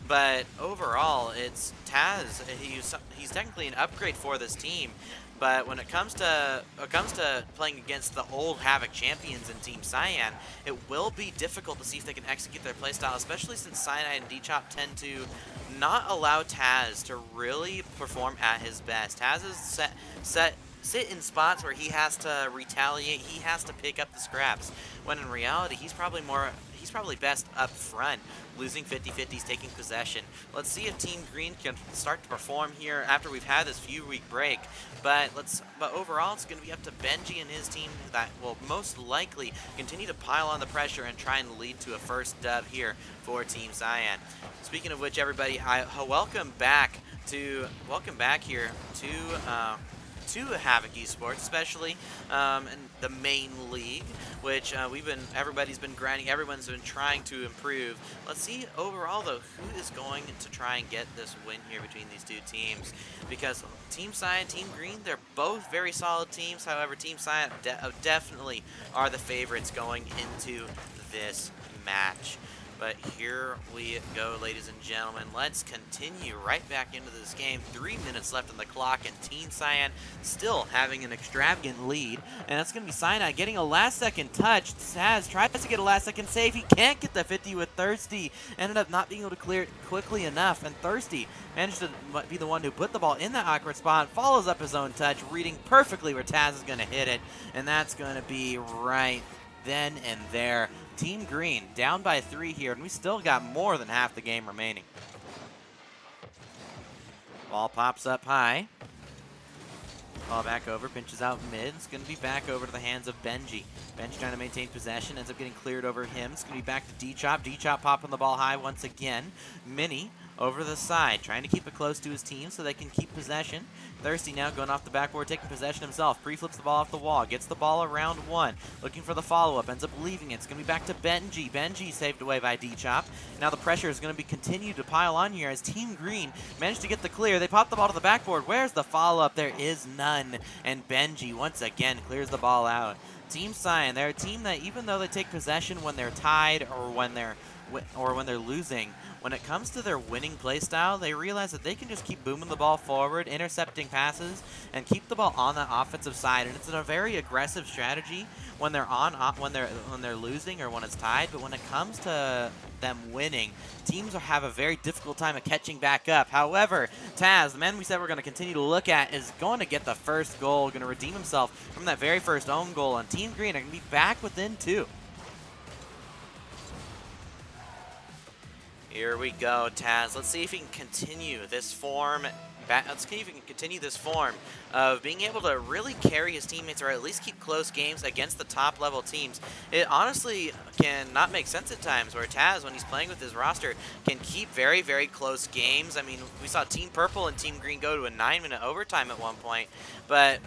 But overall, it's Taz. He's technically an upgrade for this team. But when it comes to playing against the old Havoc champions in Team Cyan, it will be difficult to see if they can execute their playstyle, especially since Cyanide and D-Chop tend to not allow Taz to really perform at his best. Taz is sit in spots where he has to retaliate, he has to pick up the scraps, when in reality he's probably best up front, losing 50-50s, taking possession. Let's see if Team Green can start to perform here after we've had this few-week break. But overall, it's going to be up to Benji and his team that will most likely continue to pile on the pressure and try and lead to a first dub here for Team Cyan. Speaking of which, everybody, welcome back here to Havoc Esports, especially in the main league, which everybody's been grinding, everyone's been trying to improve. Let's see overall though who is going to try and get this win here between these two teams, because Team Cyan, Team Green, they're both very solid teams. However, Team Cyan definitely are the favorites going into this match. But here we go, ladies and gentlemen. Let's continue right back into this game. 3 minutes left on the clock, and Team Cyan still having an extravagant lead. And that's going to be Cyanide getting a last-second touch. Taz tries to get a last-second save. He can't get the 50 with Thirsty. Ended up not being able to clear it quickly enough. And Thirsty managed to be the one who put the ball in that awkward spot, follows up his own touch, reading perfectly where Taz is going to hit it. And that's going to be right then and there. Team Green down by 3 here, and we still got more than half the game remaining. Ball pops up high. Ball back over, pinches out mid. It's going to be back over to the hands of Benji. Benji trying to maintain possession, ends up getting cleared over him. It's going to be back to D-Chop. D-Chop popping the ball high once again. Mini over the side, trying to keep it close to his team so they can keep possession. Thirsty now going off the backboard, taking possession himself. Pre-flips the ball off the wall, gets the ball around 1. Looking for the follow-up, ends up leaving it. It's going to be back to Benji. Benji saved away by D-Chop. Now the pressure is going to be continued to pile on here as Team Green managed to get the clear. They pop the ball to the backboard. Where's the follow-up? There is none. And Benji once again clears the ball out. Team Cyan, they're a team that even though they take possession when they're tied or when they're losing, when it comes to their winning play style, they realize that they can just keep booming the ball forward, intercepting passes, and keep the ball on the offensive side. And it's a very aggressive strategy when they're when they're losing or when it's tied. But when it comes to them winning, teams have a very difficult time of catching back up. However, Taz, the man we said we're going to continue to look at, is going to get the first goal, going to redeem himself from that very first own goal. And Team Green are going to be back within 2. Here we go, Taz. Let's see if he can continue this form. Let's see if he can continue this form of being able to really carry his teammates or at least keep close games against the top level teams. It honestly can not make sense at times where Taz, when he's playing with his roster, can keep very, very close games. I mean, we saw Team Purple and Team Green go to a 9-minute overtime at one point. But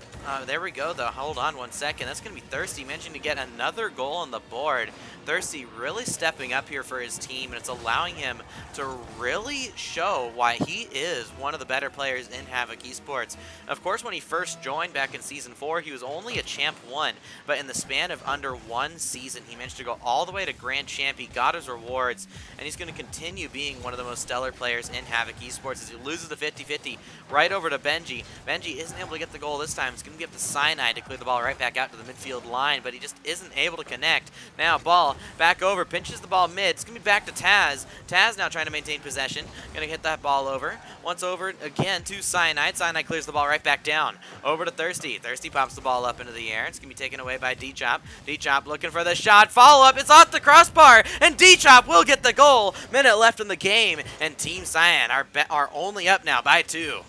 there we go, though. Hold on 1 second. That's going to be Thirsty managing to get another goal on the board. Thirsty really stepping up here for his team, and it's allowing him to really show why he is one of the better players in Havoc Esports. Of course, when he first joined back in Season 4, he was only a Champ 1, but in the span of under 1 season, he managed to go all the way to Grand Champ. He got his rewards, and he's going to continue being one of the most stellar players in Havoc Esports as he loses the 50-50 right over to Benji. Benji isn't able to get the goal this time. It's going to be up to Cyanide to clear the ball right back out to the midfield line, but he just isn't able to connect. Now, ball back over, pinches the ball mid. It's going to be back to Taz. Taz now trying to maintain possession. Going to hit that ball over. Once over again to Cyanide. Cyanide clears the ball right back down. Over to Thirsty. Thirsty pops the ball up into the air. It's going to be taken away by D-Chop. D-Chop looking for the shot. Follow-up. It's off the crossbar, and D-Chop will get the goal. Minute left in the game, and Team Cyan are only up now by 2.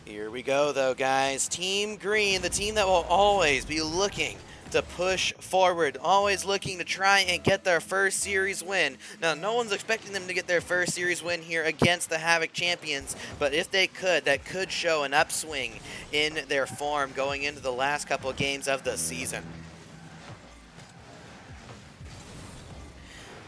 Here we go, though, guys. Team Green, the team that will always be looking to push forward, always looking to try and get their first series win. Now, no one's expecting them to get their first series win here against the Havoc champions, but if they could, that could show an upswing in their form going into the last couple of games of the season.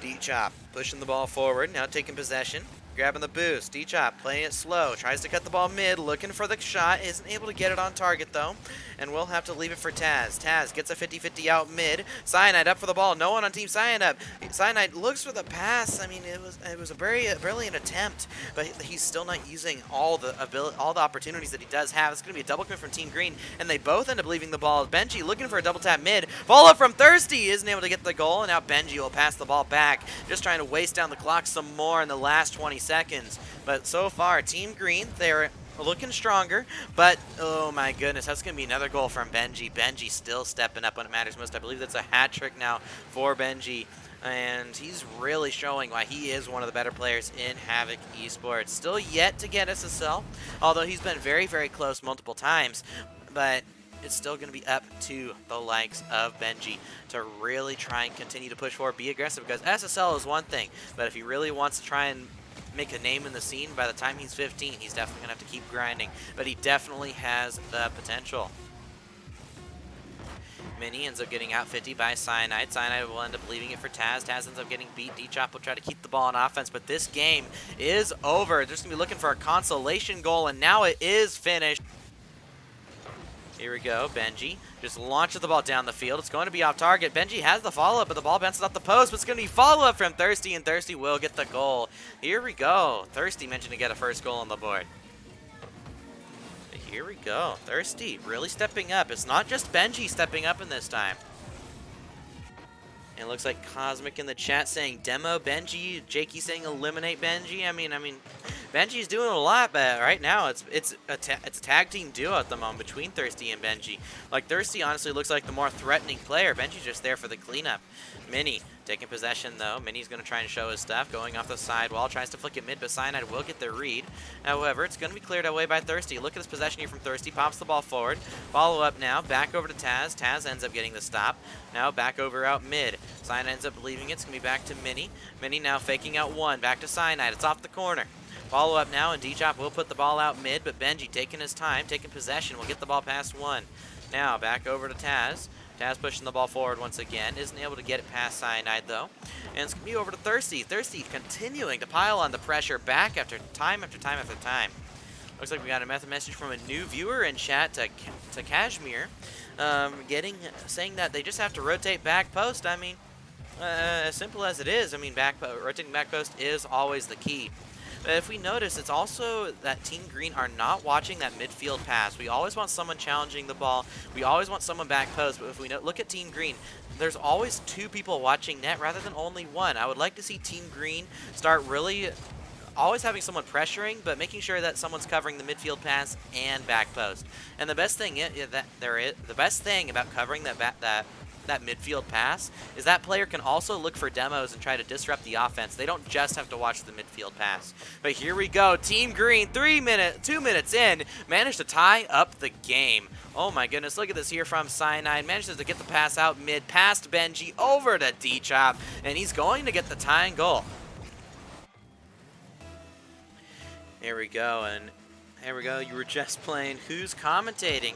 D-Chop pushing the ball forward, now taking possession. Grabbing the boost. D-Chop playing it slow. Tries to cut the ball mid. Looking for the shot. Isn't able to get it on target, though. And we'll have to leave it for Taz. Taz gets a 50-50 out mid. Cyanide up for the ball. No one on Team Cyan up. Cyanide looks for the pass. I mean, it was a very brilliant attempt, but he's still not using all the opportunities that he does have. It's going to be a double commit from Team Green, and they both end up leaving the ball. Benji looking for a double tap mid. Ball up from Thirsty. Isn't able to get the goal, and now Benji will pass the ball back. Just trying to waste down the clock some more in the last 20 seconds. But so far, Team Green, they're looking stronger, but oh my goodness, that's going to be another goal from Benji. Benji still stepping up when it matters most. I believe that's a hat trick now for Benji, and he's really showing why he is one of the better players in Havoc Esports. Still yet to get SSL, although he's been very, very close multiple times, but it's still going to be up to the likes of Benji to really try and continue to push forward, be aggressive, because SSL is one thing, but if he really wants to try and make a name in the scene, by the time he's 15, he's definitely going to have to keep grinding, but he definitely has the potential. Mini ends up getting out 50 by Cyanide. Cyanide will end up leaving it for Taz. Taz ends up getting beat. D-Chop will try to keep the ball on offense, but this game is over. They're just going to be looking for a consolation goal, and now it is finished. Here we go, Benji just launches the ball down the field. It's going to be off target. Benji has the follow-up, but the ball bounces off the post, but it's going to be follow-up from Thirsty, and Thirsty will get the goal. Here we go. Thirsty mentioned to get a first goal on the board. But here we go. Thirsty really stepping up. It's not just Benji stepping up in this time. And it looks like Cosmic in the chat saying demo Benji. Jakey saying eliminate Benji. I mean, Benji's doing a lot, but right now it's a tag team duo at the moment between Thirsty and Benji. Like, Thirsty honestly looks like the more threatening player. Benji's just there for the cleanup. Mini taking possession though. Mini's going to try and show his stuff. Going off the sidewall, tries to flick it mid, but Cyanide will get the read. However, it's going to be cleared away by Thirsty. Look at this possession here from Thirsty. Pops the ball forward. Follow up now. Back over to Taz. Taz ends up getting the stop. Now back over out mid. Cyanide ends up leaving it. It's going to be back to Mini. Mini now faking out one. Back to Cyanide. It's off the corner. Follow up now, and D-Chop will put the ball out mid, but Benji taking his time, taking possession, will get the ball past one. Now back over to Taz. Taz pushing the ball forward once again. Isn't able to get it past Cyanide, though. And it's going to be over to Thirsty. Thirsty continuing to pile on the pressure back after time after time after time. Looks like we got a message from a new viewer in chat to Kashmir, saying that they just have to rotate back post. I mean, as simple as it is. I mean, rotating back post is always the key. But if we notice, it's also that Team Green are not watching that midfield pass. We always want someone challenging the ball. We always want someone back post. But if we look at Team Green, there's always two people watching net rather than only one. I would like to see Team Green start really always having someone pressuring, but making sure that someone's covering the midfield pass and back post. And the best thing about covering that midfield pass is that player can also look for demos and try to disrupt the offense. They don't just have to watch the midfield pass. But here we go. Team Green, 2 minutes in, managed to tie up the game. Oh my goodness, look at this here from Cyanide. Manages to get the pass out mid, past Benji, over to D-Chop, and he's going to get the tying goal. Here we go, and here we go. You were just playing Who's Commentating.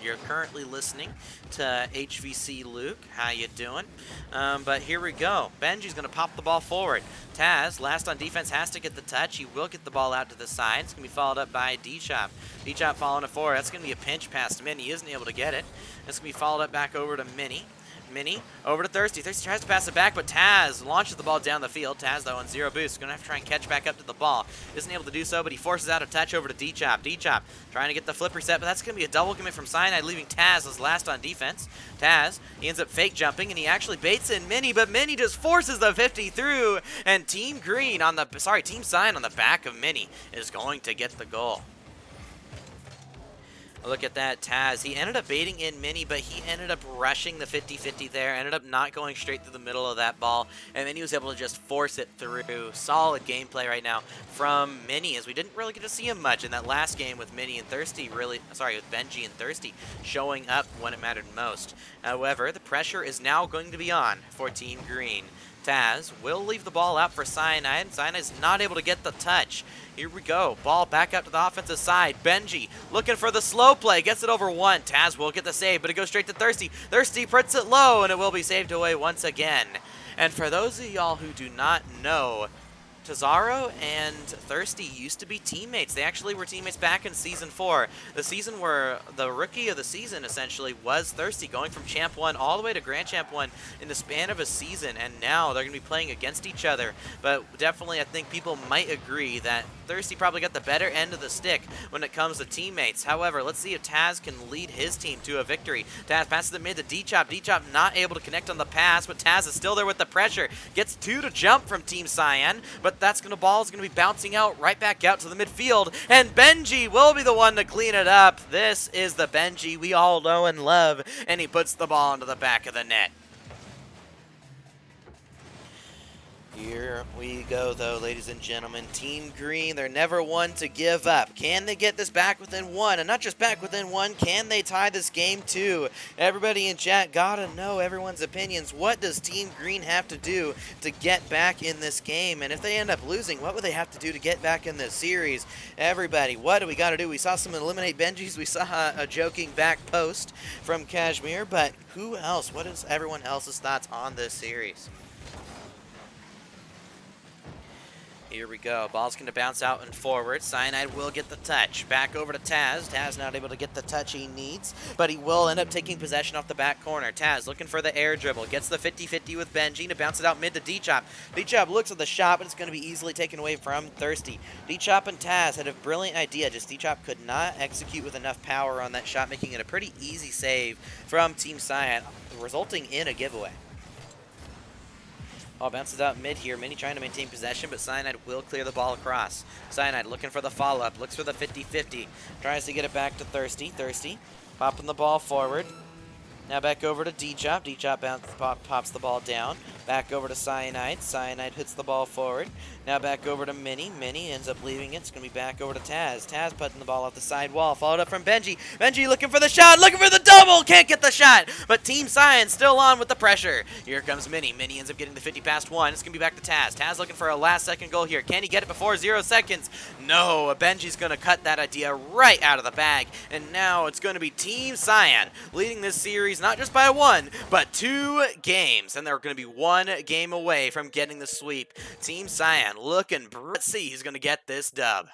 You're currently listening to HVC Luke. How you doing? But here we go. Benji's going to pop the ball forward. Taz, last on defense, has to get the touch. He will get the ball out to the side. It's going to be followed up by D-Chop. D-Chop following it forward. That's going to be a pinch past Mini. He isn't able to get it. That's going to be followed up back over to Mini. Mini over to Thirsty. Thirsty tries to pass it back, but Taz launches the ball down the field. Taz, though, on 0 boost. Going to have to try and catch back up to the ball. Isn't able to do so, but he forces out a touch over to D-Chop. D-Chop trying to get the flip reset, but that's going to be a double commit from Cyanide, leaving Taz as last on defense. Taz, he ends up fake jumping, and he actually baits in Mini, but Mini just forces the 50 through, and Team Cyan on the back of Mini is going to get the goal. Look at that, Taz. He ended up baiting in Mini, but he ended up rushing the 50-50 there, ended up not going straight through the middle of that ball, and then he was able to just force it through. Solid gameplay right now from Mini, as we didn't really get to see him much in that last game with Benji and Thirsty showing up when it mattered most. However, the pressure is now going to be on for Team Green. Taz will leave the ball out for Cyanide. Cyanide's not able to get the touch. Here we go. Ball back up to the offensive side. Benji looking for the slow play. Gets it over one. Taz will get the save, but it goes straight to Thirsty. Thirsty puts it low, and it will be saved away once again. And for those of y'all who do not know, Tazaro and Thirsty used to be teammates. They actually were teammates back in Season 4. The season where the rookie of the season, essentially, was Thirsty, going from Champ 1 all the way to Grand Champ 1 in the span of a season, and now they're going to be playing against each other. But definitely, I think people might agree that Thirsty probably got the better end of the stick when it comes to teammates. However, let's see if Taz can lead his team to a victory. Taz passes it mid to D-Chop. D-Chop not able to connect on the pass, but Taz is still there with the pressure. Gets 2 to jump from Team Cyan, but ball is going to be bouncing out right back out to the midfield, and Benji will be the one to clean it up. This is the Benji we all know and love, and he puts the ball into the back of the net. Here we go, though, ladies and gentlemen. Team Green, they're never one to give up. Can they get this back within one? And not just back within one, can they tie this game too? Everybody in chat gotta know everyone's opinions. What does Team Green have to do to get back in this game? And if they end up losing, what would they have to do to get back in this series? Everybody, what do we gotta do? We saw some eliminate Benjis. We saw a joking back post from Kashmir, but who else? What is everyone else's thoughts on this series? Here we go. Ball's going to bounce out and forward. Cyanide will get the touch. Back over to Taz. Taz not able to get the touch he needs, but he will end up taking possession off the back corner. Taz looking for the air dribble. Gets the 50-50 with Benji to bounce it out mid to D-Chop. D-Chop looks at the shot, but it's going to be easily taken away from Thirsty. D-Chop and Taz had a brilliant idea, just D-Chop could not execute with enough power on that shot, making it a pretty easy save from Team Cyan, resulting in a giveaway. Ball bounces out mid here. Mini trying to maintain possession, but Cyanide will clear the ball across. Cyanide looking for the follow-up. Looks for the 50-50. Tries to get it back to Thirsty. Thirsty popping the ball forward. Now back over to D-Chop. D-Chop pops the ball down. Back over to Cyanide. Cyanide hits the ball forward. Now back over to Mini. Mini ends up leaving it. It's going to be back over to Taz. Taz putting the ball off the side wall. Followed up from Benji. Benji looking for the shot. Looking for the double. Can't get the shot. But Team Cyan still on with the pressure. Here comes Mini. Mini ends up getting the 50 past 1. It's going to be back to Taz. Taz looking for a last-second goal here. Can he get it before 0 seconds? No. Benji's going to cut that idea right out of the bag. And now it's going to be Team Cyan leading this series not just by 1, but 2 games. And they're going to be 1 game away from getting the sweep. Team Cyan looking. Let's see who's going to get this dub.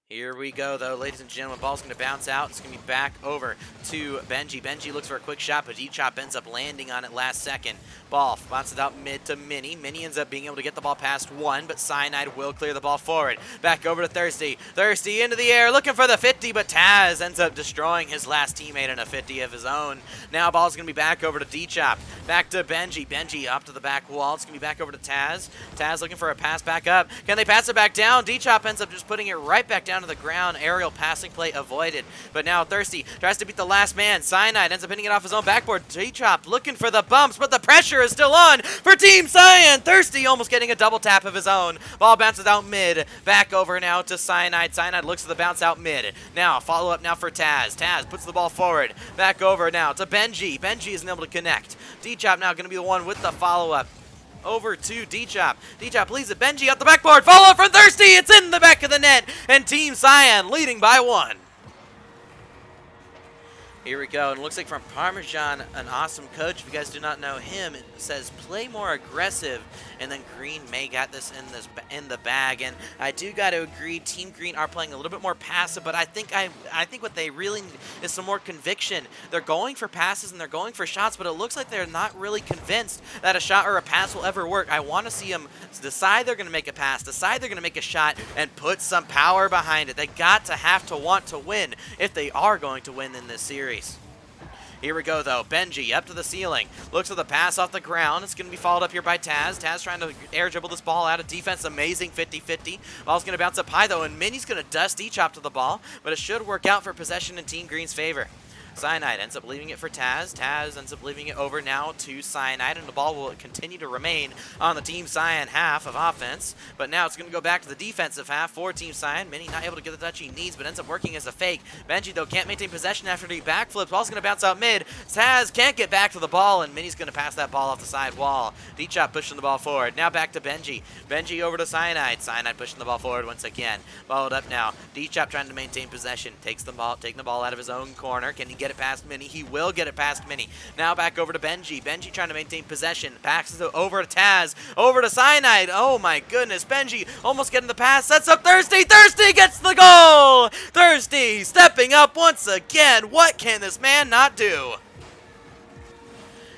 Here we go, though, ladies and gentlemen. Ball's going to bounce out. It's going to be back over to Benji. Benji looks for a quick shot, but D-Chop ends up landing on it last second. Ball bounces out mid to Mini. Mini ends up being able to get the ball past 1, but Cyanide will clear the ball forward. Back over to Thirsty. Thirsty into the air, looking for the 50, but Taz ends up destroying his last teammate in a 50 of his own. Now ball's going to be back over to D-Chop. Back to Benji. Benji up to the back wall. It's going to be back over to Taz. Taz looking for a pass back up. Can they pass it back down? D-Chop ends up just putting it right back down to the ground. Aerial passing play avoided. But now Thirsty tries to beat the last man. Cyanide ends up hitting it off his own backboard. D-Chop looking for the bumps, but the pressure is still on for Team Cyan. Thirsty almost getting a double tap of his own. Ball bounces out mid. Back over now to Cyanide. Cyanide looks for the bounce out mid. Now follow up now for Taz. Taz puts the ball forward. Back over now to Benji. Benji isn't able to connect. D-Chop now going to be the one with the follow up. Over to D-Chop. D-Chop leaves it. Benji up the backboard. Follow up from Thirsty. It's in the back of the net. And Team Cyan leading by 1. Here we go, and it looks like from Parmesan, an awesome coach. If you guys do not know him, it says play more aggressive, and then Green may got this in the bag. And I do got to agree, Team Green are playing a little bit more passive, but I think what they really need is some more conviction. They're going for passes and they're going for shots, but it looks like they're not really convinced that a shot or a pass will ever work. I want to see them decide they're going to make a pass, decide they're going to make a shot, and put some power behind it. They got to have to want to win if they are going to win in this series. Here we go, though. Benji up to the ceiling. Looks for the pass off the ground. It's going to be followed up here by Taz. Taz trying to air dribble this ball out of defense. Amazing 50-50. Ball's going to bounce up high, though, and Mini's going to dust D-Chop to the ball, but it should work out for possession in Team Green's favor. Cyanide ends up leaving it for Taz. Taz ends up leaving it over now to Cyanide, and the ball will continue to remain on the Team Cyan half of offense. But now it's going to go back to the defensive half for Team Cyan. Mini not able to get the touch he needs, but ends up working as a fake. Benji, though, can't maintain possession after the backflips. Ball's going to bounce out mid. Taz can't get back to the ball, and Mini's going to pass that ball off the side wall. D-Chop pushing the ball forward. Now back to Benji. Benji over to Cyanide. Cyanide pushing the ball forward once again. Followed up now. D-Chop trying to maintain possession. Taking the ball out of his own corner. Can he get it past Mini? He will get it past Mini. Now back over to Benji. Benji trying to maintain possession. Passes it over to Taz. Over to Cyanide. Oh my goodness. Benji almost getting the pass. Sets up Thirsty. Thirsty gets the goal. Thirsty stepping up once again. What can this man not do?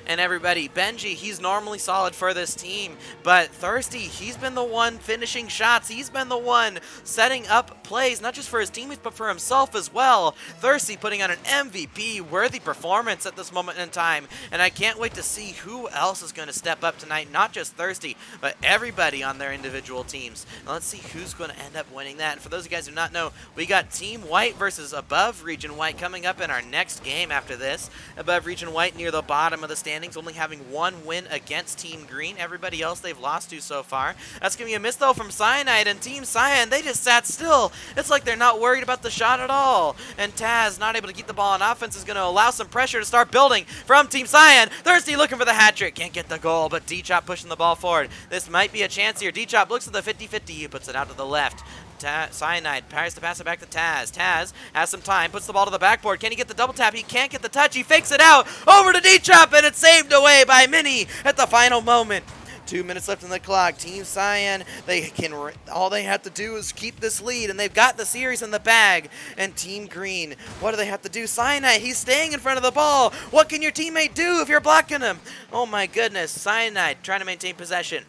And everybody, Benji, he's normally solid for this team, but Thirsty, he's been the one finishing shots. He's been the one setting up plays, not just for his teammates, but for himself as well. Thirsty putting on an MVP-worthy performance at this moment in time, and I can't wait to see who else is going to step up tonight, not just Thirsty, but everybody on their individual teams. Now let's see who's going to end up winning that. And for those of you guys who do not know, we got Team White versus Above Region White coming up in our next game after this. Above Region White near the bottom of the standings, only having 1 win against Team Green. Everybody else they've lost to so far. That's going to be a miss, though, from Cyanide, and Team Cyan, they just sat still. It's like they're not worried about the shot at all. And Taz, not able to keep the ball on offense, is going to allow some pressure to start building from Team Cyan. Thirsty looking for the hat trick. Can't get the goal, but D-Chop pushing the ball forward. This might be a chance here. D-Chop looks at the 50-50. He puts it out to the left. Cyanide tries to pass it back to Taz. Taz has some time, puts the ball to the backboard. Can he get the double tap? He can't get the touch. He fakes it out over to D-Chop, and it's saved away by Mini at the final moment. 2 minutes left on the clock. Team Cyan, all they have to do is keep this lead, and they've got the series in the bag. And Team Green, what do they have to do? Cyanide, he's staying in front of the ball. What can your teammate do if you're blocking him? Oh my goodness. Cyanide trying to maintain possession.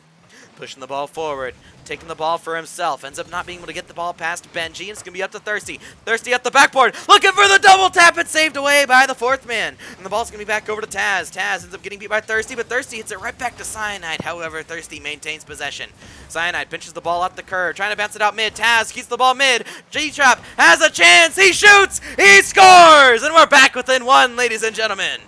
Pushing the ball forward. taking the ball for himself. Ends up not being able to get the ball past Benji, and it's going to be up to Thirsty. Thirsty at the backboard, looking for the double tap. It's saved away by the fourth man. And the ball's going to be back over to Taz. Taz ends up getting beat by Thirsty, but Thirsty hits it right back to Cyanide. However, Thirsty maintains possession. Cyanide pinches the ball up the curve, trying to bounce it out mid. Taz keeps the ball mid. G-Trap has a chance. He shoots. He scores. And we're back within one, ladies and gentlemen.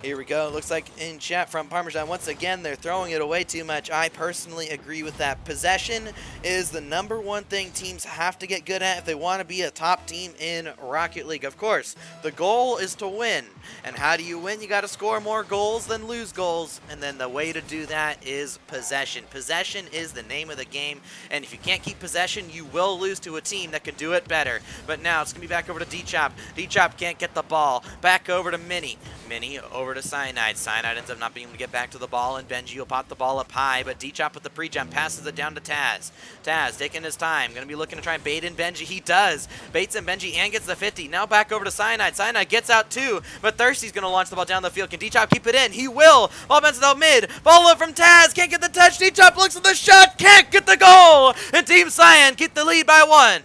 Here we go. Looks like in chat from Parmesan, once again, they're throwing it away too much. I personally agree with that. Possession is the #1 thing teams have to get good at if they want to be a top team in Rocket League. Of course, the goal is to win. And how do you win? You got to score more goals than lose goals. And then the way to do that is possession. Possession is the name of the game. And if you can't keep possession, you will lose to a team that can do it better. But now it's going to be back over to D-Chop. D-Chop can't get the ball. Back over to Mini. Mini over to Cyanide. Cyanide ends up not being able to get back to the ball, and Benji will pop the ball up high, but D-Chop with the pre-jump passes it down to Taz. Taz taking his time, going to be looking to try and bait in Benji. He does. Baits in Benji and gets the 50. Now back over to Cyanide. Cyanide gets out too, but Thirsty's going to launch the ball down the field. Can D-Chop keep it in? He will. Ball bounces out mid. Ball up from Taz. Can't get the touch. D-Chop looks at the shot. Can't get the goal. And Team Cyan keep the lead by 1.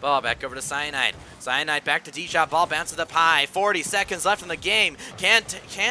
Ball back over to Cyanide. Cyanide back to D-Shot. Ball bounces up high. 40 seconds left in the game. Can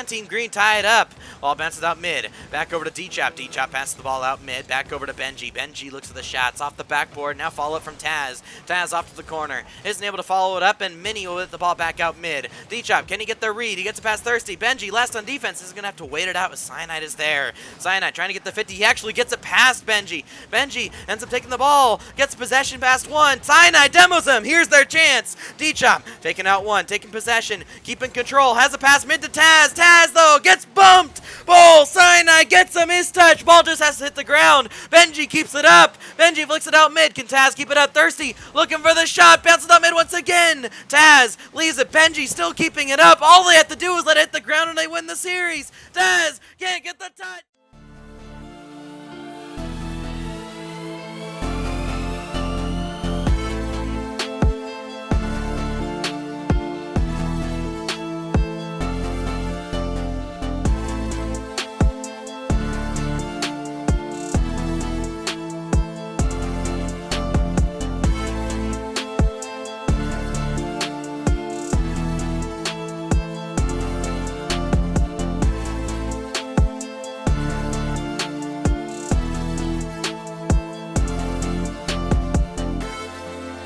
Team Green tie it up? Ball bounces out mid. Back over to D-Chop. D-Chop passes the ball out mid. Back over to Benji. Benji looks at the shots off the backboard. Now follow up from Taz. Taz off to the corner. Isn't able to follow it up, and Mini will hit the ball back out mid. D-Chop, can he get the read? He gets it past Thirsty. Benji, last on defense, is going to have to wait it out, but Cyanide is there. Cyanide trying to get the 50. He actually gets it past Benji. Benji ends up taking the ball. Gets possession past 1. Cyanide demos him. Here's their chance. D-Chop taking out 1, taking possession, keeping control, has a pass mid to Taz. Taz, though, gets bumped. Ball, Cyanide gets him, his touch. Ball just has to hit the ground. Benji keeps it up. Benji flicks it out mid. Can Taz keep it up? Thirsty looking for the shot. Bounces out mid once again. Taz leaves it. Benji still keeping it up. All they have to do is let it hit the ground and they win the series. Taz can't get the touch.